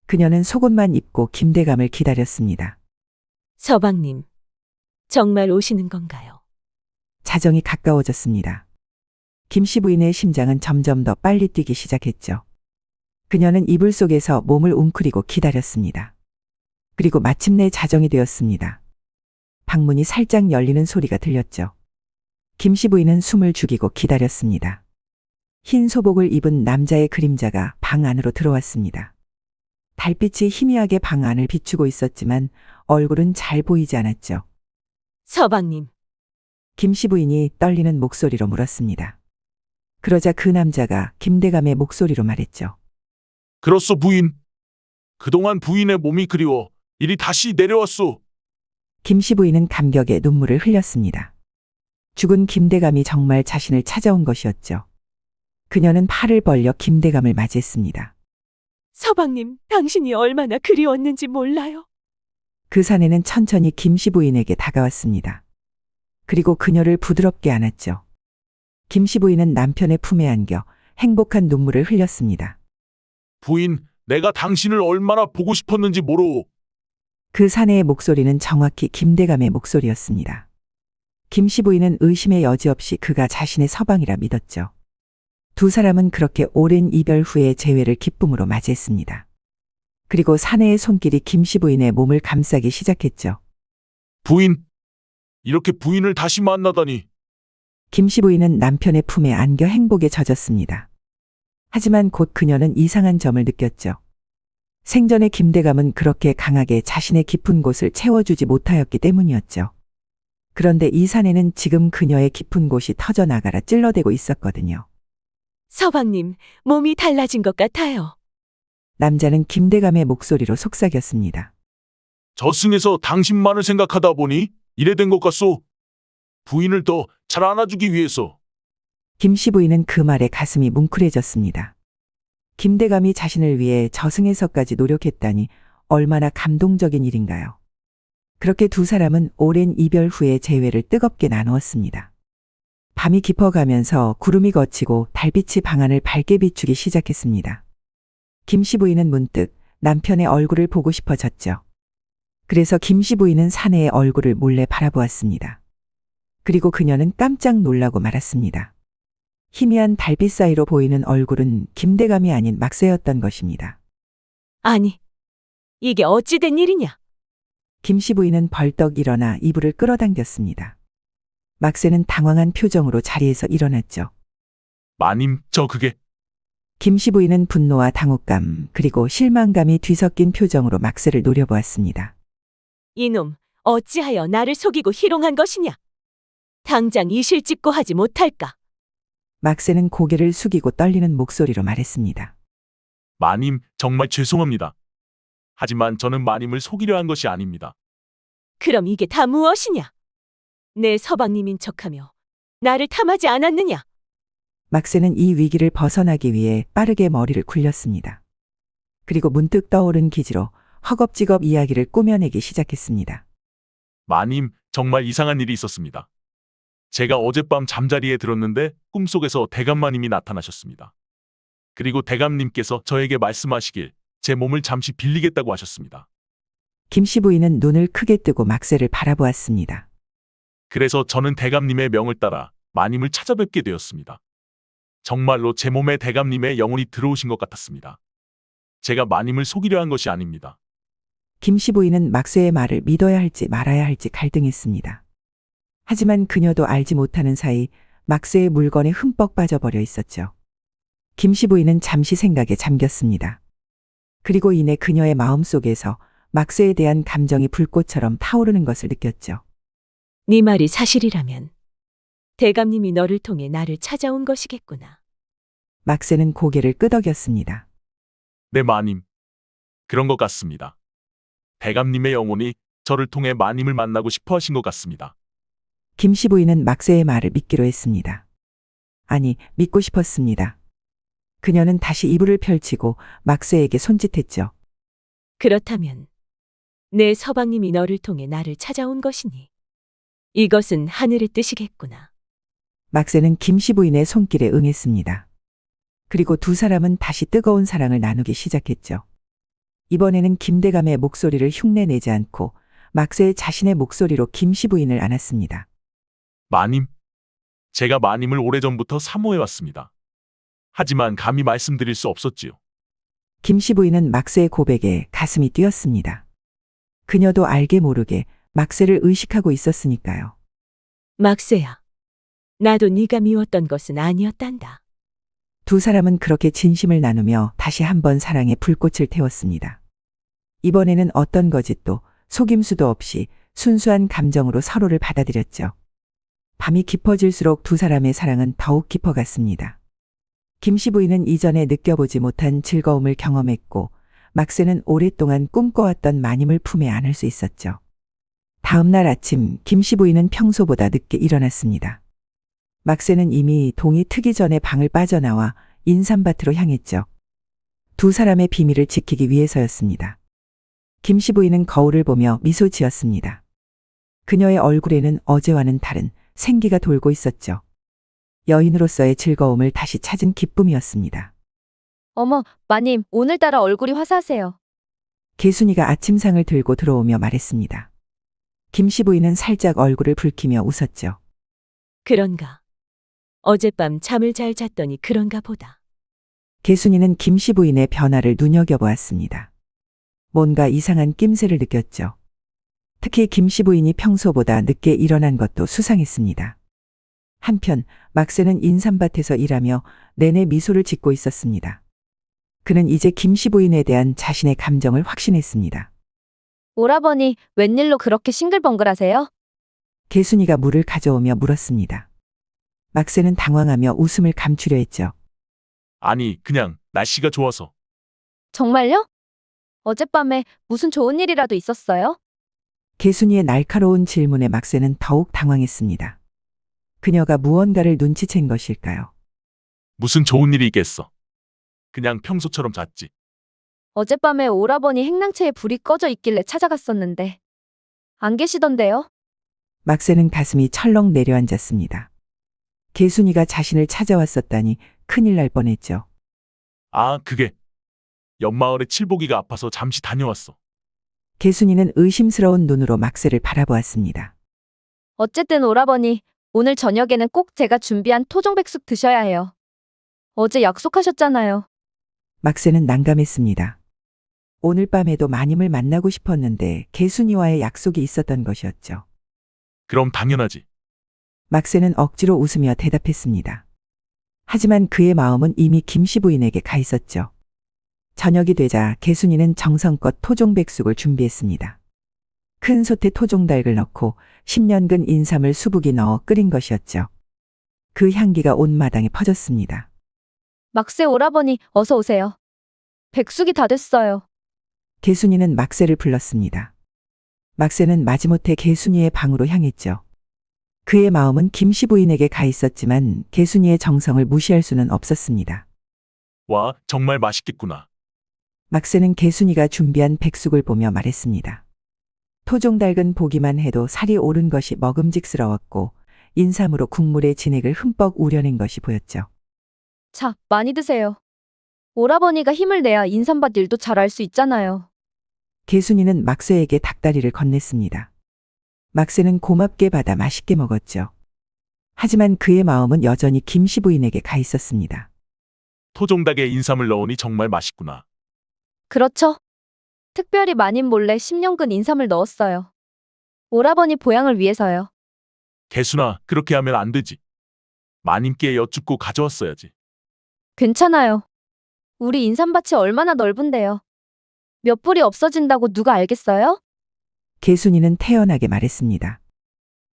그녀는 속옷만 입고 김대감을 기다렸습니다. 서방님, 정말 오시는 건가요? 자정이 가까워졌습니다. 김씨 부인의 심장은 점점 더 빨리 뛰기 시작했죠. 그녀는 이불 속에서 몸을 웅크리고 기다렸습니다. 그리고 마침내 자정이 되었습니다. 방문이 살짝 열리는 소리가 들렸죠. 김씨 부인은 숨을 죽이고 기다렸습니다. 흰 소복을 입은 남자의 그림자가 방 안으로 들어왔습니다. 달빛이 희미하게 방 안을 비추고 있었지만 얼굴은 잘 보이지 않았죠. 서방님. 김씨 부인이 떨리는 목소리로 물었습니다. 그러자 그 남자가 김대감의 목소리로 말했죠. 그렇소, 부인. 그동안 부인의 몸이 그리워 이리 다시 내려왔소. 김씨 부인은 감격에 눈물을 흘렸습니다. 죽은 김대감이 정말 자신을 찾아온 것이었죠. 그녀는 팔을 벌려 김대감을 맞이했습니다. 서방님, 당신이 얼마나 그리웠는지 몰라요. 그 사내는 천천히 김씨 부인에게 다가왔습니다. 그리고 그녀를 부드럽게 안았죠. 김씨 부인은 남편의 품에 안겨 행복한 눈물을 흘렸습니다. 부인, 내가 당신을 얼마나 보고 싶었는지 모르오. 그 사내의 목소리는 정확히 김대감의 목소리였습니다. 김씨 부인은 의심의 여지 없이 그가 자신의 서방이라 믿었죠. 두 사람은 그렇게 오랜 이별 후에 재회를 기쁨으로 맞이했습니다. 그리고 사내의 손길이 김씨 부인의 몸을 감싸기 시작했죠. 부인, 이렇게 부인을 다시 만나다니. 김씨 부인은 남편의 품에 안겨 행복에 젖었습니다. 하지만 곧 그녀는 이상한 점을 느꼈죠. 생전에 김대감은 그렇게 강하게 자신의 깊은 곳을 채워주지 못하였기 때문이었죠. 그런데 이 사내는 지금 그녀의 깊은 곳이 터져나가라 찔러대고 있었거든요. 서방님, 몸이 달라진 것 같아요. 남자는 김대감의 목소리로 속삭였습니다. 저승에서 당신만을 생각하다 보니 이래 된 것 같소. 부인을 더 잘 안아주기 위해서. 김씨 부인은 그 말에 가슴이 뭉클해졌습니다. 김대감이 자신을 위해 저승에서까지 노력했다니 얼마나 감동적인 일인가요. 그렇게 두 사람은 오랜 이별 후에 재회를 뜨겁게 나누었습니다. 밤이 깊어가면서 구름이 걷히고 달빛이 방안을 밝게 비추기 시작했습니다. 김씨 부인은 문득 남편의 얼굴을 보고 싶어졌죠. 그래서 김씨 부인은 사내의 얼굴을 몰래 바라보았습니다. 그리고 그녀는 깜짝 놀라고 말았습니다. 희미한 달빛 사이로 보이는 얼굴은 김대감이 아닌 막새였던 것입니다. 아니, 이게 어찌 된 일이냐? 김씨 부인은 벌떡 일어나 이불을 끌어당겼습니다. 막새는 당황한 표정으로 자리에서 일어났죠. 마님, 저 그게. 김씨 부인은 분노와 당혹감 그리고 실망감이 뒤섞인 표정으로 막새를 노려보았습니다. 이놈, 어찌하여 나를 속이고 희롱한 것이냐? 당장 이실 찍고 하지 못할까? 막새는 고개를 숙이고 떨리는 목소리로 말했습니다. 마님, 정말 죄송합니다. 하지만 저는 마님을 속이려 한 것이 아닙니다. 그럼 이게 다 무엇이냐? 내 서방님인 척하며 나를 탐하지 않았느냐? 막새는 이 위기를 벗어나기 위해 빠르게 머리를 굴렸습니다. 그리고 문득 떠오른 기지로 허겁지겁 이야기를 꾸며내기 시작했습니다. 마님, 정말 이상한 일이 있었습니다. 제가 어젯밤 잠자리에 들었는데 꿈속에서 대감마님이 나타나셨습니다. 그리고 대감님께서 저에게 말씀하시길 제 몸을 잠시 빌리겠다고 하셨습니다. 김씨 부인은 눈을 크게 뜨고 막새를 바라보았습니다. 그래서 저는 대감님의 명을 따라 마님을 찾아뵙게 되었습니다. 정말로 제 몸에 대감님의 영혼이 들어오신 것 같았습니다. 제가 마님을 속이려 한 것이 아닙니다. 김씨 부인은 막새의 말을 믿어야 할지 말아야 할지 갈등했습니다. 하지만 그녀도 알지 못하는 사이 막새의 물건에 흠뻑 빠져버려 있었죠. 김씨 부인은 잠시 생각에 잠겼습니다. 그리고 이내 그녀의 마음속에서 막새에 대한 감정이 불꽃처럼 타오르는 것을 느꼈죠. 네 말이 사실이라면 대감님이 너를 통해 나를 찾아온 것이겠구나. 막새는 고개를 끄덕였습니다. 네, 마님. 그런 것 같습니다. 대감님의 영혼이 저를 통해 마님을 만나고 싶어 하신 것 같습니다. 김씨 부인은 막새의 말을 믿기로 했습니다. 아니, 믿고 싶었습니다. 그녀는 다시 이불을 펼치고 막새에게 손짓했죠. 그렇다면 내 서방님이 너를 통해 나를 찾아온 것이니 이것은 하늘의 뜻이겠구나. 막새는 김씨 부인의 손길에 응했습니다. 그리고 두 사람은 다시 뜨거운 사랑을 나누기 시작했죠. 이번에는 김대감의 목소리를 흉내내지 않고 막새 자신의 목소리로 김씨 부인을 안았습니다. 마님, 제가 마님을 오래전부터 사모해왔습니다. 하지만 감히 말씀드릴 수 없었지요. 김씨 부인은 막새의 고백에 가슴이 뛰었습니다. 그녀도 알게 모르게 막새를 의식하고 있었으니까요. 막새야, 나도 네가 미웠던 것은 아니었단다. 두 사람은 그렇게 진심을 나누며 다시 한번 사랑의 불꽃을 태웠습니다. 이번에는 어떤 거짓도 속임수도 없이 순수한 감정으로 서로를 받아들였죠. 밤이 깊어질수록 두 사람의 사랑은 더욱 깊어갔습니다. 김씨 부인은 이전에 느껴보지 못한 즐거움을 경험했고 막새는 오랫동안 꿈꿔왔던 마님을 품에 안을 수 있었죠. 다음 날 아침 김씨 부인은 평소보다 늦게 일어났습니다. 막새는 이미 동이 트기 전에 방을 빠져나와 인삼밭으로 향했죠. 두 사람의 비밀을 지키기 위해서였습니다. 김씨 부인은 거울을 보며 미소 지었습니다. 그녀의 얼굴에는 어제와는 다른 생기가 돌고 있었죠. 여인으로서의 즐거움을 다시 찾은 기쁨이었습니다. 어머, 마님, 오늘따라 얼굴이 화사하세요. 개순이가 아침상을 들고 들어오며 말했습니다. 김씨 부인은 살짝 얼굴을 붉히며 웃었죠. 그런가? 어젯밤 잠을 잘 잤더니 그런가 보다. 개순이는 김씨 부인의 변화를 눈여겨보았습니다. 뭔가 이상한 낌새를 느꼈죠. 특히 김씨 부인이 평소보다 늦게 일어난 것도 수상했습니다. 한편 막새는 인삼밭에서 일하며 내내 미소를 짓고 있었습니다. 그는 이제 김씨 부인에 대한 자신의 감정을 확신했습니다. 오라버니, 웬일로 그렇게 싱글벙글하세요? 개순이가 물을 가져오며 물었습니다. 막새는 당황하며 웃음을 감추려 했죠. 아니, 그냥 날씨가 좋아서. 정말요? 어젯밤에 무슨 좋은 일이라도 있었어요? 개순이의 날카로운 질문에 막새는 더욱 당황했습니다. 그녀가 무언가를 눈치챈 것일까요? 무슨 좋은 일이 있겠어. 그냥 평소처럼 잤지. 어젯밤에 오라버니 행랑채에 불이 꺼져 있길래 찾아갔었는데 안 계시던데요? 막새는 가슴이 철렁 내려앉았습니다. 개순이가 자신을 찾아왔었다니 큰일 날 뻔했죠. 아, 그게 옆마을에 칠복이가 아파서 잠시 다녀왔어. 개순이는 의심스러운 눈으로 막새를 바라보았습니다. 어쨌든 오라버니, 오늘 저녁에는 꼭 제가 준비한 토종백숙 드셔야 해요. 어제 약속하셨잖아요. 막새는 난감했습니다. 오늘 밤에도 마님을 만나고 싶었는데 개순이와의 약속이 있었던 것이었죠. 그럼 당연하지. 막새는 억지로 웃으며 대답했습니다. 하지만 그의 마음은 이미 김씨 부인에게 가 있었죠. 저녁이 되자 개순이는 정성껏 토종백숙을 준비했습니다. 큰 솥에 토종닭을 넣고 10년근 인삼을 수북이 넣어 끓인 것이었죠. 그 향기가 온 마당에 퍼졌습니다. 막새 오라버니, 어서 오세요. 백숙이 다 됐어요. 개순이는 막새를 불렀습니다. 막새는 마지못해 개순이의 방으로 향했죠. 그의 마음은 김씨 부인에게 가 있었지만 개순이의 정성을 무시할 수는 없었습니다. 와, 정말 맛있겠구나. 막새는 개순이가 준비한 백숙을 보며 말했습니다. 토종닭은 보기만 해도 살이 오른 것이 먹음직스러웠고 인삼으로 국물의 진액을 흠뻑 우려낸 것이 보였죠. 자, 많이 드세요. 오라버니가 힘을 내야 인삼밭 일도 잘할 수 있잖아요. 개순이는 막새에게 닭다리를 건넸습니다. 막새는 고맙게 받아 맛있게 먹었죠. 하지만 그의 마음은 여전히 김씨 부인에게 가 있었습니다. 토종닭에 인삼을 넣으니 정말 맛있구나. 그렇죠? 특별히 마님 몰래 10년근 인삼을 넣었어요. 오라버니 보양을 위해서요. 개순아, 그렇게 하면 안 되지. 마님께 여쭙고 가져왔어야지. 괜찮아요. 우리 인삼밭이 얼마나 넓은데요. 몇 불이 없어진다고 누가 알겠어요? 개순이는 태연하게 말했습니다.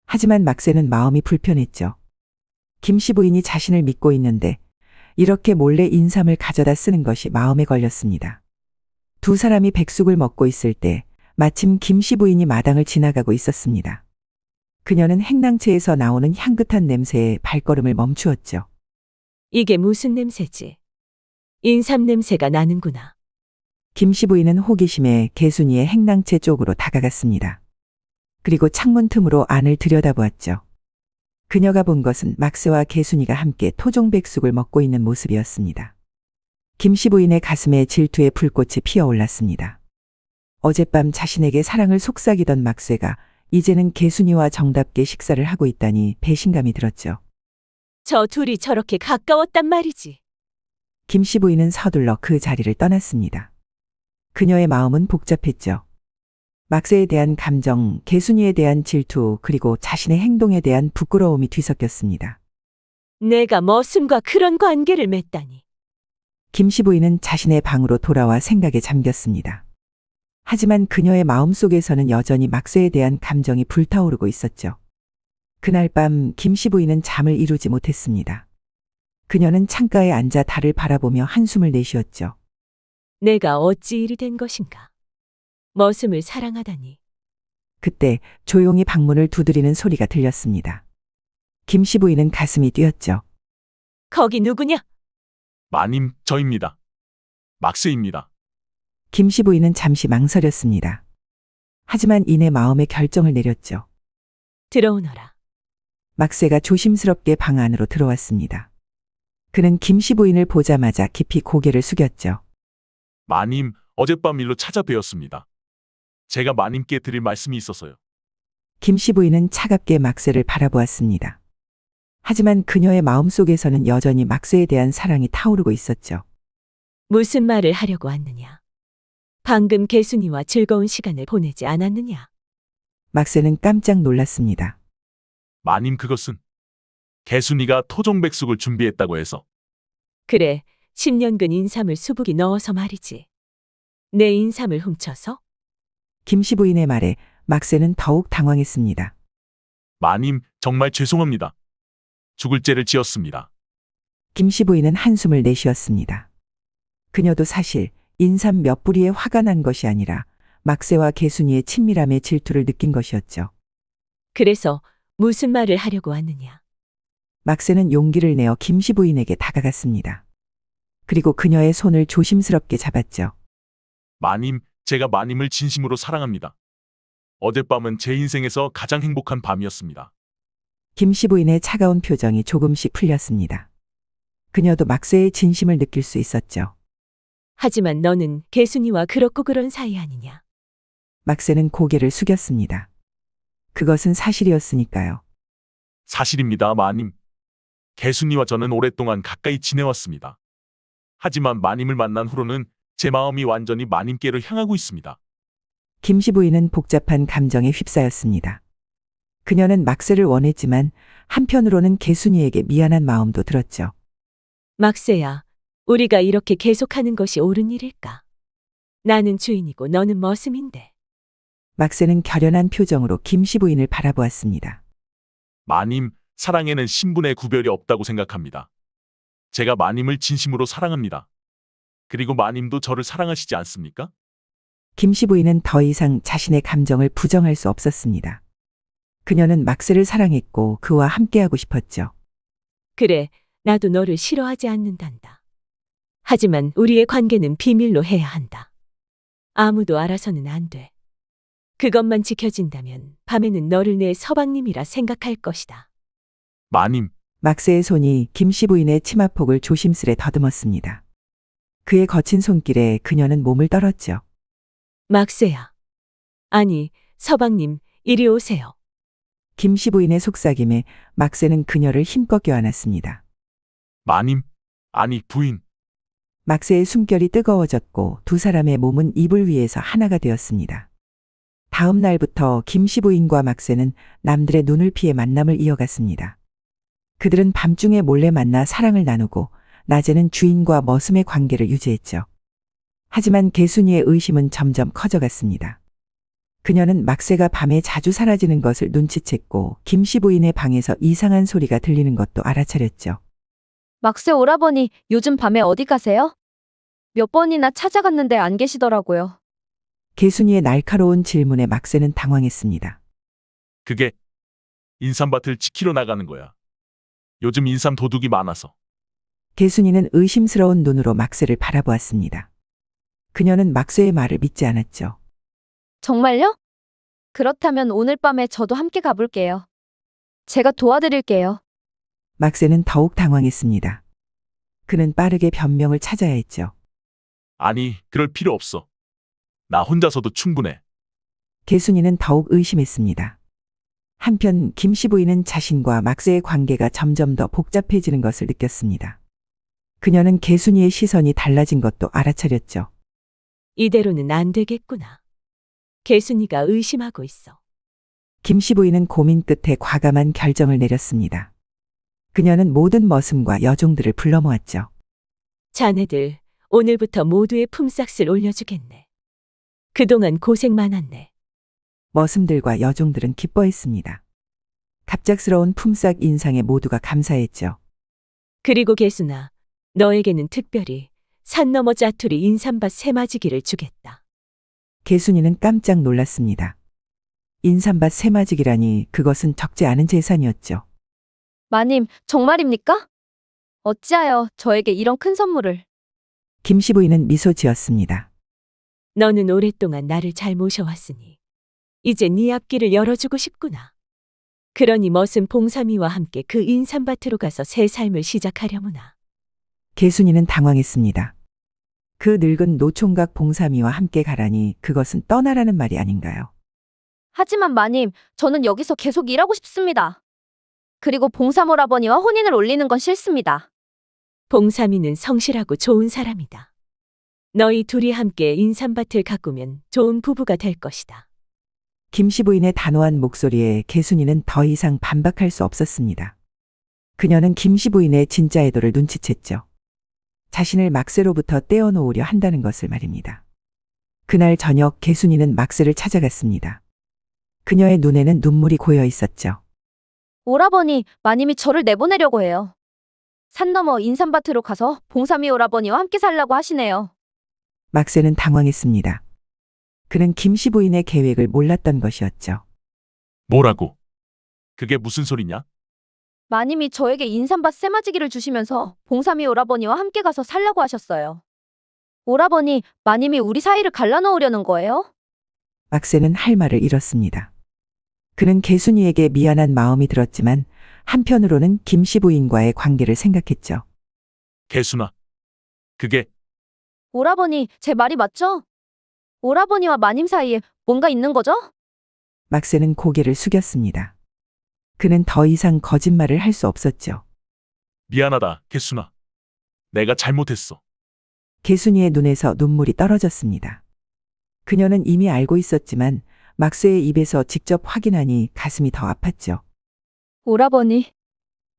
하지만 막새는 마음이 불편했죠. 김씨 부인이 자신을 믿고 있는데 이렇게 몰래 인삼을 가져다 쓰는 것이 마음에 걸렸습니다. 두 사람이 백숙을 먹고 있을 때 마침 김씨 부인이 마당을 지나가고 있었습니다. 그녀는 행랑채에서 나오는 향긋한 냄새에 발걸음을 멈추었죠. 이게 무슨 냄새지? 인삼 냄새가 나는구나. 김씨 부인은 호기심에 개순이의 행랑채 쪽으로 다가갔습니다. 그리고 창문 틈으로 안을 들여다보았죠. 그녀가 본 것은 막새와 개순이가 함께 토종백숙을 먹고 있는 모습이었습니다. 김씨 부인의 가슴에 질투의 불꽃이 피어올랐습니다. 어젯밤 자신에게 사랑을 속삭이던 막새가 이제는 개순이와 정답게 식사를 하고 있다니 배신감이 들었죠. 저 둘이 저렇게 가까웠단 말이지. 김씨 부인은 서둘러 그 자리를 떠났습니다. 그녀의 마음은 복잡했죠. 막새에 대한 감정, 개순이에 대한 질투, 그리고 자신의 행동에 대한 부끄러움이 뒤섞였습니다. 내가 머슴과 그런 관계를 맺다니. 김씨 부인은 자신의 방으로 돌아와 생각에 잠겼습니다. 하지만 그녀의 마음속에서는 여전히 막새에 대한 감정이 불타오르고 있었죠. 그날 밤 김씨 부인은 잠을 이루지 못했습니다. 그녀는 창가에 앉아 달을 바라보며 한숨을 내쉬었죠. 내가 어찌 일이 된 것인가. 머슴을 사랑하다니. 그때 조용히 방문을 두드리는 소리가 들렸습니다. 김씨 부인은 가슴이 뛰었죠. 거기 누구냐? 마님, 저입니다. 막새입니다. 김씨 부인은 잠시 망설였습니다. 하지만 이내 마음의 결정을 내렸죠. 들어오너라. 막새가 조심스럽게 방 안으로 들어왔습니다. 그는 김씨 부인을 보자마자 깊이 고개를 숙였죠. 마님, 어젯밤 일로 찾아뵈었습니다. 제가 마님께 드릴 말씀이 있어서요. 김씨 부인은 차갑게 막쇠를 바라보았습니다. 하지만 그녀의 마음속에서는 여전히 막쇠에 대한 사랑이 타오르고 있었죠. 무슨 말을 하려고 왔느냐? 방금 개순이와 즐거운 시간을 보내지 않았느냐? 막쇠는 깜짝 놀랐습니다. 마님, 그것은 개순이가 토종백숙을 준비했다고 해서. 그래, 10년근 인삼을 수북이 넣어서 말이지. 내 인삼을 훔쳐서? 김씨 부인의 말에 막쇠는 더욱 당황했습니다. 마님, 정말 죄송합니다. 죽을 죄를 지었습니다. 김씨 부인은 한숨을 내쉬었습니다. 그녀도 사실 인삼 몇 뿌리에 화가 난 것이 아니라 막쇠와 개순이의 친밀함에 질투를 느낀 것이었죠. 그래서 무슨 말을 하려고 왔느냐? 막쇠는 용기를 내어 김씨 부인에게 다가갔습니다. 그리고 그녀의 손을 조심스럽게 잡았죠. 마님, 제가 마님을 진심으로 사랑합니다. 어젯밤은 제 인생에서 가장 행복한 밤이었습니다. 김씨 부인의 차가운 표정이 조금씩 풀렸습니다. 그녀도 막쇠의 진심을 느낄 수 있었죠. 하지만 너는 개순이와 그렇고 그런 사이 아니냐? 막쇠는 고개를 숙였습니다. 그것은 사실이었으니까요. 사실입니다, 마님. 개순이와 저는 오랫동안 가까이 지내왔습니다. 하지만 마님을 만난 후로는 제 마음이 완전히 마님께로 향하고 있습니다. 김씨 부인은 복잡한 감정에 휩싸였습니다. 그녀는 막쇠를 원했지만 한편으로는 개순이에게 미안한 마음도 들었죠. 막세야, 우리가 이렇게 계속하는 것이 옳은 일일까? 나는 주인이고 너는 머슴인데. 막쇠는 결연한 표정으로 김씨 부인을 바라보았습니다. 마님, 사랑에는 신분의 구별이 없다고 생각합니다. 제가 마님을 진심으로 사랑합니다. 그리고 마님도 저를 사랑하시지 않습니까? 김씨 부인은 더 이상 자신의 감정을 부정할 수 없었습니다. 그녀는 막쇠를 사랑했고 그와 함께하고 싶었죠. 그래, 나도 너를 싫어하지 않는단다. 하지만 우리의 관계는 비밀로 해야 한다. 아무도 알아서는 안 돼. 그것만 지켜진다면 밤에는 너를 내 서방님이라 생각할 것이다. 마님, 막쇠의 손이 김씨 부인의 치마폭을 조심스레 더듬었습니다. 그의 거친 손길에 그녀는 몸을 떨었죠. 막세야. 아니, 서방님, 이리 오세요. 김씨 부인의 속삭임에 막쇠는 그녀를 힘껏 껴안았습니다. 마님, 아니 부인. 막쇠의 숨결이 뜨거워졌고 두 사람의 몸은 이불 위에서 하나가 되었습니다. 다음 날부터 김씨 부인과 막쇠는 남들의 눈을 피해 만남을 이어갔습니다. 그들은 밤중에 몰래 만나 사랑을 나누고 낮에는 주인과 머슴의 관계를 유지했죠. 하지만 개순이의 의심은 점점 커져갔습니다. 그녀는 막쇠가 밤에 자주 사라지는 것을 눈치챘고 김씨 부인의 방에서 이상한 소리가 들리는 것도 알아차렸죠. 막쇠 오라버니, 요즘 밤에 어디 가세요? 몇 번이나 찾아갔는데 안 계시더라고요. 개순이의 날카로운 질문에 막쇠는 당황했습니다. 그게 인삼밭을 지키러 나가는 거야. 요즘 인삼 도둑이 많아서. 개순이는 의심스러운 눈으로 막쇠를 바라보았습니다. 그녀는 막쇠의 말을 믿지 않았죠. 정말요? 그렇다면 오늘 밤에 저도 함께 가볼게요. 제가 도와드릴게요. 막쇠는 더욱 당황했습니다. 그는 빠르게 변명을 찾아야 했죠. 아니, 그럴 필요 없어. 나 혼자서도 충분해. 개순이는 더욱 의심했습니다. 한편 김씨 부인은 자신과 막쇠의 관계가 점점 더 복잡해지는 것을 느꼈습니다. 그녀는 개순이의 시선이 달라진 것도 알아차렸죠. 이대로는 안 되겠구나. 개순이가 의심하고 있어. 김씨 부인은 고민 끝에 과감한 결정을 내렸습니다. 그녀는 모든 머슴과 여종들을 불러 모았죠. 자네들, 오늘부터 모두의 품삯을 올려주겠네. 그동안 고생 많았네. 머슴들과 여종들은 기뻐했습니다. 갑작스러운 품삯 인상에 모두가 감사했죠. 그리고 개순아, 너에게는 특별히 산 너머 짜투리 인삼밭 세마지기를 주겠다. 개순이는 깜짝 놀랐습니다. 인삼밭 세마지기라니 그것은 적지 않은 재산이었죠. 마님, 정말입니까? 어찌하여 저에게 이런 큰 선물을? 김씨 부인은 미소 지었습니다. 너는 오랫동안 나를 잘 모셔왔으니 이제 네 앞길을 열어주고 싶구나. 그러니 머슴 봉삼이와 함께 그 인삼밭으로 가서 새 삶을 시작하려무나. 개순이는 당황했습니다. 그 늙은 노총각 봉삼이와 함께 가라니 그것은 떠나라는 말이 아닌가요? 하지만 마님, 저는 여기서 계속 일하고 싶습니다. 그리고 봉사모라버니와 혼인을 올리는 건 싫습니다. 봉삼이는 성실하고 좋은 사람이다. 너희 둘이 함께 인삼밭을 가꾸면 좋은 부부가 될 것이다. 김씨 부인의 단호한 목소리에 개순이는 더 이상 반박할 수 없었습니다. 그녀는 김씨 부인의 진짜 애도를 눈치챘죠. 자신을 막세로부터 떼어놓으려 한다는 것을 말입니다. 그날 저녁 개순이는 막세를 찾아갔습니다. 그녀의 눈에는 눈물이 고여 있었죠. 오라버니, 마님이 저를 내보내려고 해요. 산 너머 인삼밭으로 가서 봉삼이 오라버니와 함께 살라고 하시네요. 막세는 당황했습니다. 그는 김씨 부인의 계획을 몰랐던 것이었죠. 뭐라고? 그게 무슨 소리냐? 마님이 저에게 인삼밭 세마지기를 주시면서 봉삼이 오라버니와 함께 가서 살라고 하셨어요. 오라버니, 마님이 우리 사이를 갈라놓으려는 거예요? 막세는 할 말을 잃었습니다. 그는 개순이에게 미안한 마음이 들었지만 한편으로는 김씨 부인과의 관계를 생각했죠. 개순아, 그게 오라버니, 제 말이 맞죠? 오라버니와 마님 사이에 뭔가 있는 거죠? 막세는 고개를 숙였습니다. 그는 더 이상 거짓말을 할 수 없었죠. 미안하다, 개순아. 내가 잘못했어. 개순이의 눈에서 눈물이 떨어졌습니다. 그녀는 이미 알고 있었지만 막세의 입에서 직접 확인하니 가슴이 더 아팠죠. 오라버니,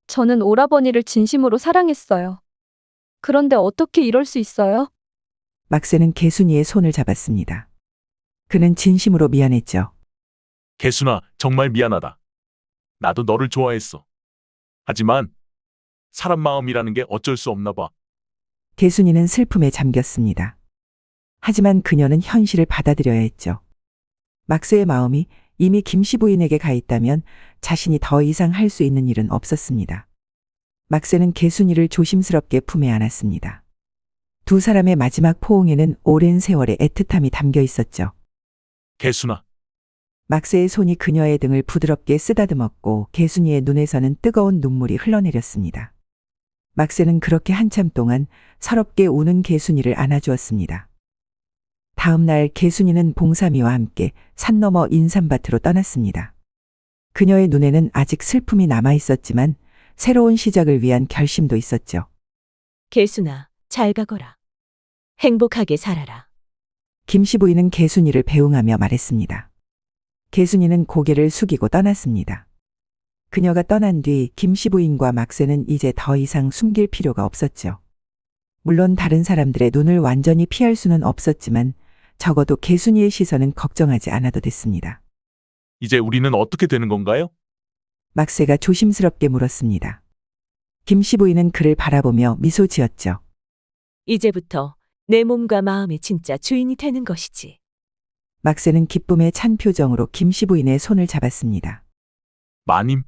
저는 오라버니를 진심으로 사랑했어요. 그런데 어떻게 이럴 수 있어요? 막세는 개순이의 손을 잡았습니다. 그는 진심으로 미안했죠. 개순아, 정말 미안하다. 나도 너를 좋아했어. 하지만 사람 마음이라는 게 어쩔 수 없나 봐. 개순이는 슬픔에 잠겼습니다. 하지만 그녀는 현실을 받아들여야 했죠. 막세의 마음이 이미 김씨 부인에게 가 있다면 자신이 더 이상 할 수 있는 일은 없었습니다. 막세는 개순이를 조심스럽게 품에 안았습니다. 두 사람의 마지막 포옹에는 오랜 세월의 애틋함이 담겨 있었죠. 개순아, 막세의 손이 그녀의 등을 부드럽게 쓰다듬었고 개순이의 눈에서는 뜨거운 눈물이 흘러내렸습니다. 막세는 그렇게 한참 동안 서럽게 우는 개순이를 안아주었습니다. 다음 날 개순이는 봉삼이와 함께 산 너머 인삼밭으로 떠났습니다. 그녀의 눈에는 아직 슬픔이 남아 있었지만 새로운 시작을 위한 결심도 있었죠. 개순아, 잘 가거라. 행복하게 살아라. 김씨 부인은 개순이를 배웅하며 말했습니다. 개순이는 고개를 숙이고 떠났습니다. 그녀가 떠난 뒤 김씨 부인과 막세는 이제 더 이상 숨길 필요가 없었죠. 물론 다른 사람들의 눈을 완전히 피할 수는 없었지만 적어도 개순이의 시선은 걱정하지 않아도 됐습니다. 이제 우리는 어떻게 되는 건가요? 막세가 조심스럽게 물었습니다. 김씨 부인은 그를 바라보며 미소 지었죠. 이제부터 내 몸과 마음의 진짜 주인이 되는 것이지. 막세는 기쁨에 찬 표정으로 김씨 부인의 손을 잡았습니다. 마님?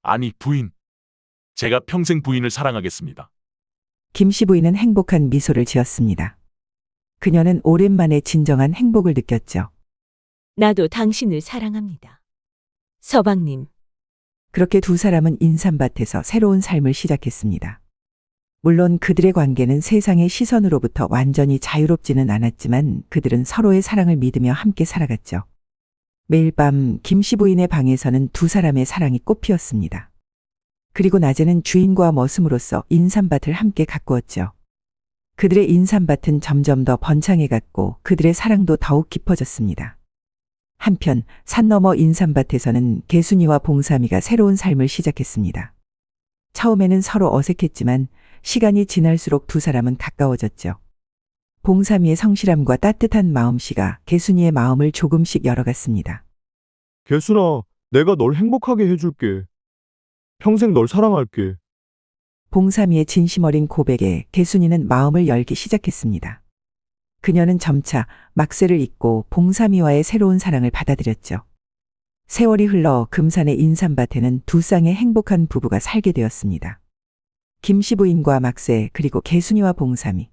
아니, 부인. 제가 평생 부인을 사랑하겠습니다. 김씨 부인은 행복한 미소를 지었습니다. 그녀는 오랜만에 진정한 행복을 느꼈죠. 나도 당신을 사랑합니다. 서방님. 그렇게 두 사람은 인삼밭에서 새로운 삶을 시작했습니다. 물론 그들의 관계는 세상의 시선으로부터 완전히 자유롭지는 않았지만 그들은 서로의 사랑을 믿으며 함께 살아갔죠. 매일 밤 김씨 부인의 방에서는 두 사람의 사랑이 꽃피었습니다. 그리고 낮에는 주인과 머슴으로서 인삼밭을 함께 가꾸었죠. 그들의 인삼밭은 점점 더 번창해갔고 그들의 사랑도 더욱 깊어졌습니다. 한편 산 너머 인삼밭에서는 개순이와 봉삼이가 새로운 삶을 시작했습니다. 처음에는 서로 어색했지만 시간이 지날수록 두 사람은 가까워졌죠. 봉삼이의 성실함과 따뜻한 마음씨가 개순이의 마음을 조금씩 열어갔습니다. 개순아, 내가 널 행복하게 해줄게. 평생 널 사랑할게. 봉삼이의 진심 어린 고백에 개순이는 마음을 열기 시작했습니다. 그녀는 점차 막세를 잊고 봉삼이와의 새로운 사랑을 받아들였죠. 세월이 흘러 금산의 인삼밭에는 두 쌍의 행복한 부부가 살게 되었습니다. 김씨 부인과 막세 그리고 개순이와 봉삼이.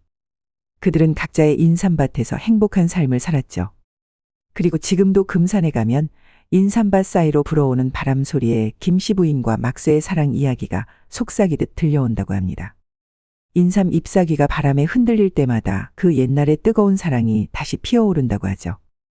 그들은 각자의 인삼밭에서 행복한 삶을 살았죠. 그리고 지금도 금산에 가면 인삼밭 사이로 불어오는 바람 소리에 김씨 부인과 막세의 사랑 이야기가 속삭이듯 들려온다고 합니다. 인삼 잎사귀가 바람에 흔들릴 때마다 그 옛날의 뜨거운 사랑이 다시 피어오른다고 하죠.